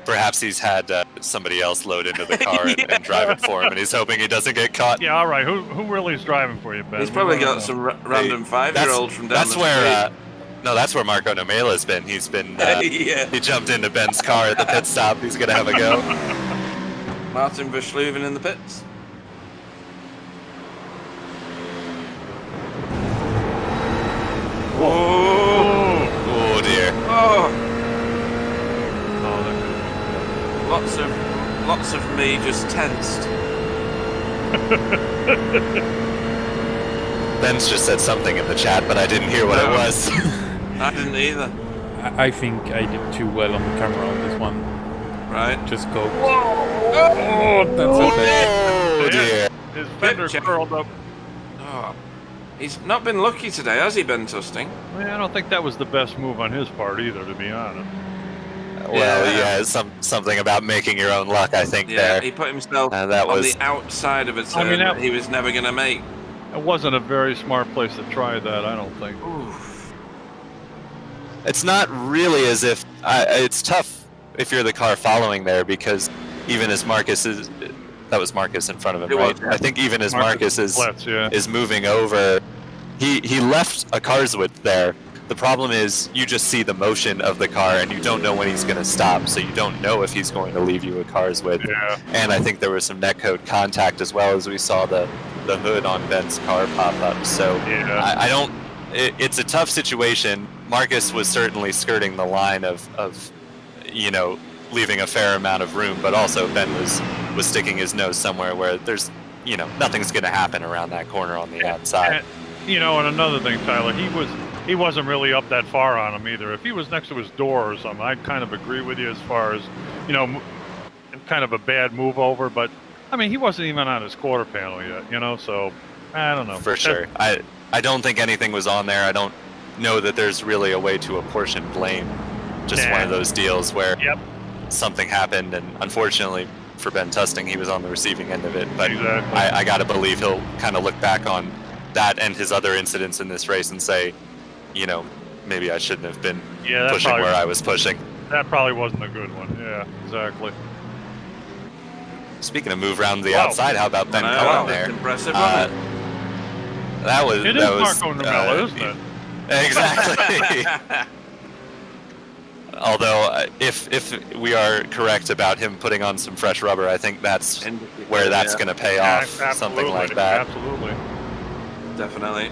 Speaker 4: Perhaps he's had somebody else load into the car and drive it for him, and he's hoping he doesn't get caught.
Speaker 2: Yeah, all right. Who really is driving for you, Ben?
Speaker 1: He's
Speaker 2: We
Speaker 1: probably
Speaker 2: wanna
Speaker 1: got
Speaker 2: know.
Speaker 1: some random 5-year-old from down
Speaker 4: That's
Speaker 1: the
Speaker 4: where.
Speaker 1: street.
Speaker 4: No, that's where Marco Nomela's been. He's been.
Speaker 1: Yeah.
Speaker 4: He jumped into Ben's car at the pit stop. He's gonna have a go.
Speaker 1: Martin Verschluven in the pits.
Speaker 2: Oh,
Speaker 4: Oh dear.
Speaker 1: Oh,
Speaker 2: oh, that
Speaker 1: lots of me just tensed.
Speaker 4: Ben's just said something in the chat, but I didn't hear what it was.
Speaker 1: I didn't either.
Speaker 3: I think I did too well on the camera on this one.
Speaker 1: Right.
Speaker 3: Just go. Oh, that's a bit.
Speaker 4: Oh dear.
Speaker 2: His fender
Speaker 1: check.
Speaker 2: curled up.
Speaker 1: Oh, he's not been lucky today, has he, Ben Tusting?
Speaker 2: Well, I don't think that was the best move on his part either, to be honest.
Speaker 4: Well, yeah, something about making your own luck, I think.
Speaker 1: Yeah,
Speaker 4: There.
Speaker 1: he put himself
Speaker 4: That
Speaker 1: on
Speaker 4: was-
Speaker 1: the outside of a
Speaker 2: I
Speaker 1: turn
Speaker 2: mean,
Speaker 1: that
Speaker 2: that-
Speaker 1: he was never going to make.
Speaker 2: It wasn't a very smart place to try that, I don't think.
Speaker 1: Oof.
Speaker 4: It's not really as if it's tough if you're the car following there, because even as Marcus is, that was Marcus in front of him,
Speaker 1: It
Speaker 4: right?
Speaker 1: was, yeah.
Speaker 4: I think even as Marcus is
Speaker 2: Let's, yeah.
Speaker 4: is moving over, he left a car's width there. The problem is you just see the motion of the car and you don't know when he's going to stop, so you don't know if he's going to leave you a car's width.
Speaker 2: Yeah.
Speaker 4: And I think there was some netcode contact as well, as we saw the hood on Ben's car pop up. So
Speaker 2: Yeah.
Speaker 4: I don't it's a tough situation. Marcus was certainly skirting the line of you know, leaving a fair amount of room, but also Ben was sticking his nose somewhere where there's, you know, nothing's going to happen around that corner on the outside.
Speaker 2: And, you know, and another thing, Tyler, he wasn't really up that far on him either. If he was next to his door or something, I'd kind of agree with you as far as, you know, kind of a bad move over. But I mean, he wasn't even on his quarter panel yet, you know. So I don't know.
Speaker 4: For sure, I don't think anything was on there. I don't know that there's really a way to apportion blame. Just one of those deals where something happened, and unfortunately for Ben Tusting, he was on the receiving end of it. But
Speaker 2: Exactly.
Speaker 4: I got to believe he'll kind of look back on that and his other incidents in this race and say, you know, maybe I shouldn't have been pushing where I was pushing.
Speaker 2: That probably wasn't a good one. Yeah, exactly.
Speaker 4: Speaking of move around the outside, how about Ben Cullen there?
Speaker 1: Impressive,
Speaker 4: That was
Speaker 2: It is Marco Novella, isn't it?
Speaker 4: Exactly. Although, if we are correct about him putting on some fresh rubber, I think that's where that's going to pay off, something like that.
Speaker 2: Absolutely.
Speaker 1: Definitely.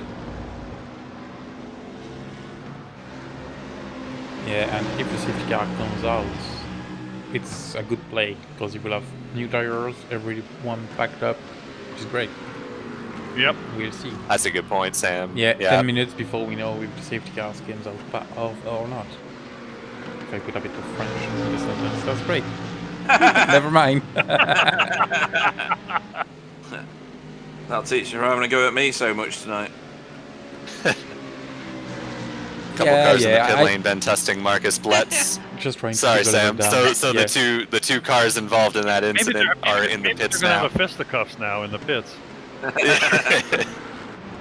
Speaker 3: Yeah, and if the safety car comes out, it's a good play because you will have new tires, everyone packed up, which is great.
Speaker 2: Yep.
Speaker 3: We'll see.
Speaker 4: That's a good point, Sam.
Speaker 3: Yeah, 10 minutes before we know if the safety car comes out or not. If I put a bit of French in the sentence, that's great. Never mind.
Speaker 1: That'll teach you for having a go at me so much tonight.
Speaker 4: Couple cars in the pit lane, Ben Tusting, Marcus Blitz.
Speaker 3: Just trying to
Speaker 4: Sorry, Sam. So
Speaker 3: yeah.
Speaker 4: the two cars involved in that incident are in the pits
Speaker 2: now. They're
Speaker 4: now.
Speaker 2: gonna have fisticuffs now in the pits.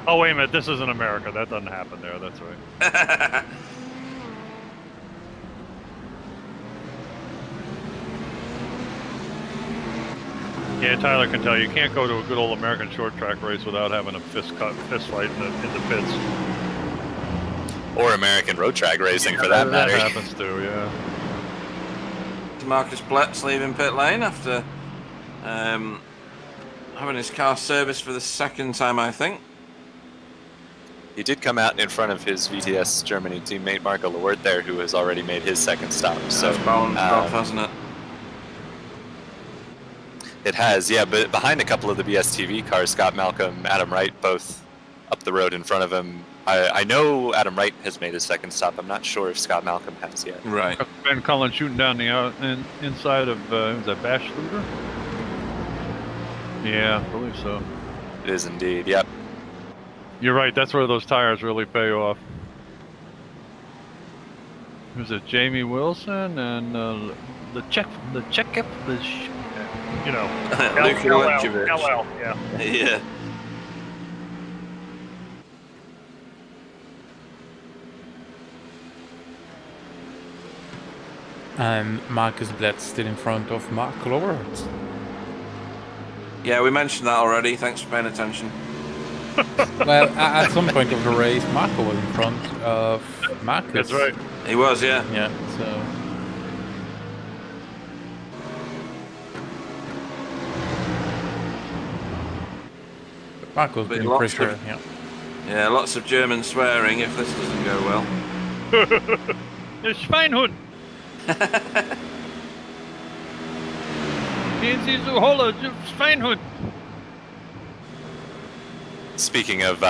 Speaker 2: Oh wait a minute, this isn't America. That doesn't happen there. That's right. Yeah, Tyler can tell you can't go to a good old American short track race without having a fist fight in the pits.
Speaker 4: Or American road track racing, for that matter.
Speaker 2: That happens too, yeah.
Speaker 1: Marcus Blitz leaving pit lane after having his car serviced for the second time, I think.
Speaker 4: He did come out in front of his VTS Germany teammate Marco Lewert there, who has already made his second stop. So
Speaker 1: it's balanced off, hasn't it?
Speaker 4: It has, yeah, but behind a couple of the BSTV cars, Scott Malcolm, Adam Wright, both up the road in front of him. I know Adam Wright has made his second stop. I'm not sure if Scott Malcolm has yet.
Speaker 1: Right.
Speaker 2: Ben Cullen shooting down the inside of was that Bash Luger? Yeah, I believe so.
Speaker 4: It is indeed, yep.
Speaker 2: You're right. That's where those tires really pay off. Who's it? Jamie Wilson and you know,
Speaker 1: Luka Lechovic.
Speaker 2: LL, yeah.
Speaker 1: Yeah.
Speaker 3: And Marcus Blitz still in front of Mark Lowert.
Speaker 1: Yeah, we mentioned that already. Thanks for paying attention.
Speaker 3: Well, at some point of the race, Marco was in front of Marcus.
Speaker 2: That's right.
Speaker 1: He was, yeah.
Speaker 3: Yeah, so... Marco's been pressure, yeah.
Speaker 1: Yeah, lots of German swearing if this doesn't go well.
Speaker 2: Der Schweinhund! Gehen Sie so holle, du Schweinhund!
Speaker 4: Speaking of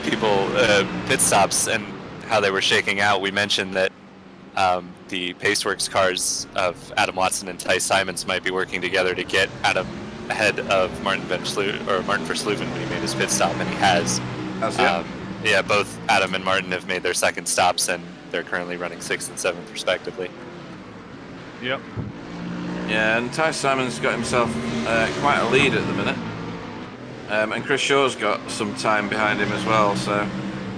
Speaker 4: people, pit stops and how they were shaking out, we mentioned that the Paceworks cars of Adam Watson and Ty Simons might be working together to get Adam ahead of Martin Versluven when he made his pit stop, and he has. Yeah, both Adam and Martin have made their second stops, and they're currently running 6th and 7th respectively.
Speaker 2: Yep.
Speaker 1: Yeah, and Ty Simon's got himself quite a lead at the minute. And Chris Shaw's got some time behind him as well, so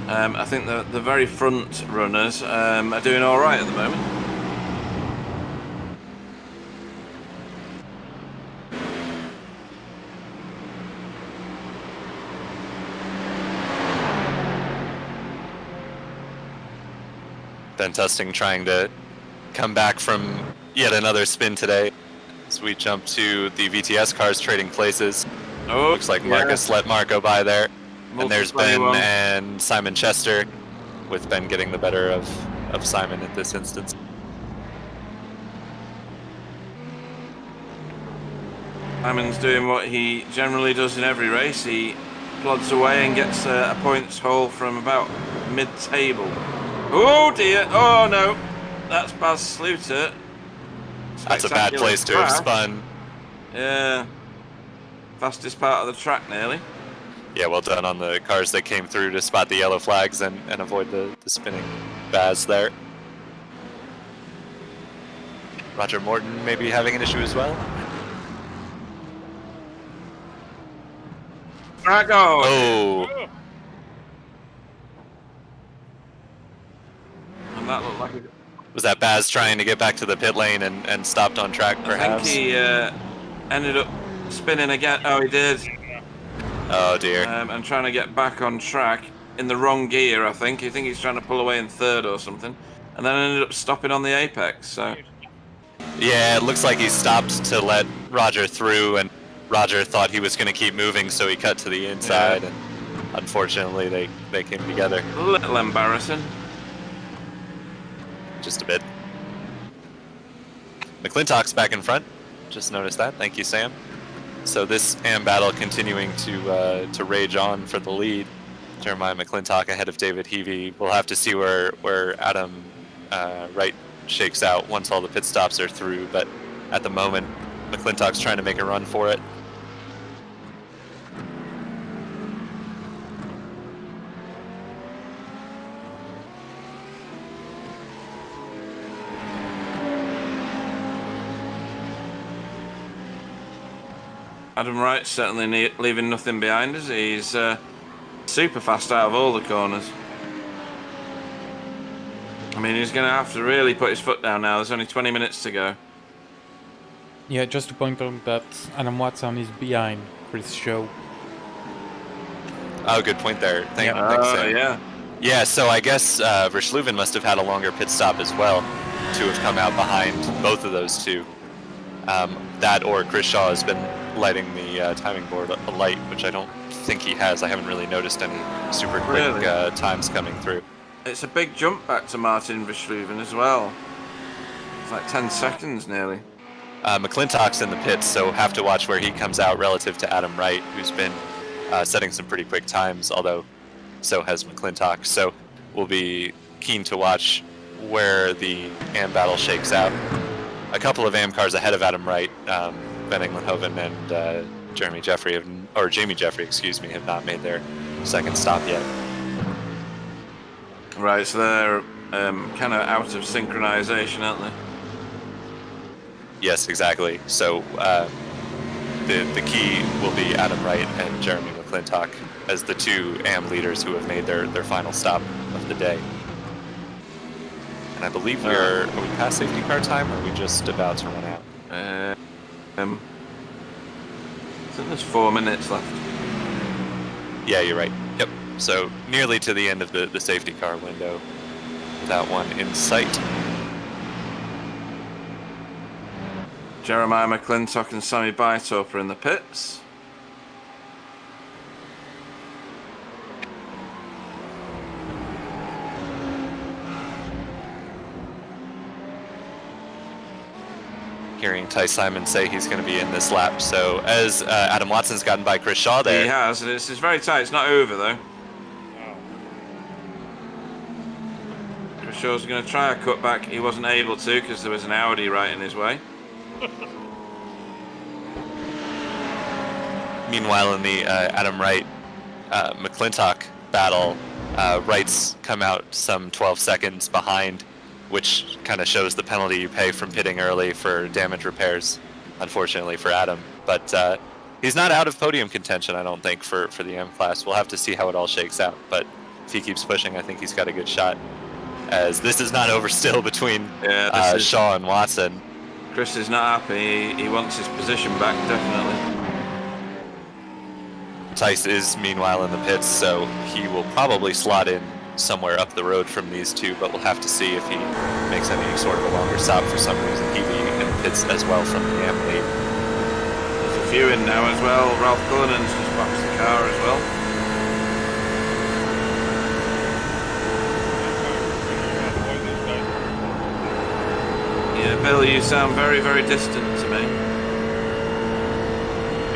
Speaker 1: I think the very front runners are doing all right at the moment.
Speaker 4: Ben Tusting trying to come back from yet another spin today. As we jump to the VTS cars trading places.
Speaker 1: Oh,
Speaker 4: looks like Marcus let Marco by there. And there's Ben and Simon Chester, with Ben getting the better of Simon at this instance.
Speaker 1: Simon's doing what he generally does in every race. He plods away and gets a points haul from about mid-table. Oh dear! Oh no! That's Baz Sluter.
Speaker 4: That's a bad place to have spun.
Speaker 1: Yeah. Fastest part of the track, nearly.
Speaker 4: Yeah, well done on the cars that came through to spot the yellow flags and avoid the spinning Baz there. Roger Morton maybe having an issue as well.
Speaker 1: Drago!
Speaker 4: Oh!
Speaker 1: And that looked like a...
Speaker 4: Was that Baz trying to get back to the pit lane and stopped on track, perhaps?
Speaker 1: I think he ended up spinning again. Oh, he did.
Speaker 4: Oh, dear.
Speaker 1: And trying to get back on track in the wrong gear, I think. I think he's trying to pull away in third or something. And then ended up stopping on the apex, so...
Speaker 4: Yeah, it looks like he stopped to let Roger through, and Roger thought he was going to keep moving, so he cut to the inside, and unfortunately they came together.
Speaker 1: A little embarrassing.
Speaker 4: Just a bit. McClintock's back in front. Just noticed that. Thank you, Sam. So this AM battle continuing to rage on for the lead. Jeremiah McClintock ahead of David Heavey. We'll have to see where Adam Wright shakes out once all the pit stops are through, but at the moment, McClintock's trying to make a run for it.
Speaker 1: Adam Wright's certainly leaving nothing behind us. He's super fast out of all the corners. I mean, he's going to have to really put his foot down now. There's only 20 minutes to go.
Speaker 3: Yeah, just to point out that Adam Watson is behind Chris Shaw.
Speaker 4: Oh, good point there. Thanks, Sam.
Speaker 1: Yeah.
Speaker 4: Yeah, so I guess Verschluven must have had a longer pit stop as well to have come out behind both of those two. That or Chris Shaw has been lighting the timing board alight, which I don't think he has. I haven't really noticed any super quick times coming through.
Speaker 1: It's a big jump back to Martin Verschluven as well. It's like 10 seconds nearly.
Speaker 4: McClintock's in the pits, so have to watch where he comes out relative to Adam Wright, who's been setting some pretty quick times, although so has McClintock. So we'll be keen to watch where the AM battle shakes out. A couple of AM cars ahead of Adam Wright, Ben Englandhoven and Jamie Jeffrey, have not made their second stop yet.
Speaker 1: Right, so they're kind of out of synchronization, aren't they?
Speaker 4: Yes, exactly. So the key will be Adam Wright and Jeremy McClintock as the two AM leaders who have made their final stop of the day. And I believe are we past safety car time, or are we just about to run out?
Speaker 1: I think there's 4 minutes left.
Speaker 4: Yeah, you're right. Yep. So nearly to the end of the safety car window. That one in sight.
Speaker 1: Jeremiah McClintock and Sammy Bytorp are in the pits.
Speaker 4: Hearing Ty Simon say he's going to be in this lap. So as Adam Watson's gotten by Chris Shaw there.
Speaker 1: He has, and it's very tight. It's not over though. Chris Shaw's going to try a cutback. He wasn't able to because there was an Audi right in his way.
Speaker 4: Meanwhile, in the Adam Wright McClintock battle, Wright's come out some 12 seconds behind, which kind of shows the penalty you pay from pitting early for damage repairs, unfortunately for Adam. But he's not out of podium contention, I don't think, for the M class. We'll have to see how it all shakes out. But if he keeps pushing, I think he's got a good shot, as this is not over still between Shaw and Watson.
Speaker 1: Chris is not happy. He wants his position back, definitely.
Speaker 4: Tice is meanwhile in the pits, so he will probably slot in somewhere up the road from these two, but we'll have to see if he makes any sort of a longer stop for some reason. He in the pits as well from the AM lead.
Speaker 1: There's a few in now as well. Ralph Cullinan's just boxed the car as well. Bill, you sound very, very distant to me.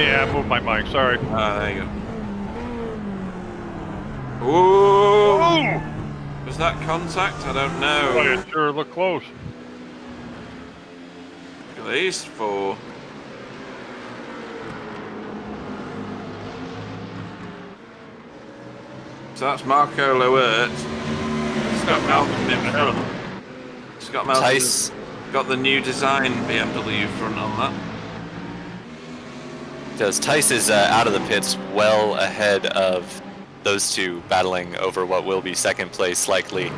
Speaker 2: Yeah, I moved my mic. Sorry.
Speaker 1: Ah, there you go. Ooh!
Speaker 2: Oh!
Speaker 1: Was that contact? I don't
Speaker 2: Boy,
Speaker 1: know.
Speaker 2: it sure looked close.
Speaker 1: At least 4. So that's Marco Loert. Scott Malcolm in front. Scott Malcolm
Speaker 4: Tice,
Speaker 1: got the new design BMW front on that.
Speaker 4: Tice is out of the pits well ahead of those two battling over what will be second place likely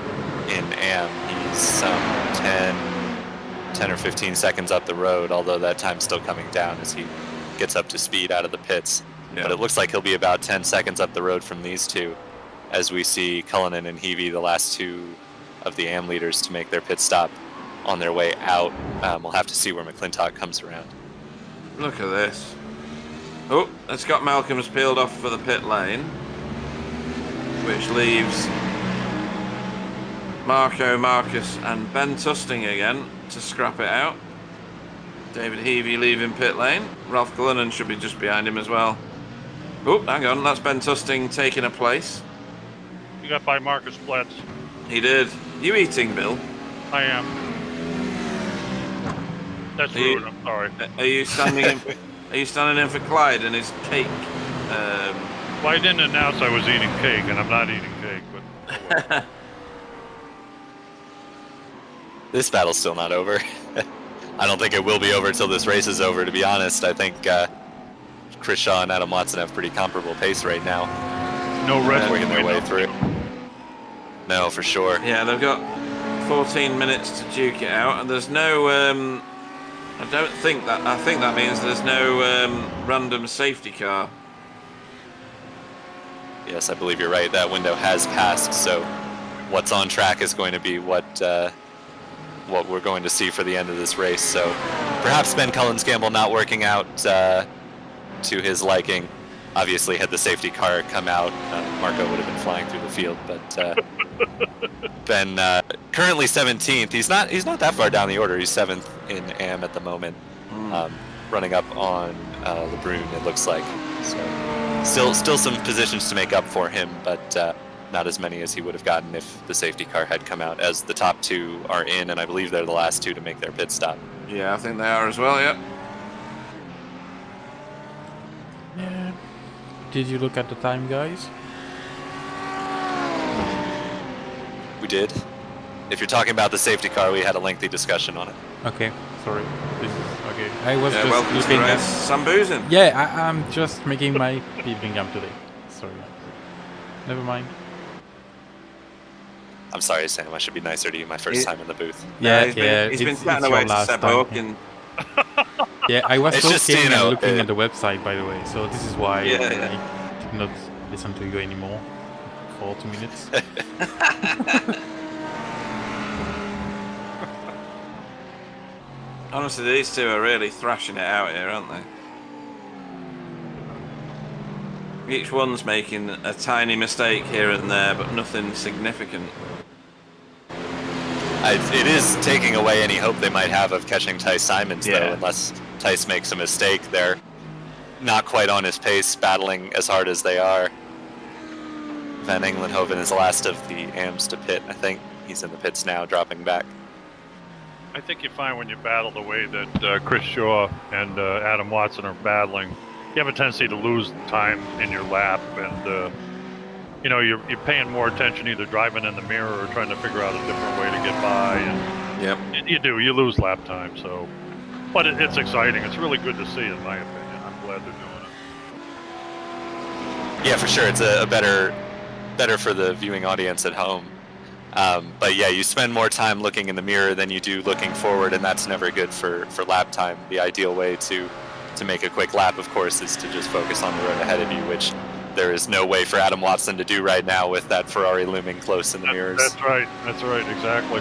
Speaker 4: in AM. He's some 10 or 15 seconds up the road, although that time's still coming down as he gets up to speed out of the pits.
Speaker 1: Yeah.
Speaker 4: But it looks like he'll be about 10 seconds up the road from these two as we see Cullinan and Heavey, the last two of the AM leaders, to make their pit stop on their way out. We'll have to see where McClintock comes around.
Speaker 1: Look at this. Oh, Scott Malcolm's peeled off for the pit lane, which leaves Marco, Marcus and Ben Tusting again to scrap it out. David Heavey leaving pit lane. Ralph Cullinan should be just behind him as well. Oh, hang on, that's Ben Tusting taking a place.
Speaker 2: You got by Marcus Pletz.
Speaker 1: He did. You eating, Bill?
Speaker 2: I am. That's
Speaker 1: Are you-
Speaker 2: rude. I'm sorry.
Speaker 1: Are you standing in? Are you standing in for Clyde and his cake?
Speaker 2: Well, I didn't announce I was eating cake, and I'm not eating cake, but
Speaker 4: This battle's still not over. I don't think it will be over until this race is over, to be honest. I think Chris Shaw and Adam Watson have pretty comparable pace right now.
Speaker 2: no red
Speaker 4: Working their way through. No, for sure.
Speaker 1: Yeah, they've got 14 minutes to duke it out, and there's no. I think that means there's no random safety car.
Speaker 4: Yes, I believe you're right. That window has passed, so what's on track is going to be what we're going to see for the end of this race. So perhaps Ben Cullen's gamble not working out to his liking. Obviously, had the safety car come out, Marco would have been flying through the field. But Ben currently 17th. He's not that far down the order. He's 7th in AM at the moment, running up on Lebrun. It looks like. So still some positions to make up for him, but not as many as he would have gotten if the safety car had come out. As the top two are in, and I believe they're the last two to make their pit stop.
Speaker 1: Yeah, I think they are as well. Yeah.
Speaker 3: Yeah. Did you look at the time, guys?
Speaker 4: We did. If you're talking about the safety car, we had a lengthy discussion on it.
Speaker 3: Okay, sorry. This is okay. I was
Speaker 1: Yeah,
Speaker 3: just
Speaker 1: welcome to the
Speaker 3: looking
Speaker 1: race.
Speaker 3: at.
Speaker 1: Sam Boozin.
Speaker 3: Yeah, I'm just making my evening up today. Sorry. Never mind.
Speaker 4: I'm sorry, Sam. I should be nicer to you my first time in the booth.
Speaker 3: Yeah,
Speaker 1: he's
Speaker 3: yeah.
Speaker 1: He's been
Speaker 3: it's
Speaker 1: chatting
Speaker 3: your
Speaker 1: away to
Speaker 3: last
Speaker 1: Seb
Speaker 3: time,
Speaker 1: Hawke
Speaker 3: yeah.
Speaker 1: and
Speaker 3: Yeah, I was
Speaker 4: It's just,
Speaker 3: looking
Speaker 4: you know,
Speaker 3: and looking at the website, by the way. So this is why
Speaker 1: Yeah,
Speaker 3: I did not listen to you anymore for 2 minutes.
Speaker 1: honestly, these two are really thrashing it out here, aren't they? Each one's making a tiny mistake here and there, but nothing significant.
Speaker 4: It is taking away any hope they might have of catching Tice Simons,
Speaker 1: Yeah.
Speaker 4: though, unless Tice makes a mistake. They're not quite on his pace, battling as hard as they are. Van Englenhoven is the last of the AMs to pit, I think. He's in the pits now, dropping back.
Speaker 2: I think you find when you battle the way that Chris Shaw and Adam Watson are battling, you have a tendency to lose time in your lap, and you know, you're paying more attention either driving in the mirror or trying to figure out a different way to get by, and
Speaker 1: Yep.
Speaker 2: you lose lap time. So, but it's exciting. It's really good to see, in my opinion. I'm glad they're doing it.
Speaker 4: Yeah, for sure. It's a better for the viewing audience at home. But yeah, you spend more time looking in the mirror than you do looking forward, and that's never good for lap time. The ideal way to make a quick lap, of course, is to just focus on the road ahead of you, which there is no way for Adam Watson to do right now with that Ferrari looming close in the mirrors.
Speaker 2: That's right. That's right. Exactly.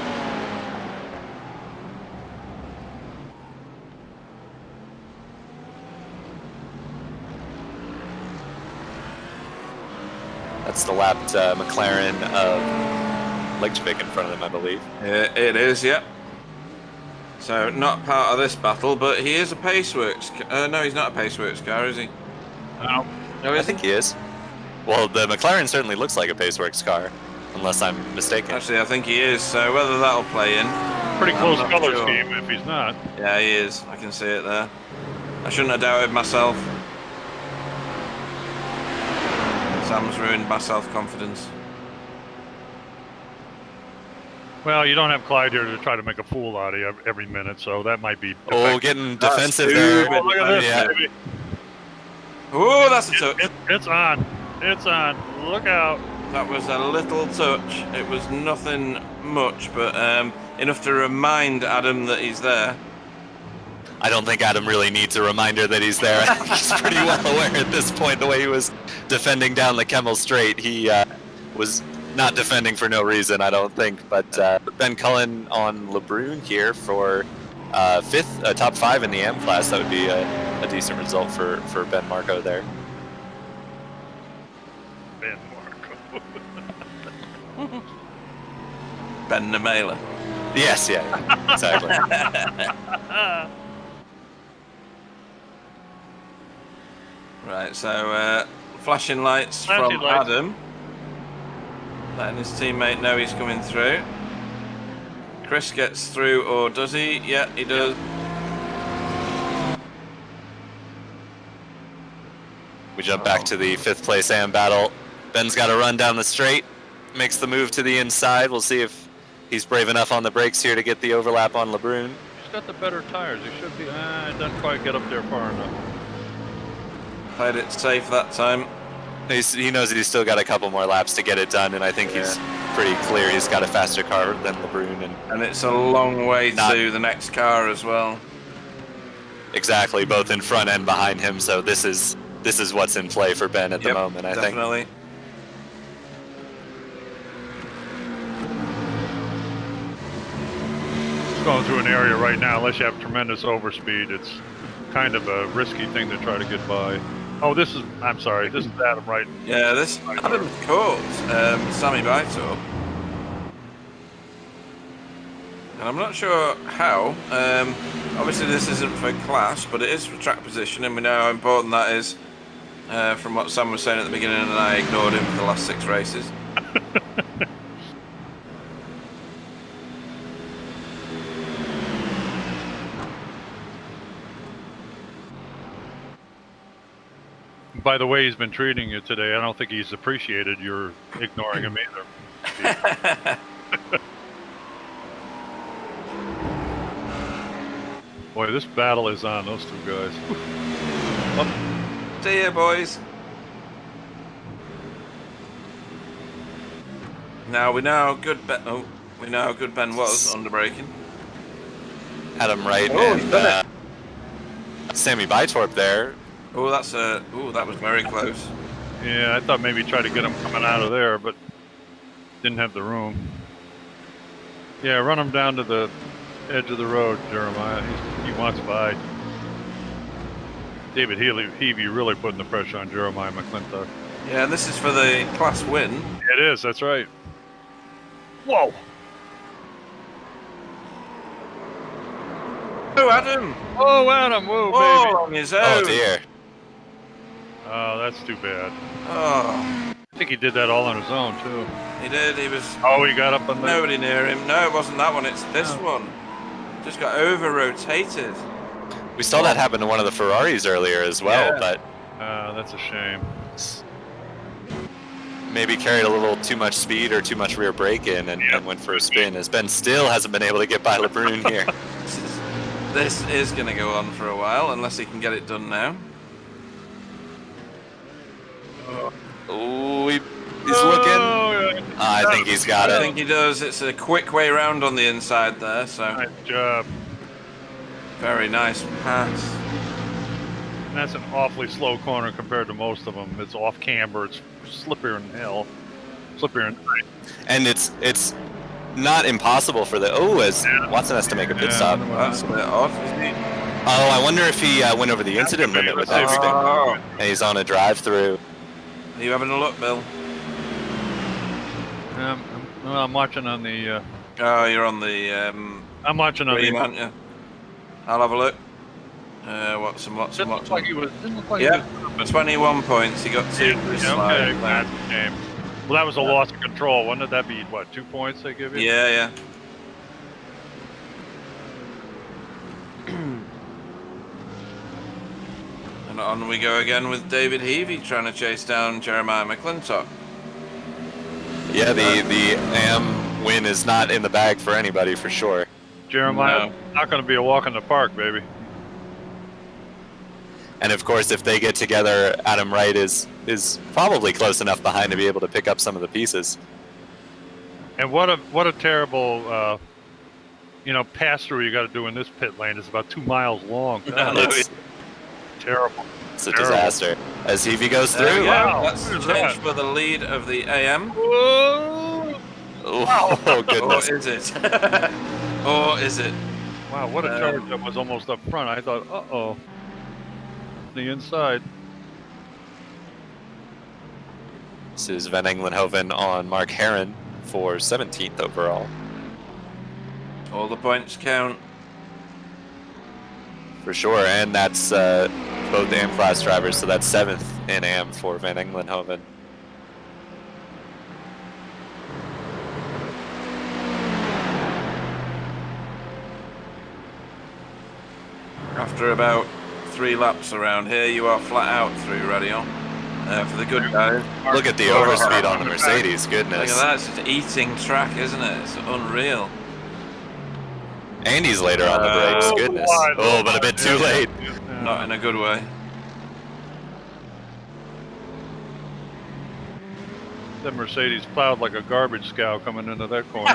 Speaker 4: That's the lapped McLaren of Legjavik in front of them, I believe.
Speaker 1: It is, yep. So not part of this battle, but he is a Paceworks. No, he's not a Paceworks car, is he?
Speaker 2: No.
Speaker 1: No,
Speaker 4: I
Speaker 1: is
Speaker 4: think
Speaker 1: he?
Speaker 4: he is. Well, the McLaren certainly looks like a Paceworks car, unless I'm mistaken.
Speaker 1: Actually, I think he is. So whether that'll play in,
Speaker 2: Pretty
Speaker 1: I'm
Speaker 2: close
Speaker 1: not
Speaker 2: color
Speaker 1: sure.
Speaker 2: scheme if he's not.
Speaker 1: Yeah, he is. I can see it there. I shouldn't have doubted myself. Sam's ruined my self-confidence.
Speaker 2: Well, you don't have Clyde here to try to make a fool out of you every minute, so that might be.
Speaker 4: Oh, getting
Speaker 1: That's
Speaker 4: defensive
Speaker 1: stupid.
Speaker 4: there.
Speaker 2: Oh, look at this,
Speaker 4: Yeah.
Speaker 2: baby.
Speaker 1: Oh, that's a touch.
Speaker 2: It's on. It's on. Look out.
Speaker 1: That was a little touch. It was nothing much, but enough to remind Adam that he's there.
Speaker 4: I don't think Adam really needs a reminder that he's there. I think he's pretty well aware at this point, the way he was defending down the Kemmel Straight. He was not defending for no reason, I don't think. But Ben Cullen on LeBrun here for fifth, top 5 in the AM class. That would be a decent result for Ben Marco there.
Speaker 2: Ben Marco.
Speaker 1: Ben Namela.
Speaker 4: Yes, yeah, exactly.
Speaker 1: Right, so flashing lights
Speaker 2: Flashing
Speaker 1: from
Speaker 2: lights.
Speaker 1: Adam. Letting his teammate know he's coming through. Chris gets through, or does he? Yeah, he does.
Speaker 4: We jump back to the 5th place AM battle. Ben's got to run down the straight, makes the move to the inside. We'll see if he's brave enough on the brakes here to get the overlap on LeBrun.
Speaker 2: He's got the better tires. He should be. It doesn't quite get up there far enough.
Speaker 1: Played it safe that time.
Speaker 4: He knows that he's still got a couple more laps to get it done, and I think he's pretty clear he's got a faster car than LeBrun.
Speaker 1: And it's a long way
Speaker 4: Not-
Speaker 1: to the next car as well.
Speaker 4: Exactly, both in front and behind him. So this is what's in play for Ben at the
Speaker 1: Yep,
Speaker 4: moment, I think.
Speaker 1: definitely.
Speaker 2: It's going through an area right now. Unless you have tremendous overspeed, it's kind of a risky thing to try to get by. Oh, this is. I'm sorry. This is Adam right.
Speaker 1: Yeah, this Adam caught Sammy Baitor. And I'm not sure how. Obviously, this isn't for class, but it is for track position, and we know how important that is from what Sam was saying at the beginning, and I ignored him for the last 6 races.
Speaker 2: By the way he's been treating you today, I don't think he's appreciated your ignoring him either. Boy, this battle is on those two guys.
Speaker 1: See ya, boys. Now we know how good Ben. Oh, we know how good Ben was under braking.
Speaker 4: Adam Wright
Speaker 1: Oh, he's done
Speaker 4: and Sammy Bytorp there.
Speaker 1: Oh, that's a. Oh, that was very close.
Speaker 2: Yeah, I thought maybe try to get him coming out of there, but didn't have the room. Yeah, run him down to the edge of the road, Jeremiah. He wants by. David Heavey really putting the pressure on Jeremiah McClintock.
Speaker 1: Yeah, and this is for the class win.
Speaker 2: It is, that's right. Whoa!
Speaker 1: Oh, Adam!
Speaker 2: Oh, Adam, whoa,
Speaker 1: Oh,
Speaker 2: baby.
Speaker 1: on his own.
Speaker 4: Oh dear.
Speaker 2: Oh, that's too bad.
Speaker 1: Oh,
Speaker 2: I think he did that all on his own, too.
Speaker 1: he did. He was
Speaker 2: Oh, he got up on the...
Speaker 1: nobody near him. No, it wasn't that one. It's this one. Just got over-rotated.
Speaker 4: We saw that happen to one of the Ferraris earlier as well,
Speaker 1: Yeah.
Speaker 4: but
Speaker 2: that's a shame.
Speaker 4: maybe carried a little too much speed or too much rear brake in and went for a spin, as Ben still hasn't been able to get by LeBrun here.
Speaker 1: This is going to go on for a while, unless he can get it done now.
Speaker 4: Oh, he's looking.
Speaker 2: Oh, yeah.
Speaker 4: I think he's got
Speaker 1: I
Speaker 4: it.
Speaker 1: think he does. It's a quick way round on the inside there, so
Speaker 2: Nice job.
Speaker 1: very nice pass.
Speaker 2: And that's an awfully slow corner compared to most of them. It's off camber. It's slippier than hell. Slippier than
Speaker 4: And it's not impossible for the as Watson has to make a pit stop.
Speaker 1: That's a bit odd, isn't he?
Speaker 4: Oh, I wonder if he went over the incident limit with that spin.
Speaker 1: Oh,
Speaker 4: And he's on a drive-through.
Speaker 1: are you having a look, Bill?
Speaker 2: I'm watching on the.
Speaker 1: Oh, you're on the
Speaker 2: I'm watching on
Speaker 1: stream,
Speaker 2: the.
Speaker 1: aren't you? I'll have a look. What's
Speaker 2: Didn't look like he was. Didn't look like
Speaker 1: Yeah,
Speaker 2: he was.
Speaker 1: 21 points. He got 2 for his slide.
Speaker 2: Okay, that's a shame. Well, that was a loss of control. Wouldn't that be what 2 points they give you?
Speaker 1: Yeah. And on we go again with David Heavey trying to chase down Jeremiah McClintock.
Speaker 4: Yeah, the AM win is not in the bag for anybody for sure.
Speaker 2: Jeremiah, not going to be a walk in the park, baby.
Speaker 4: And of course, if they get together, Adam Wright is probably close enough behind to be able to pick up some of the pieces.
Speaker 2: And what a terrible, pass through you got to do in this pit lane. It's about 2 miles long.
Speaker 4: It's
Speaker 2: Terrible.
Speaker 4: It's a disaster. As Heavey goes through.
Speaker 2: Wow.
Speaker 1: That's
Speaker 2: What is
Speaker 1: changed
Speaker 2: that?
Speaker 1: for the lead of the AM.
Speaker 2: Whoa!
Speaker 4: Oh, goodness.
Speaker 1: Or is it? Or is it?
Speaker 2: Wow, what a charge that was almost up front. I thought, uh-oh. The inside.
Speaker 4: This is Van Englenhoven on Mark Herron for 17th overall.
Speaker 1: All the points count.
Speaker 4: For sure, and that's both AM class drivers, so that's 7th in AM for Van Englenhoven.
Speaker 1: After about 3 laps around here, you are flat out through Radio. For the good guys.
Speaker 4: Look at the overspeed on the Mercedes, goodness.
Speaker 1: Look at that, it's just eating track, isn't it? It's unreal.
Speaker 4: Andy's later on the brakes, goodness. Oh, but a bit too late.
Speaker 1: Not in a good way.
Speaker 2: That Mercedes plowed like a garbage scow coming into that corner.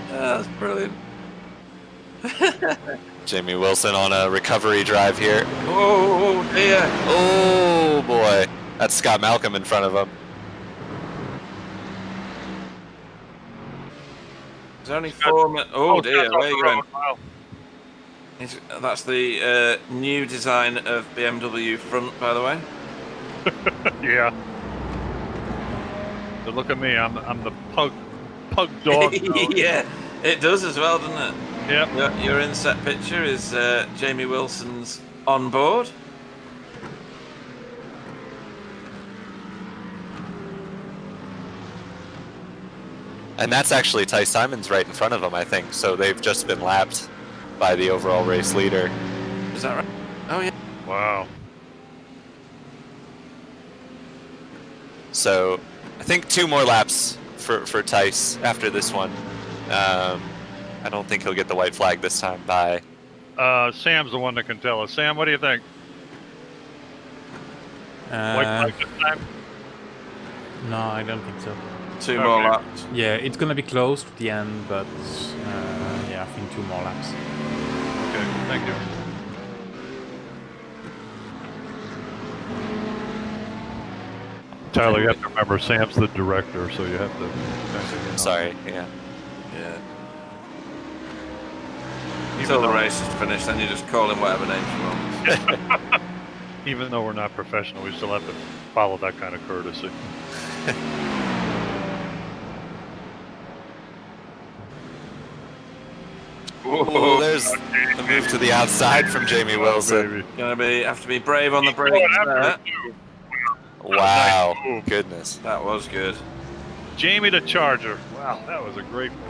Speaker 1: That's brilliant.
Speaker 4: Jamie Wilson on a recovery drive here.
Speaker 1: Oh dear.
Speaker 4: Oh boy, that's Scott Malcolm in front of him.
Speaker 1: There's only 4 minutes. Oh dear,
Speaker 2: Scott's off
Speaker 1: where are you
Speaker 2: the
Speaker 1: going?
Speaker 2: road. Wow.
Speaker 1: That's the new design of BMW front, by the way.
Speaker 2: Yeah. So look at me. I'm the pug dog.
Speaker 1: Yeah, it does as well, doesn't it?
Speaker 2: Yep.
Speaker 1: Your inset picture is Jamie Wilson's on board.
Speaker 4: And that's actually Ty Simons right in front of him, I think. So they've just been lapped by the overall race leader.
Speaker 1: Is that right? Oh yeah.
Speaker 2: Wow.
Speaker 4: So I think 2 more laps for Tice after this one. I don't think he'll get the white flag this time by.
Speaker 2: Sam's the one that can tell us. Sam, what do you think? White flag this time?
Speaker 3: No, I don't think so.
Speaker 1: 2 more
Speaker 2: Okay.
Speaker 1: laps.
Speaker 3: Yeah, it's gonna be close to the end, but yeah, I think 2 more laps.
Speaker 2: Okay, thank you. Tyler, you have to remember Sam's the director, so you have to.
Speaker 4: Sorry, yeah.
Speaker 1: Yeah. Until the race is finished, then you just call him whatever name you want.
Speaker 2: Even though we're not professional, we still have to follow that kind of courtesy.
Speaker 4: Oh, there's the move to the outside from Jamie Wilson.
Speaker 1: Gonna have to be brave on the brakes there.
Speaker 4: Wow,
Speaker 2: Nice move.
Speaker 4: goodness.
Speaker 1: That was good.
Speaker 2: Jamie the Charger. Wow, that was a great move.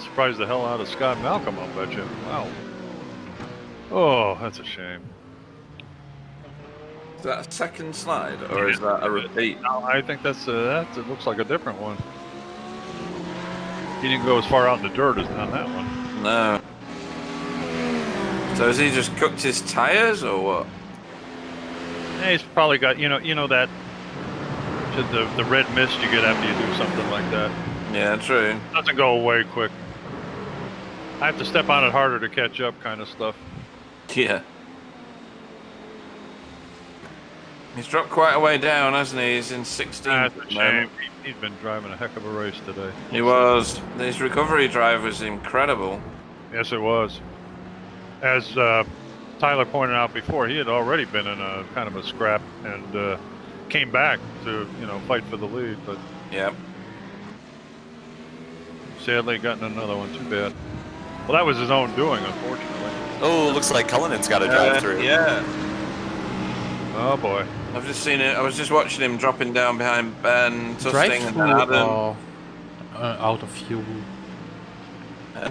Speaker 2: Surprised the hell out of Scott Malcolm, I'll bet you. Wow. Oh, that's a shame.
Speaker 1: Is that a second slide or is that a repeat?
Speaker 2: No, I think it looks like a different one. He didn't go as far out in the dirt as on that one.
Speaker 1: No. So has he just cooked his tires or what?
Speaker 2: Yeah, he's probably got the red mist you get after you do something like that.
Speaker 1: Yeah, true.
Speaker 2: Doesn't go away quick. I have to step on it harder to catch up, kind of stuff.
Speaker 1: Yeah. He's dropped quite a way down, hasn't he? He's in 16th.
Speaker 2: That's
Speaker 1: at
Speaker 2: a
Speaker 1: the moment.
Speaker 2: shame. He's been driving a heck of a race today.
Speaker 1: He was. His recovery drive was incredible.
Speaker 2: Yes, it was. As Tyler pointed out before, he had already been in a kind of a scrap and came back to fight for the lead, but
Speaker 1: Yep.
Speaker 2: Sadly, gotten another one. Too bad. Well, that was his own doing, unfortunately.
Speaker 4: Oh, looks like Cullinan's got to drive through.
Speaker 1: Yeah.
Speaker 2: Oh boy.
Speaker 1: I've just seen it. I was just watching him dropping down behind Ben,
Speaker 3: Drive
Speaker 1: Tusting, and
Speaker 3: through
Speaker 1: then Adam.
Speaker 3: or out of fuel. Wasn't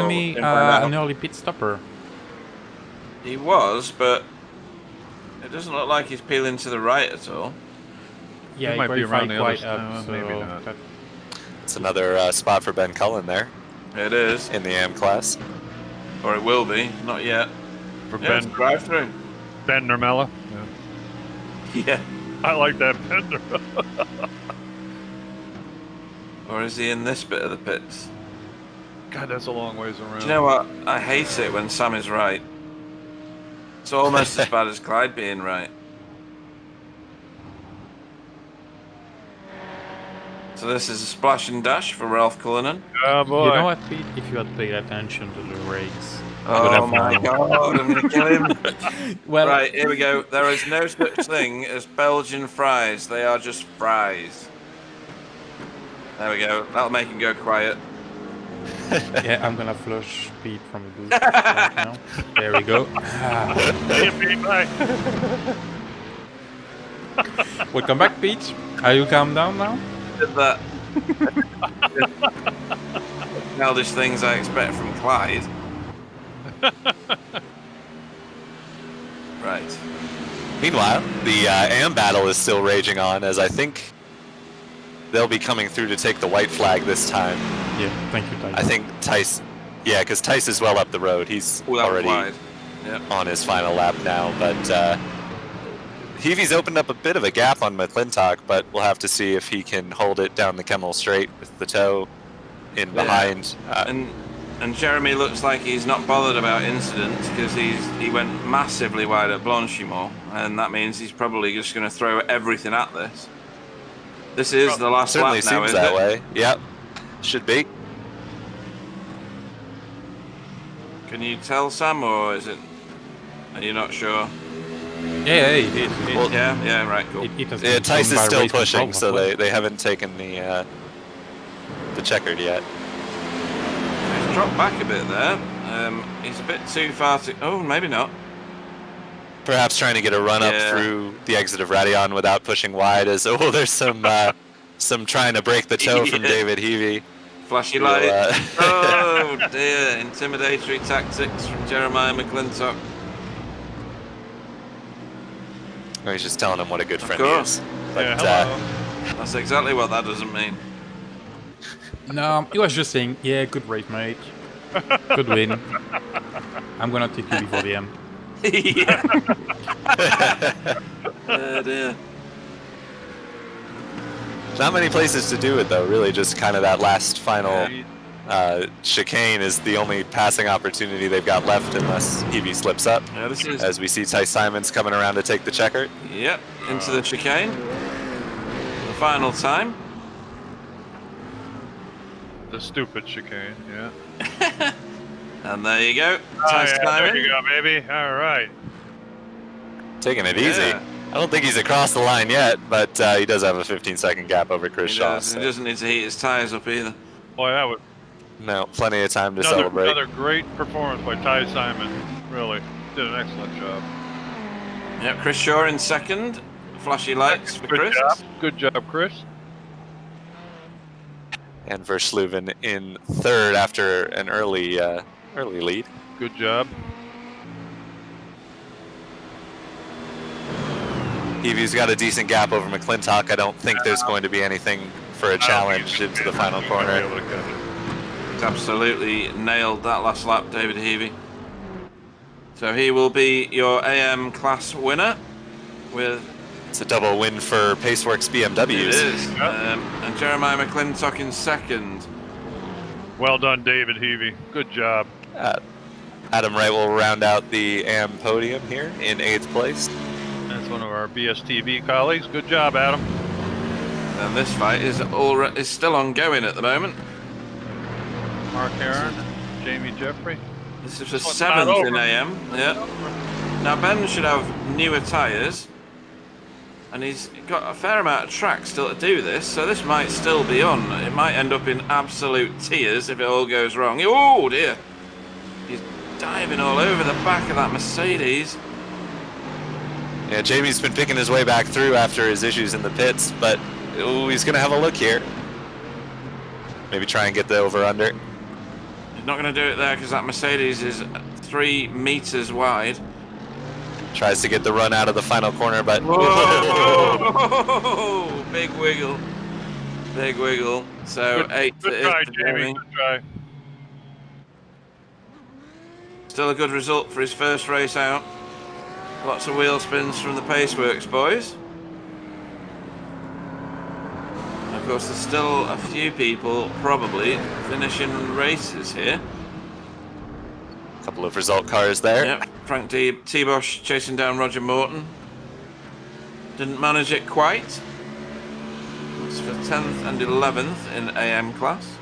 Speaker 1: well,
Speaker 3: he
Speaker 1: didn't find out.
Speaker 3: an early pit stopper?
Speaker 1: He was, but it doesn't look like he's peeling to the right at all.
Speaker 3: Yeah,
Speaker 2: He
Speaker 3: he
Speaker 2: might be around
Speaker 3: qualified
Speaker 2: the
Speaker 3: quite
Speaker 2: other
Speaker 3: up,
Speaker 2: side. No, maybe
Speaker 3: so
Speaker 2: not.
Speaker 3: that-
Speaker 4: It's another spot for Ben Cullen there
Speaker 1: It is,
Speaker 4: in the AM class.
Speaker 1: or it will be. Not yet.
Speaker 2: For
Speaker 1: Yeah, it's
Speaker 2: Ben
Speaker 1: drive-through.
Speaker 2: Ben Nermella. Yeah.
Speaker 1: Yeah.
Speaker 2: I like that Ben Nermella.
Speaker 1: Or is he in this bit of the pits?
Speaker 2: God, that's a long ways around.
Speaker 1: Do you know what? I hate it when Sam is right. It's almost as bad as Clyde being right. So this is a splash and dash for Ralph Cullinan.
Speaker 2: Oh boy.
Speaker 3: You know what, Pete? If you had paid attention to the race,
Speaker 1: Oh my god, I'm gonna kill him.
Speaker 3: well,
Speaker 1: Right, here we go. There is no such thing as Belgian fries. They are just fries. There we go. That'll make him go quiet.
Speaker 3: yeah, I'm gonna flush Pete from the booth right now. There we go.
Speaker 2: See you, Pete, bye.
Speaker 3: Welcome back, Pete. Are you calm down now?
Speaker 1: Did that. Childish things I expect from Clyde. Right.
Speaker 4: Meanwhile, the AM battle is still raging on, as I think they'll be coming through to take the white flag this time.
Speaker 3: Yeah, thank you, Tyler.
Speaker 4: I think Tice, yeah, because Tice is well up the road. He's
Speaker 1: Oh, that was
Speaker 4: already
Speaker 1: wide. Yep.
Speaker 4: on his final lap now, but Heavy's opened up a bit of a gap on McClintock, but we'll have to see if he can hold it down the Kemmel straight with the toe in behind.
Speaker 1: And Jeremy looks like he's not bothered about incidents because he went massively wide at Blanchimont, and that means he's probably just going to throw everything at this. This is the last
Speaker 4: Certainly
Speaker 1: lap now,
Speaker 4: seems
Speaker 1: is
Speaker 4: that
Speaker 1: it?
Speaker 4: way. Yep, should be.
Speaker 1: Can you tell, Sam, or is it? Are you not sure?
Speaker 3: Yeah, it
Speaker 4: Well,
Speaker 1: Yeah, right, cool.
Speaker 3: has
Speaker 4: Yeah,
Speaker 3: been
Speaker 4: Tice
Speaker 3: done
Speaker 4: is
Speaker 3: by
Speaker 4: still
Speaker 3: race
Speaker 4: pushing,
Speaker 3: control
Speaker 4: so
Speaker 3: as well.
Speaker 4: they haven't taken the checkered yet.
Speaker 1: He's dropped back a bit there. He's a bit too far to. Oh, maybe not.
Speaker 4: Perhaps trying to get a run up
Speaker 1: Yeah.
Speaker 4: through the exit of Radion without pushing wide. As there's some trying to break the toe from
Speaker 1: Yeah.
Speaker 4: David Heavy.
Speaker 1: Flashy
Speaker 4: We'll,
Speaker 1: light. Oh dear! Intimidatory tactics from Jeremiah McClintock.
Speaker 4: He's just telling him what a good friend he
Speaker 1: course.
Speaker 4: is. But
Speaker 2: Yeah, hello.
Speaker 1: That's exactly what that doesn't mean.
Speaker 3: No, he was just saying, yeah, good race, mate. Good win. I'm gonna take you before the end.
Speaker 1: Yeah. Oh dear.
Speaker 4: not many places to do it though. Really, just kind of that last final chicane is the only passing opportunity they've got left, unless Heavy slips up.
Speaker 1: Yeah, this is.
Speaker 4: As we see Tice Simons coming around to take the checker.
Speaker 1: Yep, into the chicane. The final time.
Speaker 2: The stupid chicane, yeah.
Speaker 1: And there you go.
Speaker 2: Oh,
Speaker 1: Tice
Speaker 2: yeah,
Speaker 1: Simon.
Speaker 2: there you go, baby. All right.
Speaker 4: Taking it
Speaker 1: Yeah.
Speaker 4: easy. I don't think he's across the line yet, but he does have a 15-second gap over Chris
Speaker 1: He
Speaker 4: Shaw.
Speaker 1: does.
Speaker 4: so-
Speaker 1: He doesn't need to heat his tyres up either.
Speaker 2: Boy, that was
Speaker 4: No, plenty of time to
Speaker 2: another,
Speaker 4: celebrate.
Speaker 2: another great performance by Ty Simon. Really did an excellent job.
Speaker 1: Yep, Chris Shaw in second. Flashy lights for
Speaker 2: Good
Speaker 1: Chris.
Speaker 2: job. Good job, Chris.
Speaker 4: And Versluven in third after an early lead.
Speaker 2: Good job.
Speaker 4: Heavy's got a decent gap over McClintock. I don't think there's going to be anything for a challenge into the final corner.
Speaker 1: He's absolutely nailed that last lap, David Heavy. So he will be your AM class winner with
Speaker 4: It's a double win for Paceworks BMWs.
Speaker 1: it is. And Jeremiah McClintock in second.
Speaker 2: Well done, David Heavy. Good job.
Speaker 4: Adam Wright will round out the AM podium here in 8th place.
Speaker 2: That's one of our BSTV colleagues. Good job, Adam.
Speaker 1: And this fight is still ongoing at the moment.
Speaker 2: Mark Heron, Jamie Jeffrey.
Speaker 1: This is the
Speaker 2: This one's not
Speaker 1: 7th in
Speaker 2: over.
Speaker 1: AM. Yeah. Now Ben should have newer tyres. And he's got a fair amount of track still to do this, so this might still be on. It might end up in absolute tears if it all goes wrong. Oh dear! He's diving all over the back of that Mercedes.
Speaker 4: Yeah, Jamie's been picking his way back through after his issues in the pits, but he's going to have a look here. Maybe try and get the over-under.
Speaker 1: He's not going to do it there because that Mercedes is 3 meters wide.
Speaker 4: Tries to get the run out of the final corner, but...
Speaker 1: Whoa! Big wiggle. Big wiggle. So, 8th
Speaker 2: Good try, Jamie. Good try.
Speaker 1: Still a good result for his first race out. Lots of wheel spins from the Paceworks boys. And of course, there's still a few people probably finishing races here.
Speaker 4: A couple of result cars there.
Speaker 1: Yep, Frank T-Bosch chasing down Roger Morton. Didn't manage it quite. It's for 10th and 11th in AM class.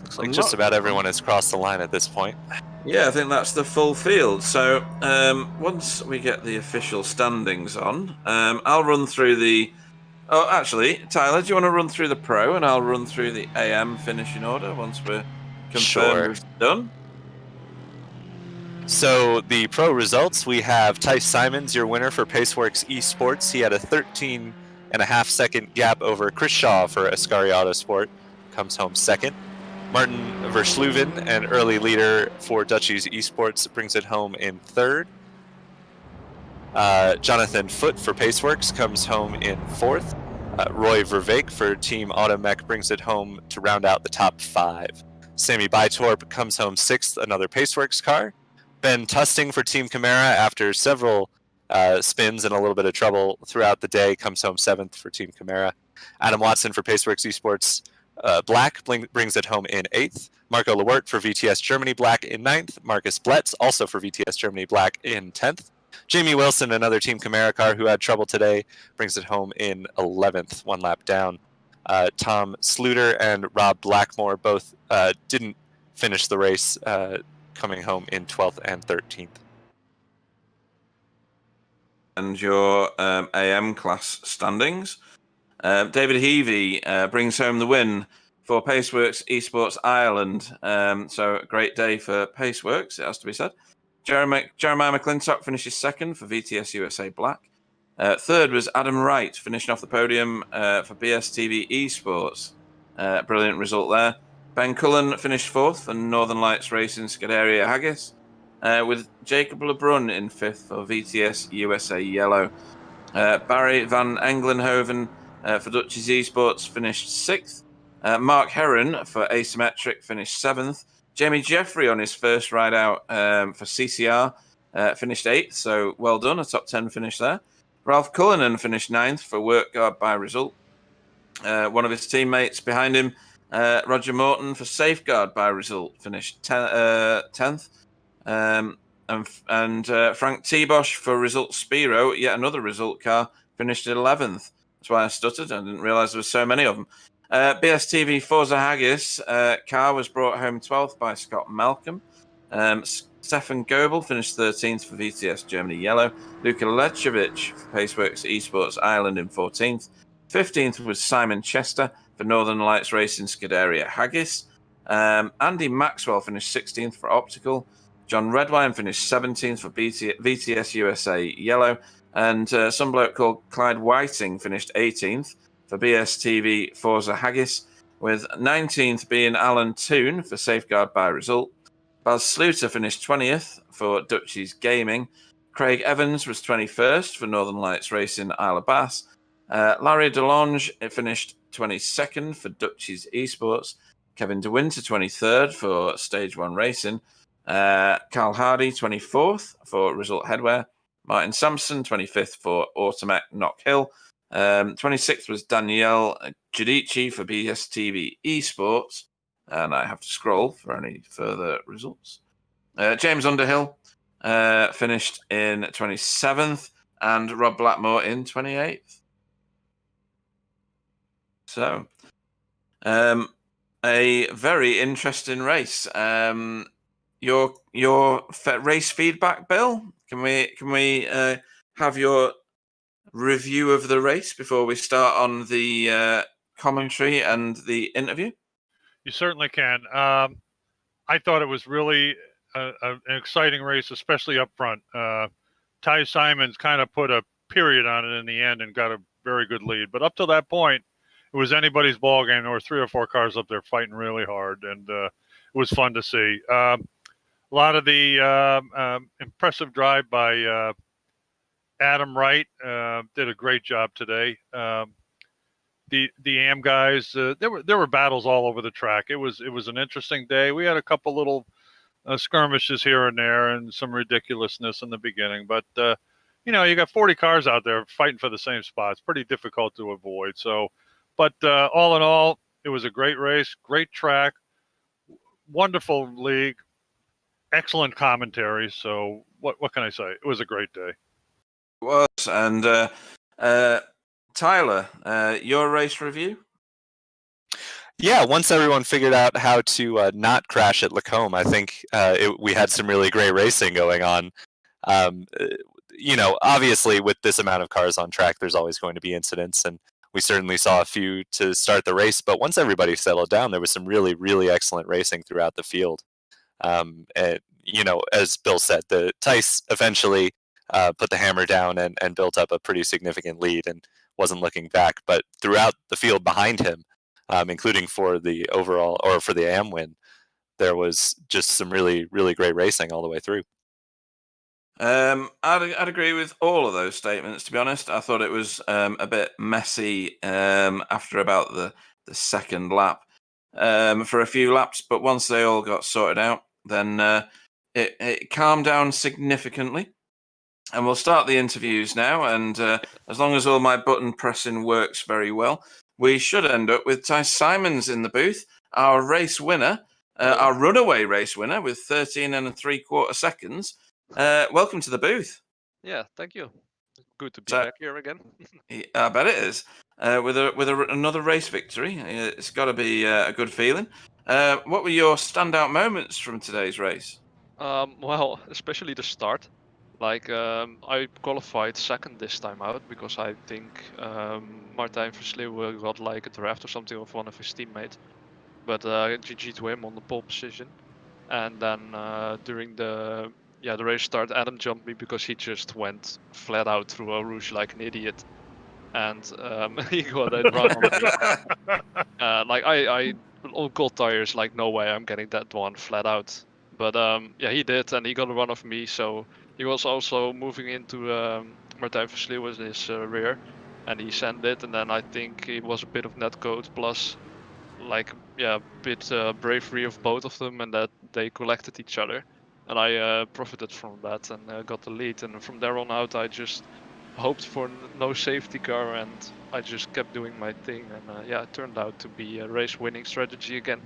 Speaker 4: Looks like just about everyone has crossed the line at this point.
Speaker 1: Yeah, I think that's the full field. So once we get the official standings on, I'll run through the... Oh, actually, Tyler, do you want to run through the pro and I'll run through the AM finishing order once we're confirmed it's done?
Speaker 4: So the pro results, we have Tice Simons, your winner for Paceworks Esports. He had a 13.5-second gap over Chris Shaw for Ascari Autosport. Comes home second. Martin Versluven, an early leader for Dutchies Esports, brings it home in third. Jonathan Foote for Paceworks comes home in fourth. Roy Verveek for Team Automech brings it home to round out the top 5. Sammy Bytorp comes home sixth, another Paceworks car. Ben Tusting for Team Camara, after several spins and a little bit of trouble throughout the day, comes home seventh for Team Camara. Adam Watson for Paceworks Esports Black brings it home in 8th. Marco Lewert for VTS Germany Black in 9th. Marcus Bletz, also for VTS Germany Black, in 10th. Jamie Wilson, another Team Camara car who had trouble today, brings it home in 11th, 1 lap down. Tom Sluter and Rob Blackmore both didn't finish the race, coming home in 12th and 13th.
Speaker 1: And your AM class standings. David Heavey brings home the win for Paceworks Esports Ireland. So a great day for Paceworks, it has to be said. Jeremiah McClintock finishes second for VTS USA Black. Third was Adam Wright, finishing off the podium for BSTV Esports. Brilliant result there. Ben Cullen finished fourth for Northern Lights Racing Scuderia Haggis, with Jacob Lebrun in fifth for VTS USA Yellow. Barry van Englenhoven for Dutchies Esports finished sixth. Mark Heron for Asymmetric finished seventh. Jamie Jeffrey on his first ride out for CCR finished eighth, so well done, a top 10 finish there. Ralph Cullinan finished ninth for Work Guard by result. One of his teammates behind him, Roger Morton for Safeguard by result, finished 10th. And Frank T-Bosch for Result Spiro, yet another result car, finished at 11th. That's why I stuttered. I didn't realise there were so many of them. BSTV Forza Haggis car was brought home 12th by Scott Malcolm. Stefan Goebel finished 13th for VTS Germany Yellow. Luka Lechevich for Paceworks Esports Ireland in 14th. 15th was Simon Chester for Northern Lights Racing Scuderia Haggis. Andy Maxwell finished 16th for Optical. John Redwine finished 17th for VTS USA Yellow. And some bloke called Clyde Whiting finished 18th for BSTV Forza Haggis, with 19th being Alan Toon for Safeguard by result. Baz Sluter finished 20th for Dutchies Gaming. Craig Evans was 21st for Northern Lights Racing Isle of Bass. Larry DeLonge finished 22nd for Dutchies Esports. Kevin De Winter 23rd for Stage 1 Racing. Carl Hardy 24th for Result Headwear. Martin Sampson 25th for Automech Knock Hill. 26th was Danielle Giudici for BSTV Esports. And I have to scroll for any further results. James Underhill finished in 27th and Rob Blackmore in 28th. So, a very interesting race. Your race feedback, Bill. Can we have your review of the race before we start on the commentary and the interview?
Speaker 2: You certainly can. I thought it was really an exciting race, especially up front. Ty Simons kind of put a period on it in the end and got a very good lead. But up to that point, it was anybody's ball game. There were 3 or 4 cars up there fighting really hard, and it was fun to see. A lot of the impressive drive by Adam Wright did a great job today. The AM guys, there were battles all over the track. It was an interesting day. We had a couple little skirmishes here and there and some ridiculousness in the beginning, but you got 40 cars out there fighting for the same spot. It's pretty difficult to avoid. So, but all in all, it was a great race, great track, wonderful league, excellent commentary. So what can I say? It was a great day.
Speaker 1: It was. And Tyler, your race review?
Speaker 4: Yeah, once everyone figured out how to not crash at Lacombe, I think we had some really great racing going on. Obviously with this amount of cars on track, there's always going to be incidents, and we certainly saw a few to start the race. But once everybody settled down, there was some really, really excellent racing throughout the field. As Bill said, the Tice eventually put the hammer down and built up a pretty significant lead and wasn't looking back. But throughout the field behind him, including for the overall or for the AM win, there was just some really, really great racing all the way through.
Speaker 1: I'd agree with all of those statements. To be honest, I thought it was a bit messy after about the second lap for a few laps, but once they all got sorted out, then it calmed down significantly. And we'll start the interviews now. And as long as all my button pressing works very well, we should end up with Ty Simons in the booth, our race winner, our runaway race winner with 13 3/4 seconds. Welcome to the booth.
Speaker 5: Yeah, thank you. Good to be back here again.
Speaker 1: I bet it is. With another race victory, it's got to be a good feeling. What were your standout moments from today's race?
Speaker 5: Well, especially the start. I qualified second this time out because I think Martijn Versleeuwen got like a draft or something of one of his teammates. But GG to him on the pole position. And then during the race start, Adam jumped me because he just went flat out through a rouge like an idiot. And he got a run on me. I on cold tires, like no way I'm getting that one flat out. But he did, and he got a run of me. So he was also moving into Martijn Versleeuwen's rear, and he sent it. And then I think it was a bit of netcode plus, a bit bravery of both of them, and that they collected each other. And I profited from that and got the lead. And from there on out, I just hoped for no safety car, and I just kept doing my thing. And it turned out to be a race-winning strategy again.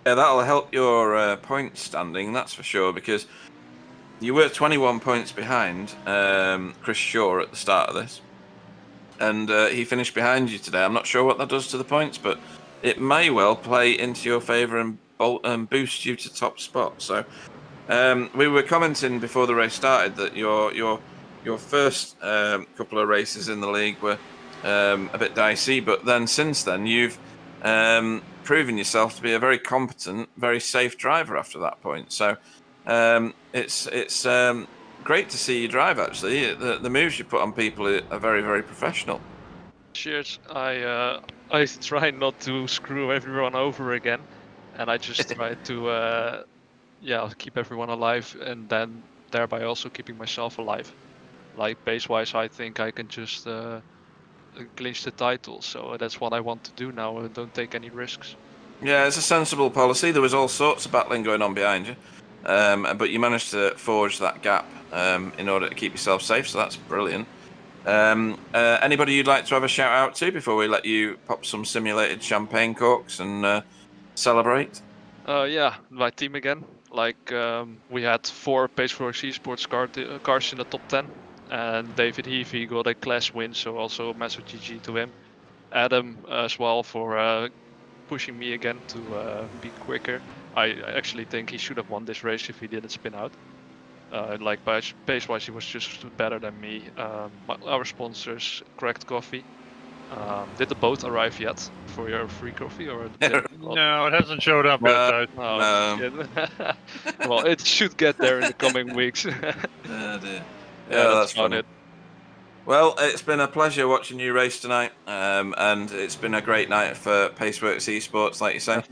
Speaker 1: Yeah, that'll help your point standing, that's for sure, because you were 21 points behind Chris Shaw at the start of this, and he finished behind you today. I'm not sure what that does to the points, but it may well play into your favour and boost you to top spot. So we were commenting before the race started that your first couple of races in the league were a bit dicey, but then since then you've proven yourself to be a very competent, very safe driver after that point. So it's great to see you drive. Actually, the moves you put on people are very, very professional.
Speaker 5: Cheers. I try not to screw everyone over again, and I just try to keep everyone alive, and then thereby also keeping myself alive. Like pace-wise, I think I can just clinch the title, so that's what I want to do now, and don't take any risks.
Speaker 1: Yeah, it's a sensible policy. There was all sorts of battling going on behind you, but you managed to forge that gap in order to keep yourself safe, so that's brilliant. Anybody you'd like to have a shout out to before we let you pop some simulated champagne corks and celebrate?
Speaker 5: My team again. We had 4 Paceworks Esports cars in the top 10, and David Heavey got a class win, so also a massive GG to him. Adam as well for pushing me again to be quicker. I actually think he should have won this race if he didn't spin out. Like pace-wise, he was just better than me. Our sponsors, Cracked Coffee. Did the boat arrive yet for your free coffee, or did it not?
Speaker 2: No, it hasn't showed up yet, guys.
Speaker 5: Oh, shit. Well, it should get there in the coming weeks.
Speaker 1: Oh, dear.
Speaker 5: Yeah,
Speaker 1: that's
Speaker 5: about
Speaker 1: funny.
Speaker 5: it.
Speaker 1: Well, it's been a pleasure watching you race tonight, and it's been a great night for Paceworks Esports, like you say.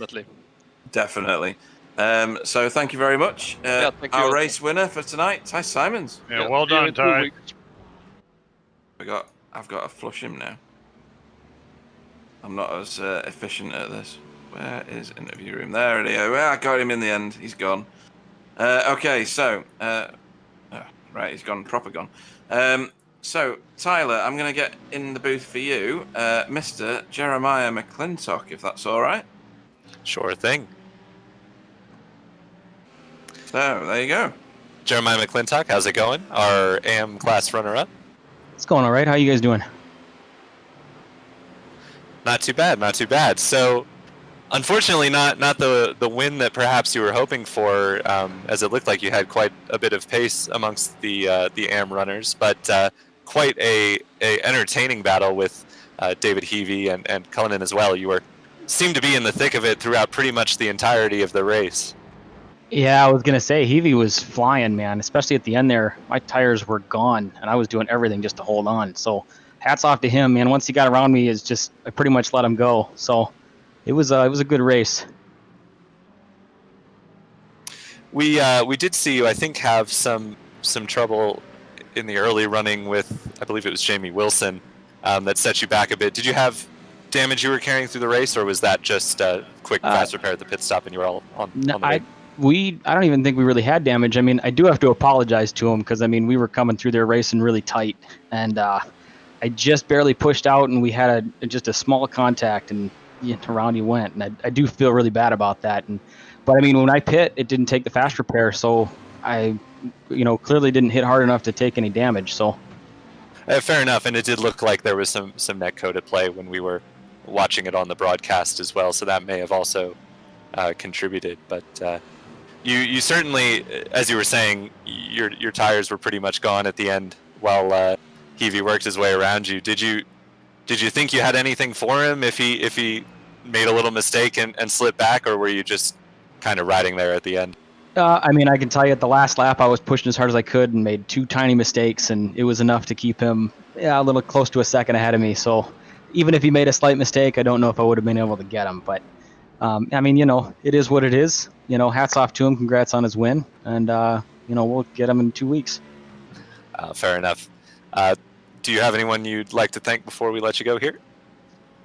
Speaker 5: Definitely.
Speaker 1: So thank you very much.
Speaker 5: Thank you
Speaker 1: Our
Speaker 5: also.
Speaker 1: race winner for tonight, Ty Simons.
Speaker 2: Yeah, well
Speaker 5: see you
Speaker 2: done,
Speaker 5: in 2
Speaker 2: Ty.
Speaker 5: weeks.
Speaker 1: I've got to flush him now. I'm not as efficient at this. Where is interview room? There it is. Well, I got him in the end. He's gone. Okay, so right, he's gone. Proper gone. So Tyler, I'm going to get in the booth for you, Mr. Jeremiah McClintock, if that's all right.
Speaker 4: Sure thing.
Speaker 1: So there you go.
Speaker 4: Jeremiah McClintock, how's it going? Our AM class runner-up.
Speaker 6: It's going all right. How you guys doing?
Speaker 4: Not too bad, not too bad. So, unfortunately, not the win that perhaps you were hoping for, as it looked like you had quite a bit of pace amongst the AM runners, but quite a entertaining battle with David Heavey and Cullinan as well. You seemed to be in the thick of it throughout pretty much the entirety of the race.
Speaker 6: Yeah, I was gonna say Heavey was flying, man. Especially at the end there, my tires were gone, and I was doing everything just to hold on. So, hats off to him, man. Once he got around me, I pretty much let him go. So, it was a good race.
Speaker 4: We did see you, I think, have some trouble in the early running with, I believe it was Jamie Wilson, that set you back a bit. Did you have damage you were carrying through the race, or was that just a quick, fast repair at the pit stop and you were all on the way?
Speaker 6: I don't even think we really had damage. I mean, I do have to apologize to him because, I mean, we were coming through there racing really tight, and I just barely pushed out, and we had just a small contact, and around he went, and I do feel really bad about that. But I mean, when I pit, it didn't take the fast repair, so I, clearly didn't hit hard enough to take any damage. So
Speaker 4: fair enough, and it did look like there was some netcode at play when we were watching it on the broadcast as well, so that may have also contributed. But you certainly, as you were saying, your tires were pretty much gone at the end while Heavey worked his way around you. Did you think you had anything for him if he made a little mistake and slipped back, or were you just kind of riding there at the end?
Speaker 6: I mean, I can tell you at the last lap, I was pushing as hard as I could and made 2 tiny mistakes, and it was enough to keep him a little close to a second ahead of me. So even if he made a slight mistake, I don't know if I would have been able to get him. But I mean, it is what it is. Hats off to him. Congrats on his win, and we'll get him in 2 weeks.
Speaker 4: Fair enough. Do you have anyone you'd like to thank before we let you go here?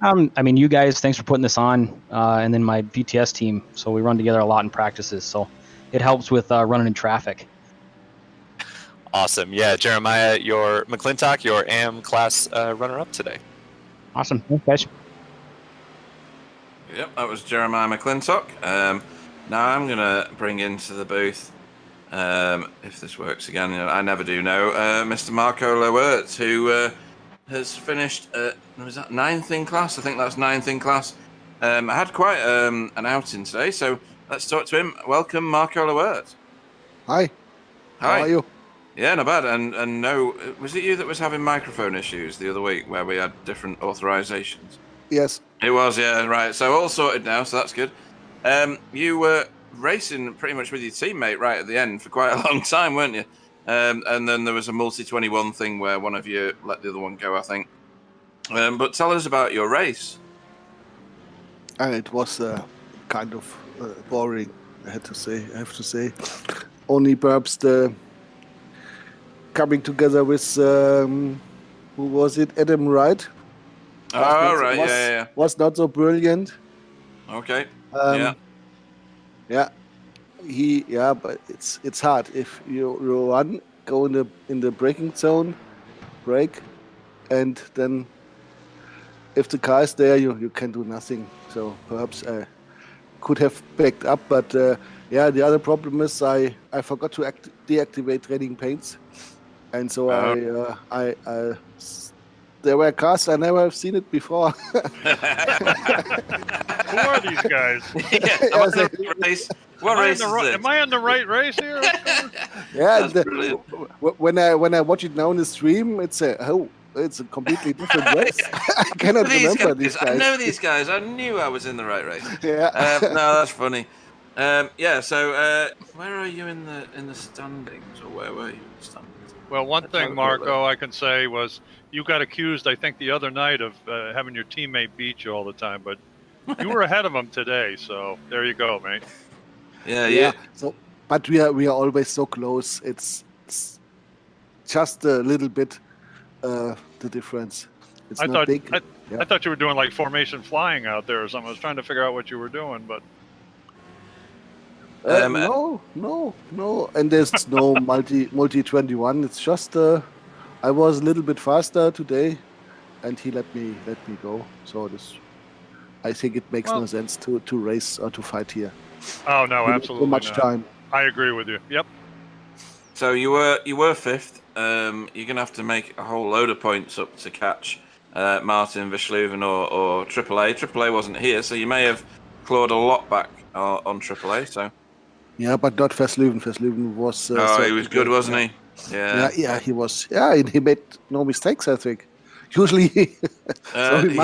Speaker 6: I mean, you guys, thanks for putting this on, and then my VTS team. So we run together a lot in practices, so it helps with running in traffic.
Speaker 4: Awesome. Yeah, Jeremiah, your McClintock, your AM class runner-up today.
Speaker 6: Awesome. Thanks, guys.
Speaker 1: Yep, that was Jeremiah McClintock. Now I'm going to bring into the booth, if this works again, I never do know, Mr. Marco Lowert, who has finished, was that 9th in class? I think that's 9th in class. I had quite an outing today, so let's talk to him. Welcome, Marco Lowert.
Speaker 7: Hi.
Speaker 1: Hi.
Speaker 7: How are you?
Speaker 1: Yeah, not bad. And no, was it you that was having microphone issues the other week where we had different authorizations?
Speaker 7: Yes.
Speaker 1: It was, yeah, right. So all sorted now, so that's good. You were racing pretty much with your teammate right at the end for quite a long time, weren't you? And then there was a multi-21 thing where one of you let the other one go, I think. But tell us about your race.
Speaker 7: And it was kind of boring, I have to say. Only perhaps the coming together with, who was it, Adam Wright? Was not so brilliant.
Speaker 1: Okay.
Speaker 7: Yeah. But it's hard if you run, go in the braking zone, brake, and then if the car is there, you can do nothing. So perhaps I could have backed up, but the other problem is I forgot to deactivate training paints, and so I there were cars I never have seen it before.
Speaker 2: Who are these guys?
Speaker 1: Am I in the right race? What race is this?
Speaker 2: Am I in the right race here?
Speaker 7: Yeah,
Speaker 1: That's brilliant.
Speaker 7: when I watch it now in the stream, it's a completely different race. I cannot remember these guys.
Speaker 1: I know these guys. I knew I was in the right race.
Speaker 7: Yeah.
Speaker 1: No, that's funny. Yeah. So, where are you in the standings, or where were you in the standings?
Speaker 2: Well, one
Speaker 1: Let's have
Speaker 2: thing,
Speaker 1: a quick look.
Speaker 2: Marco, I can say was you got accused, I think, the other night of having your teammate beat you all the time, but you were ahead of him today. So there you go, mate.
Speaker 1: Yeah.
Speaker 7: So, but we are always so close. It's just a little bit the difference. It's not big.
Speaker 2: I thought you were doing like formation flying out there or something. I was trying to figure out what you were doing, but
Speaker 7: no, and there's no multi 21. It's just I was a little bit faster today, and he let me go. So I think it makes no sense to race or to fight here.
Speaker 2: oh no, absolutely
Speaker 7: Too much
Speaker 2: not.
Speaker 7: time.
Speaker 2: I agree with you. Yep.
Speaker 1: So you were fifth. You're gonna have to make a whole load of points up to catch Martin Versluven or AAA. AAA wasn't here, so you may have clawed a lot back on AAA. So.
Speaker 7: Yeah, but not Versluven. Versluven was.
Speaker 1: He was good, wasn't he?
Speaker 7: Yeah, he was. Yeah, and he made no mistakes, I think. Usually,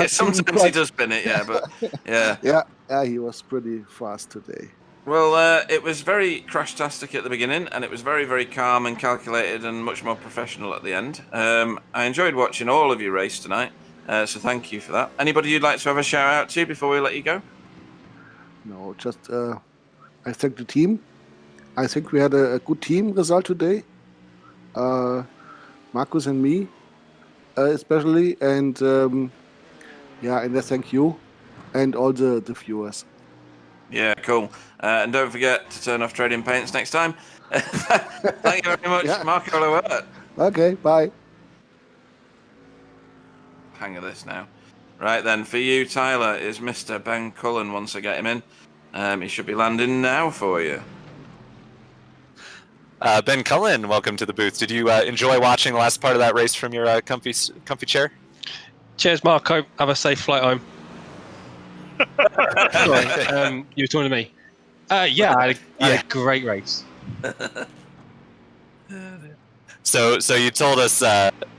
Speaker 1: sometimes he does spin it. Yeah, but yeah.
Speaker 7: Yeah, he was pretty fast today.
Speaker 1: Well, it was very crash-tastic at the beginning, and it was very, very calm and calculated and much more professional at the end. I enjoyed watching all of you race tonight, so thank you for that. Anybody you'd like to have a shout-out to before we let you go?
Speaker 7: No, just I thank the team. I think we had a good team result today. Marcus and me, especially, and and I thank you and all the viewers.
Speaker 1: Yeah, cool. And don't forget to turn off trading paints next time. Thank you very much, Marco Lowert.
Speaker 7: Okay, bye.
Speaker 1: Hang of this now. Right then, for you, Tyler, is Mr. Ben Cullen. Once I get him in, he should be landing now for you.
Speaker 4: Ben Cullen, welcome to the booth. Did you enjoy watching the last part of that race from your comfy chair?
Speaker 8: Cheers, Marco. Have a safe flight home. Sorry, you were talking to me. Yeah, I had a great race.
Speaker 4: So you told us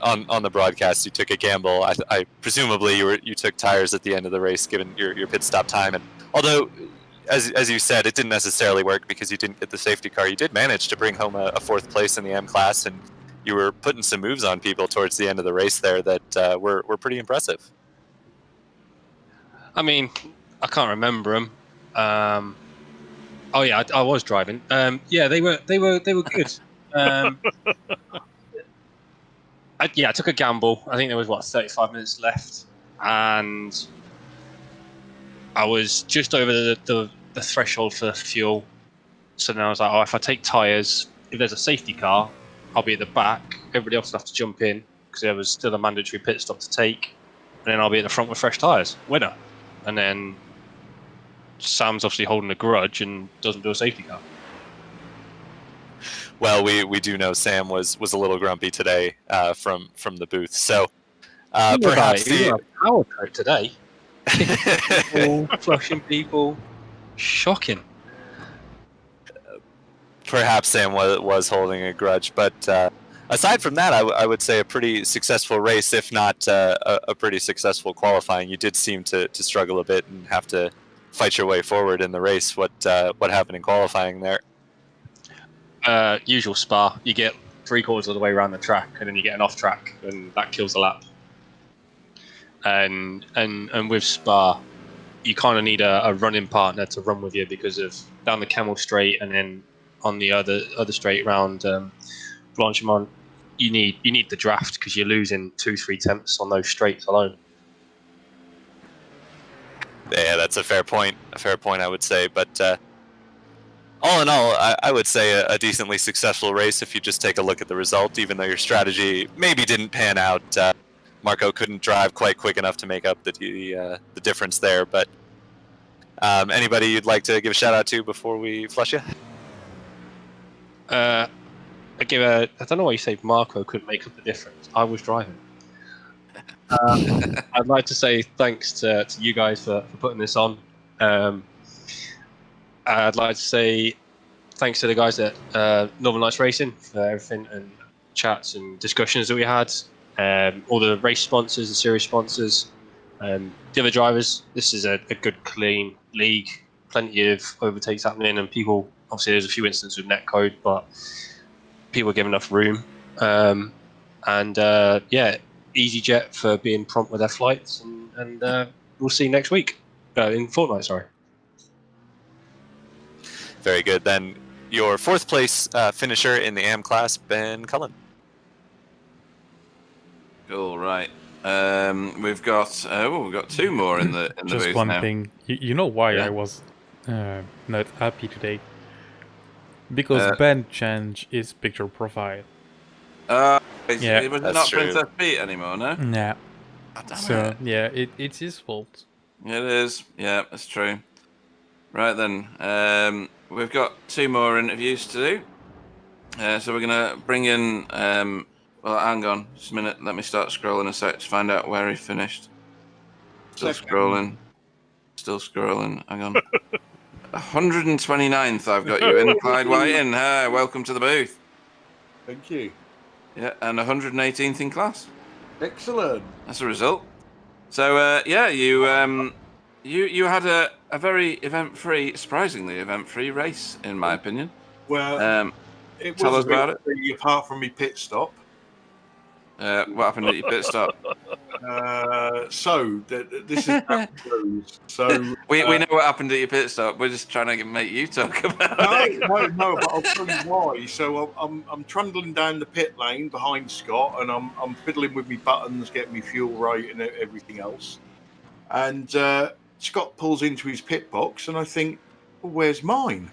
Speaker 4: on the broadcast you took a gamble. I presumably you took tires at the end of the race, given your pit stop time. And although, as you said, it didn't necessarily work because you didn't get the safety car, you did manage to bring home a fourth place in the M class, and you were putting some moves on people towards the end of the race there that were pretty impressive.
Speaker 8: I mean, I can't remember them. Oh yeah, I was driving. Yeah, they were good. I took a gamble. I think there was 35 minutes left, and I was just over the threshold for fuel. So then I was like, if I take tires, if there's a safety car, I'll be at the back. Everybody else will have to jump in because there was still a mandatory pit stop to take, and then I'll be at the front with fresh tires. Winner. And then Sam's obviously holding a grudge and doesn't do a safety car.
Speaker 4: Well, we do know Sam was a little grumpy today from the booth. So perhaps
Speaker 8: a power trip today. People, flushing people, shocking.
Speaker 4: Perhaps Sam was holding a grudge, but aside from that, I would say a pretty successful race, if not a pretty successful qualifying. You did seem to struggle a bit and have to fight your way forward in the race. What happened in qualifying there?
Speaker 8: Usual Spa. You get 3/4 of the way around the track, and then you get an off track, and that kills the lap. And with Spa, you kind of need a running partner to run with you because of down the Camel Straight, and then on the other straight round Blanchimont, you need the draft because you're losing 2-3 tenths on those straights alone.
Speaker 4: Yeah, that's a fair point. I would say, but all in all, I would say a decently successful race if you just take a look at the result. Even though your strategy maybe didn't pan out, Marco couldn't drive quite quick enough to make up the difference there. But anybody you'd like to give a shout out to before we flush you?
Speaker 8: I don't know why you say Marco couldn't make up the difference. I was driving. I'd like to say thanks to you guys for putting this on. I'd like to say thanks to the guys at Northern Lights Racing for everything and chats and discussions that we had. All the race sponsors, the series sponsors, the other drivers. This is a good, clean league. Plenty of overtakes happening, and people. Obviously, there's a few instances with netcode, but people are giving enough room. EasyJet for being prompt with their flights, and we'll see you next week in Fortnite. Sorry.
Speaker 4: Very good. Then your 4th place finisher in the AM class, Ben Cullen.
Speaker 1: All right. We've got 2 more in the
Speaker 3: Just
Speaker 1: booth
Speaker 3: one
Speaker 1: now.
Speaker 3: thing. You know why
Speaker 1: Yeah.
Speaker 3: I was not happy today? Because Ben changed his picture profile.
Speaker 1: Yeah.
Speaker 3: Yeah.
Speaker 1: Was it
Speaker 4: That's
Speaker 1: not
Speaker 4: true.
Speaker 1: Princess Pete anymore? No.
Speaker 3: Yeah.
Speaker 1: Oh, damn
Speaker 3: So
Speaker 1: it.
Speaker 3: yeah, it's his fault.
Speaker 1: It is. Yeah, that's true. Right then, we've got 2 more interviews to do. So we're gonna bring in. Well, hang on, just a minute. Let me start scrolling a sec to find out where he finished. Still scrolling. Still scrolling. Hang on. 129th. I've got you in, Clyde Whiting. Hi, welcome to the booth.
Speaker 9: Thank you.
Speaker 1: Yeah, and 118th in class.
Speaker 9: Excellent.
Speaker 1: That's a result. So you had a very event-free, surprisingly event-free race, in my opinion.
Speaker 9: Well, it
Speaker 1: tell
Speaker 9: was
Speaker 1: us about it.
Speaker 9: Apart from me pit stop.
Speaker 1: What happened at your pit stop?
Speaker 9: This is so
Speaker 1: we know what happened at your pit stop. We're just trying to make you talk about it.
Speaker 9: No, but I'll tell you why. So I'm trundling down the pit lane behind Scott, and I'm fiddling with me buttons, getting me fuel right, and everything else. And Scott pulls into his pit box, and I think, well, where's mine?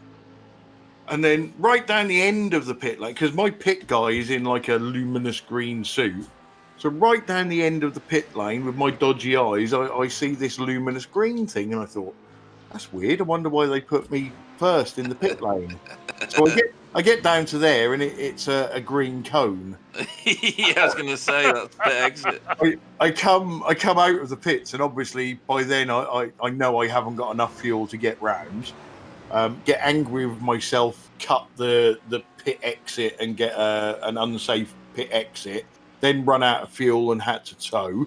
Speaker 9: And then right down the end of the pit lane, because my pit guy is in like a luminous green suit. So right down the end of the pit lane with my dodgy eyes, I see this luminous green thing, and I thought, that's weird. I wonder why they put me first in the pit lane. So I get down to there, and it's a green cone.
Speaker 1: Yeah, I was going to say that's pit exit.
Speaker 9: I come out of the pits, and obviously by then I know I haven't got enough fuel to get round. Get angry with myself, cut the pit exit and get an unsafe pit exit, then run out of fuel and had to tow.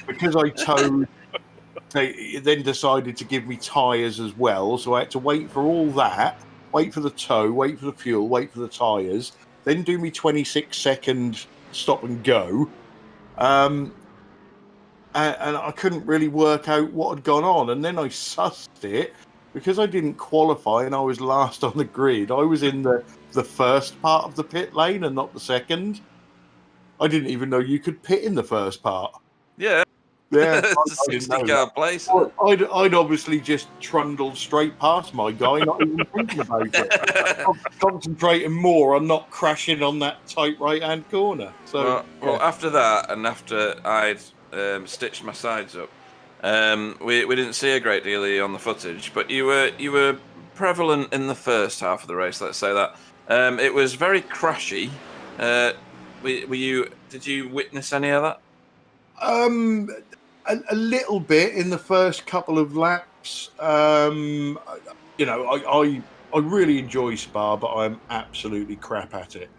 Speaker 9: Because I towed, they then decided to give me tyres as well, so I had to wait for all that, wait for the tow, wait for the fuel, wait for the tyres, then do me 26-second stop and go. And I couldn't really work out what had gone on, and then I sussed it. Because I didn't qualify and I was last on the grid, I was in the first part of the pit lane and not the second. I didn't even know you could pit in the first part.
Speaker 1: Yeah.
Speaker 9: Yeah,
Speaker 1: It's a 60-car place.
Speaker 9: I'd obviously just trundled straight past my guy, not even thinking about it. I'm concentrating more on not crashing on that tight right-hand corner. So,
Speaker 1: well, after that, and after I'd stitched my sides up, we didn't see a great deal of you on the footage, but you were prevalent in the first half of the race. Let's say that it was very crashy. Did you witness any of that?
Speaker 9: A little bit in the first couple of laps. I really enjoy Spa, but I'm absolutely crap at it.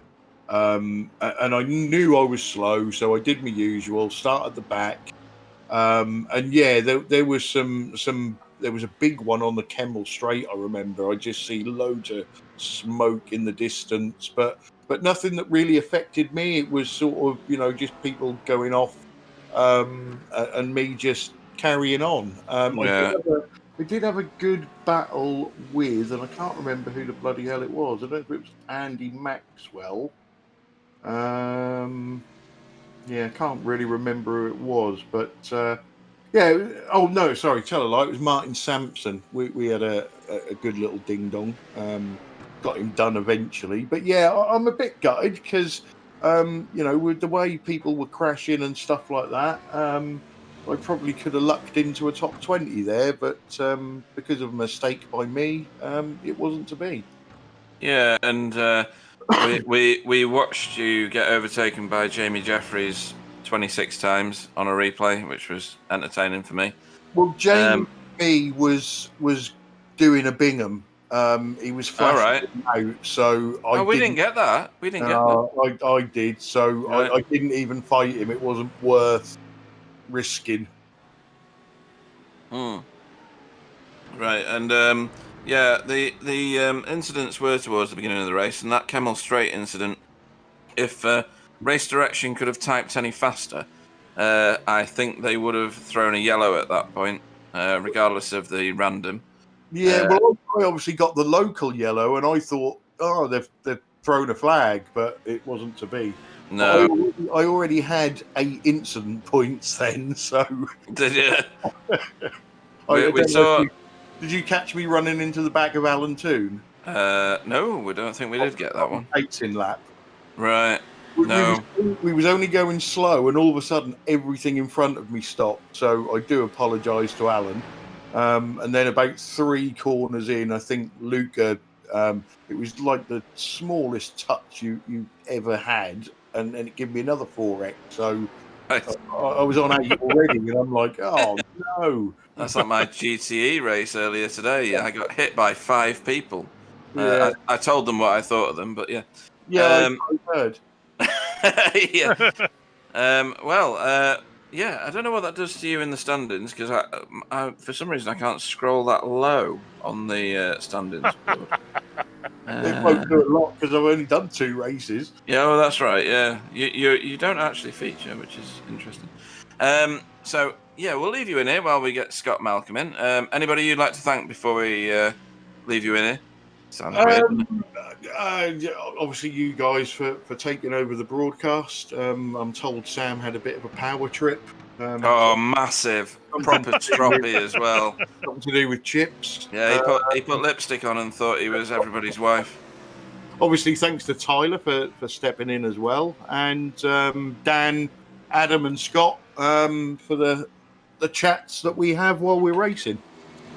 Speaker 9: And I knew I was slow, so I did my usual. Start at the back. And yeah, there was there was a big one on the Kemmel Straight. I remember. I just see loads of smoke in the distance, but nothing that really affected me. It was sort of just people going off, and me just carrying on.
Speaker 1: Yeah.
Speaker 9: I did have a good battle with, and I can't remember who the bloody hell it was. I don't know if it was Andy Maxwell. Yeah, I can't really remember who it was, but yeah. Oh no, sorry, tell a lie. It was Martin Sampson. We had a good little ding dong. Got him done eventually, but yeah, I'm a bit gutted because with the way people were crashing and stuff like that, I probably could have lucked into a top 20 there, but because of a mistake by me, it wasn't to be.
Speaker 1: Yeah, and we watched you get overtaken by Jamie Jeffries 26 times on a replay, which was entertaining for me.
Speaker 9: Well, Jamie was doing a Bingham. He was flashing out, so
Speaker 1: we didn't get that. We didn't get that.
Speaker 9: I did, so
Speaker 1: Right.
Speaker 9: I didn't even fight him. It wasn't worth risking.
Speaker 1: Right, and the incidents were towards the beginning of the race, and that Kemmel Straight incident. If race direction could have typed any faster, I think they would have thrown a yellow at that point, regardless of the random.
Speaker 9: Yeah, well, I obviously got the local yellow, and I thought, oh, they've thrown a flag, but it wasn't to be.
Speaker 1: No,
Speaker 9: I already had 8 incident points then, so.
Speaker 1: Did you?
Speaker 9: we
Speaker 1: saw.
Speaker 9: Did you catch me running into the back of Alan Toon?
Speaker 1: No, we don't think we did get that one.
Speaker 9: 18 lap.
Speaker 1: Right. No.
Speaker 9: We was only going slow, and all of a sudden, everything in front of me stopped. So I do apologise to Alan. And then about 3 corners in, I think Luca, it was like the smallest touch you ever had, and it gave me another 4x. So I was on 8 already, and I'm like, oh no.
Speaker 1: That's like my GTE race earlier today. I got hit by 5 people.
Speaker 9: Yeah.
Speaker 1: I told them what I thought of them, but yeah.
Speaker 9: Yeah, I heard.
Speaker 1: Yeah. Yeah, I don't know what that does to you in the standings, because I for some reason I can't scroll that low on the standings board.
Speaker 9: It won't do a lot because I've only done 2 races.
Speaker 1: Yeah, well, that's right. Yeah, you don't actually feature, which is interesting. So yeah, we'll leave you in here while we get Scott Malcolm in. Anybody you'd like to thank before we leave you in here?
Speaker 9: Obviously, you guys for taking over the broadcast. I'm told Sam had a bit of a power trip.
Speaker 1: Massive, proper stroppy as well.
Speaker 9: Something to do with chips.
Speaker 1: Yeah, he put lipstick on and thought he was everybody's wife.
Speaker 9: Obviously, thanks to Tyler for stepping in as well, and Dan, Adam, and Scott for the chats that we have while we're racing.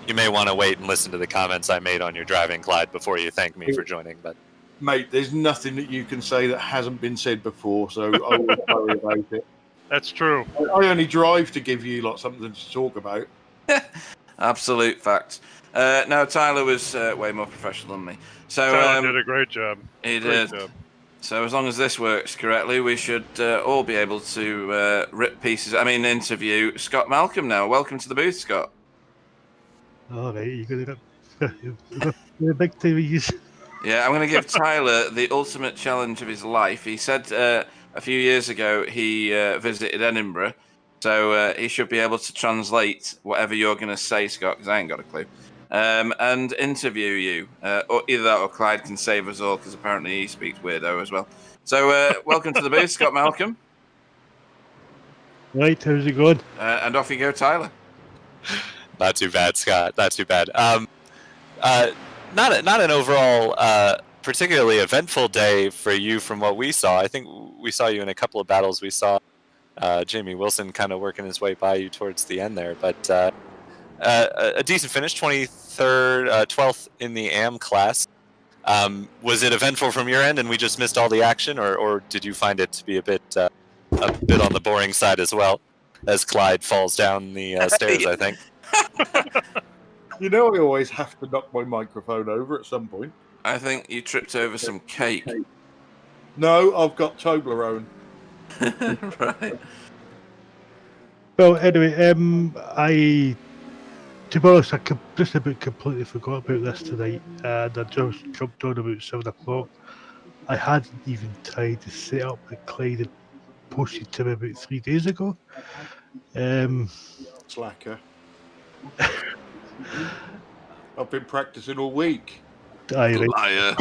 Speaker 4: You may want to wait and listen to the comments I made on your driving, Clyde, before you thank me for joining. But
Speaker 9: mate, there's nothing that you can say that hasn't been said before, so I won't worry about it.
Speaker 2: That's true.
Speaker 9: I only drive to give you something to talk about.
Speaker 1: Absolute facts. No, Tyler was way more professional than me. So
Speaker 2: Tyler did a great job.
Speaker 1: He did. So as long as this works correctly, we should all be able to interview Scott Malcolm now. Welcome to the booth, Scott.
Speaker 10: All right, you're going to big time use.
Speaker 1: Yeah, I'm going to give Tyler the ultimate challenge of his life. He said a few years ago he visited Edinburgh, so he should be able to translate whatever you're going to say, Scott, because I ain't got a clue, and interview you. Or either that or Clyde can save us all, because apparently he speaks weirdo as well. So welcome to the booth, Scott Malcolm.
Speaker 10: Right, how's it going?
Speaker 1: And off you go, Tyler.
Speaker 4: Not too bad, Scott. Not too bad. Not an overall particularly eventful day for you from what we saw. I think we saw you in a couple of battles. We saw Jamie Wilson kind of working his way by you towards the end there. But a decent finish, 23rd, 12th in the AM class. Was it eventful from your end and we just missed all the action, or did you find it to be a bit on the boring side as well, as Clyde falls down the stairs, I think?
Speaker 9: You know I always have to knock my microphone over at some point.
Speaker 1: I think you tripped over some cake.
Speaker 9: No, I've got Toblerone.
Speaker 1: Right.
Speaker 10: Well, anyway, to be honest, I just about completely forgot about this tonight, and I just jumped on about 7 o'clock. I hadn't even tried to set up the Clyde and posted to me about 3 days ago.
Speaker 9: Slacker. I've been practicing all week.
Speaker 10: Aye, right.
Speaker 1: Liar.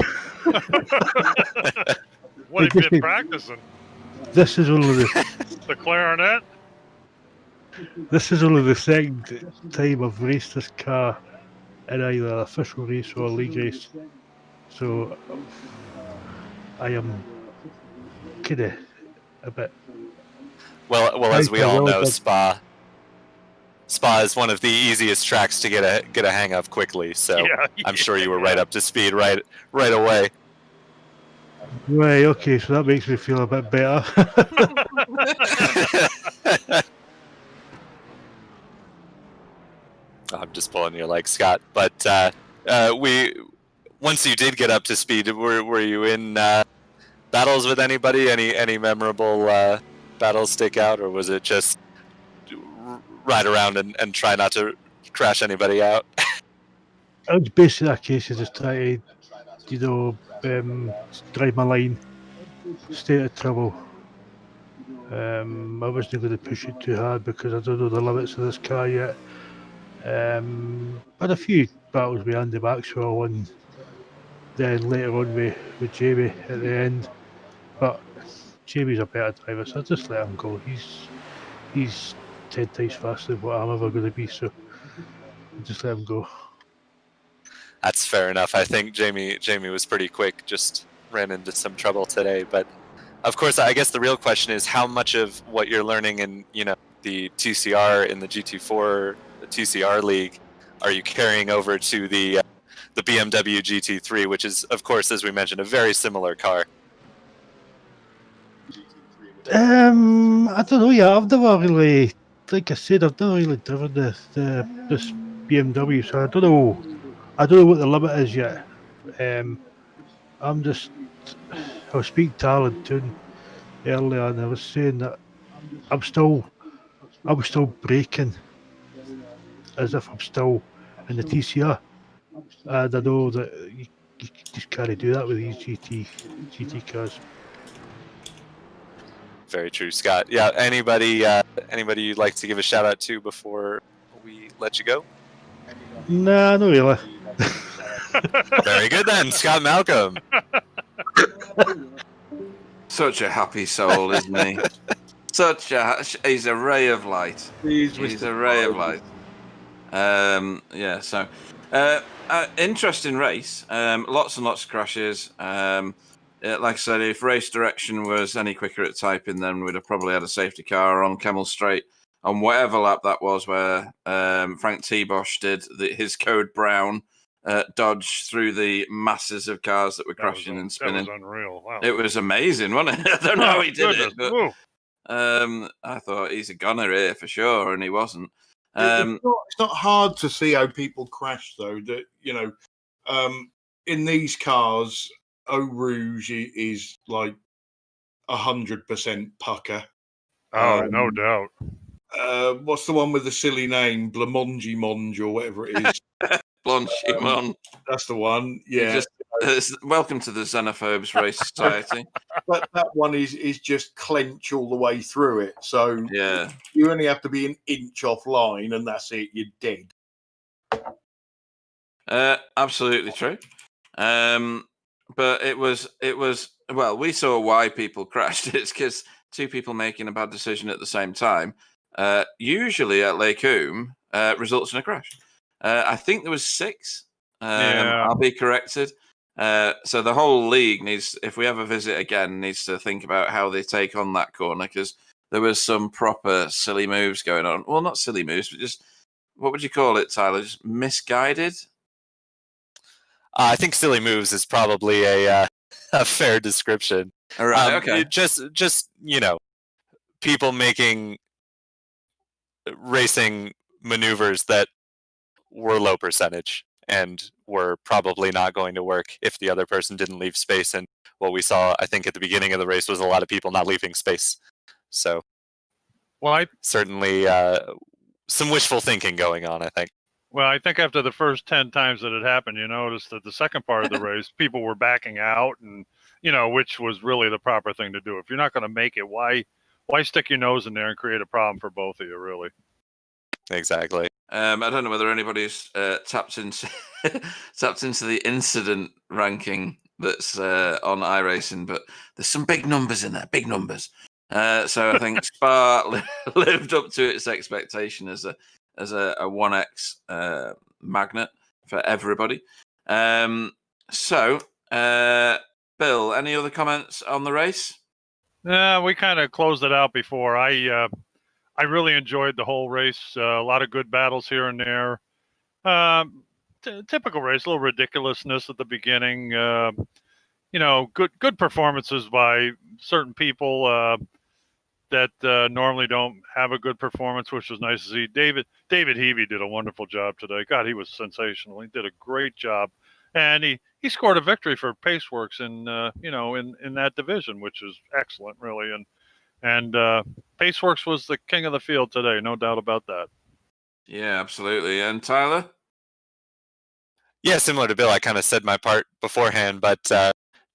Speaker 2: What have you been practicing?
Speaker 10: This is only
Speaker 2: The clarinet?
Speaker 10: This is only the second time I've raced this car in either an official race or a league race. So I am kind of a bit...
Speaker 4: Well, as we all know, Spa is one of the easiest tracks to get a hang of quickly. So I'm sure you were right up to speed right away.
Speaker 10: Right, okay, so that makes me feel a bit better.
Speaker 4: I'm just pulling your leg, Scott. But we once you did get up to speed, were you in battles with anybody? Any memorable battles stick out, or was it just ride around and try not to crash anybody out?
Speaker 10: I was basically that case of just trying to, drive my line, stay out of trouble. I wasn't going to push it too hard because I don't know the limits of this car yet. Had a few battles with Andy Maxwell and then later on with Jamie at the end. But Jamie's a better driver, so I just let him go. He's 10 times faster than what I'm ever going to be, so I just let him go.
Speaker 4: That's fair enough. I think Jamie was pretty quick. Just ran into some trouble today, but of course, I guess the real question is how much of what you're learning in the TCR in the GT4 TCR league are you carrying over to the BMW GT3, which is of course, as we mentioned, a very similar car.
Speaker 10: I don't know. Yeah, I've never really, like I said, I've never really driven this BMW, so I don't know. I don't know what the limit is yet. I'm just. I was speaking to Alan Toon earlier, and I was saying that I'm still braking as if I'm still in the TCR, and I know that you just can't do that with these GT cars.
Speaker 4: Very true, Scott. Yeah. Anybody you'd like to give a shout out to before we let you go?
Speaker 10: Nah, not really.
Speaker 4: Very good then, Scott Malcolm.
Speaker 1: Such a happy soul, isn't he? He's a ray of light. He's a ray of light. Yeah. So, interesting race. Lots and lots of crashes. Like I said, if race direction was any quicker at typing, then we'd have probably had a safety car on Kemmel Straight on whatever lap that was, where Frank T. Bosch did his code brown dodge through the masses of cars that were crashing and spinning.
Speaker 2: That was unreal. Wow.
Speaker 1: It was amazing, wasn't it? I don't know how he did
Speaker 2: goodness.
Speaker 1: it, but I thought he's a gunner here for sure, and he wasn't.
Speaker 9: It's not hard to see how people crash, though. That in these cars, Eau Rouge is like 100% pucker.
Speaker 2: Oh, no doubt.
Speaker 9: What's the one with the silly name, Blamongi Monge or whatever it is?
Speaker 1: Blanchimon.
Speaker 9: That's the one. Yeah.
Speaker 1: Welcome to the Xenophobes Race Society.
Speaker 9: But that one is just clench all the way through it. So
Speaker 1: yeah,
Speaker 9: you only have to be an inch offline, and that's it. You're dead.
Speaker 1: Absolutely true. But it was well, we saw why people crashed. It's because two people making a bad decision at the same time, usually at Lake Hume, results in a crash. I think there was 6. I'll be corrected. So the whole league needs, if we ever visit again, needs to think about how they take on that corner, because there was some proper silly moves going on. Well, not silly moves, but just, what would you call it, Tyler? Just misguided?
Speaker 4: I think silly moves is probably a fair description.
Speaker 1: All right, okay.
Speaker 4: Just people making racing maneuvers that were low percentage and were probably not going to work if the other person didn't leave space. And what we saw, I think, at the beginning of the race was a lot of people not leaving space. So,
Speaker 2: well,
Speaker 4: certainly some wishful thinking going on, I think.
Speaker 2: Well, I think after the first 10 times that it happened, you noticed that the second part of the race, people were backing out, and which was really the proper thing to do. If you're not going to make it, why stick your nose in there and create a problem for both of you, really?
Speaker 4: Exactly.
Speaker 1: I don't know whether anybody's tapped into the incident ranking that's on iRacing, but there's some big numbers in there, big numbers. So I think Spa lived up to its expectation as a 1x magnet for everybody. So, Bill, any other comments on the race?
Speaker 2: We kind of closed it out before. I really enjoyed the whole race. A lot of good battles here and there. Typical race, a little ridiculousness at the beginning. good performances by certain people that normally don't have a good performance, which was nice to see. David Heavey did a wonderful job today. God, he was sensational. He did a great job, and he scored a victory for Paceworks in that division, which is excellent, really. And Paceworks was the king of the field today, no doubt about that.
Speaker 1: Yeah, absolutely. And Tyler?
Speaker 4: Yeah, similar to Bill, I kind of said my part beforehand, but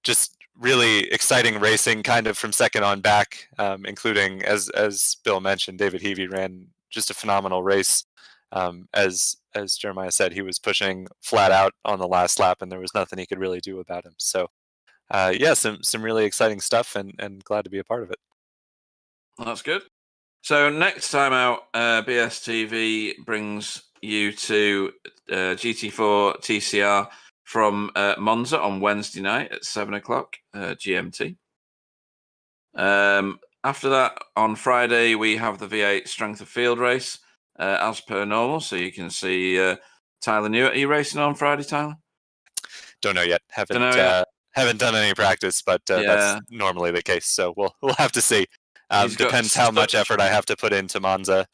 Speaker 4: just really exciting racing, kind of from second on back, including as Bill mentioned, David Heavey ran just a phenomenal race. As Jeremiah said, he was pushing flat out on the last lap, and there was nothing he could really do about him. So, yeah, some really exciting stuff, and glad to be a part of it.
Speaker 1: That's good. So next time out, BSTV brings you to GT4 TCR from Monza on Wednesday night at 7 o'clock GMT. After that, on Friday, we have the V8 Strength of Field race as per normal. So you can see Tyler Newitt. Are you racing on Friday, Tyler?
Speaker 4: Don't know yet. Haven't done any practice, but that's normally the case. So we'll have to see. Depends how much effort I have to put into Monza.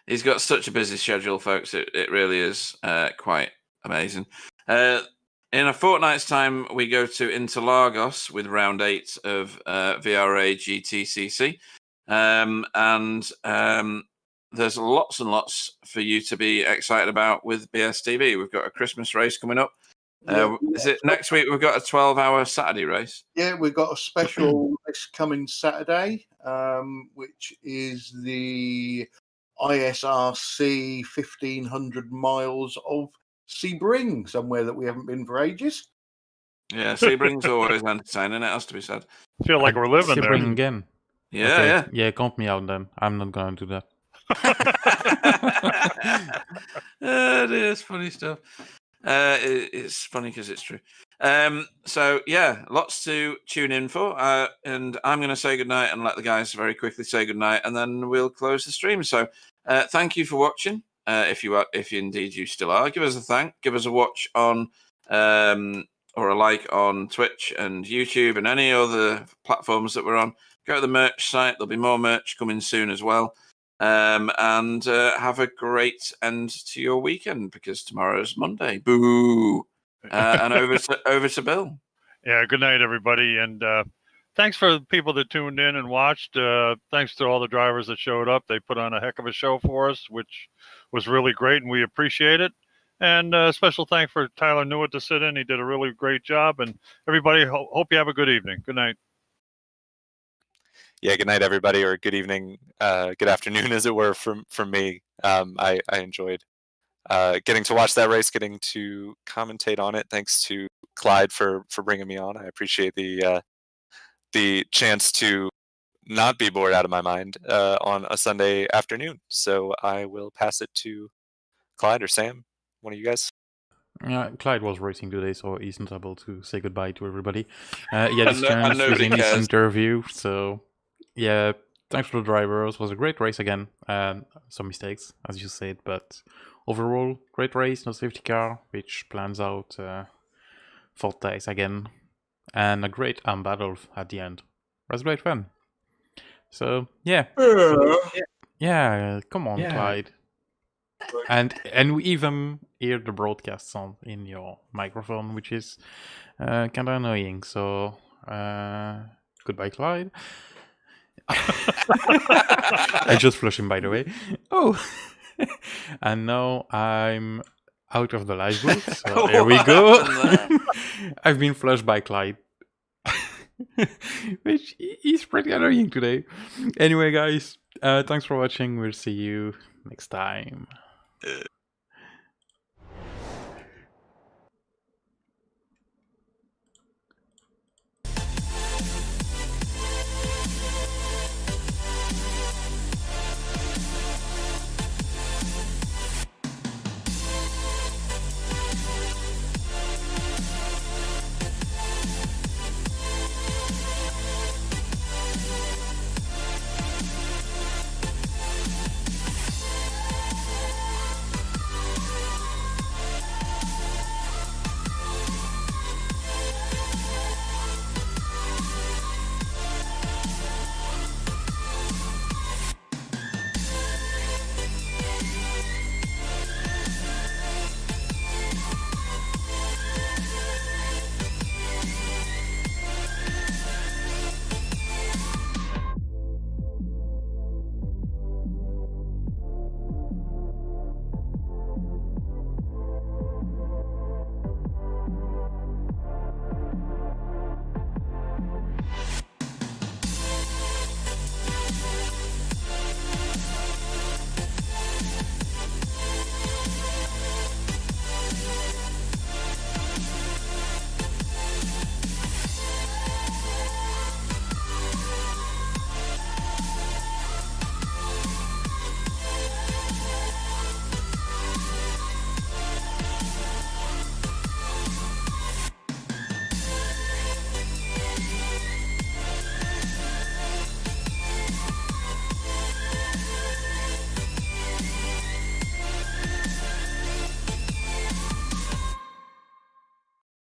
Speaker 1: He's got such a busy schedule, folks. It really is quite amazing. In a fortnight's time, we go to Interlagos with round 8 of VRA GTCC. And there's lots and lots for you to be excited about with BSTV. We've got a Christmas race coming up. Is it next week? We've got a 12-hour Saturday race.
Speaker 9: Yeah, we've got a special race coming Saturday, which is the ISRC 1500 miles of Sebring, somewhere that we haven't been for ages.
Speaker 1: Yeah, Sebring's always entertaining, it has to be said.
Speaker 2: I feel like we're living there.
Speaker 3: Sebring again.
Speaker 1: Yeah,
Speaker 3: okay. Yeah, count me out then. I'm not going to do that.
Speaker 1: It is funny stuff. It's funny because it's true. So yeah, lots to tune in for. And I'm going to say goodnight and let the guys very quickly say goodnight, and then we'll close the stream. So thank you for watching. If indeed you still are, give us a thank. Give us a watch on or a like on Twitch and YouTube and any other platforms that we're on. Go to the merch site. There'll be more merch coming soon as well. And have a great end to your weekend, because tomorrow's Monday. Boo! And over to Bill.
Speaker 2: Yeah, good night, everybody, and thanks for the people that tuned in and watched. Thanks to all the drivers that showed up. They put on a heck of a show for us, which was really great, and we appreciate it. And a special thank for Tyler Newitt to sit in. He did a really great job, and everybody, hope you have a good evening. Good night.
Speaker 4: Yeah, good night, everybody, or good evening, good afternoon, as it were, from me. I enjoyed getting to watch that race, getting to commentate on it. Thanks to Clyde for bringing me on. I appreciate the chance to not be bored out of my mind on a Sunday afternoon. So I will pass it to Clyde or Sam, one of you guys.
Speaker 3: Yeah, Clyde was racing today, so he's not able to say goodbye to everybody. This chance within this interview, so yeah, thanks for the drivers. It was a great race again. Some mistakes, as you said, but overall, great race. No safety car, which plans out fourth days again, and a great arm battle at the end. It was great fun. So yeah, come on, Clyde. And we even hear the broadcast sound in your microphone, which is kind of annoying. So goodbye, Clyde. I just flushed him, by the way. Oh, and now I'm out of the live booth. So here we go. I've been flushed by Clyde, which is pretty annoying today. Anyway, guys, thanks for watching. We'll see you next time.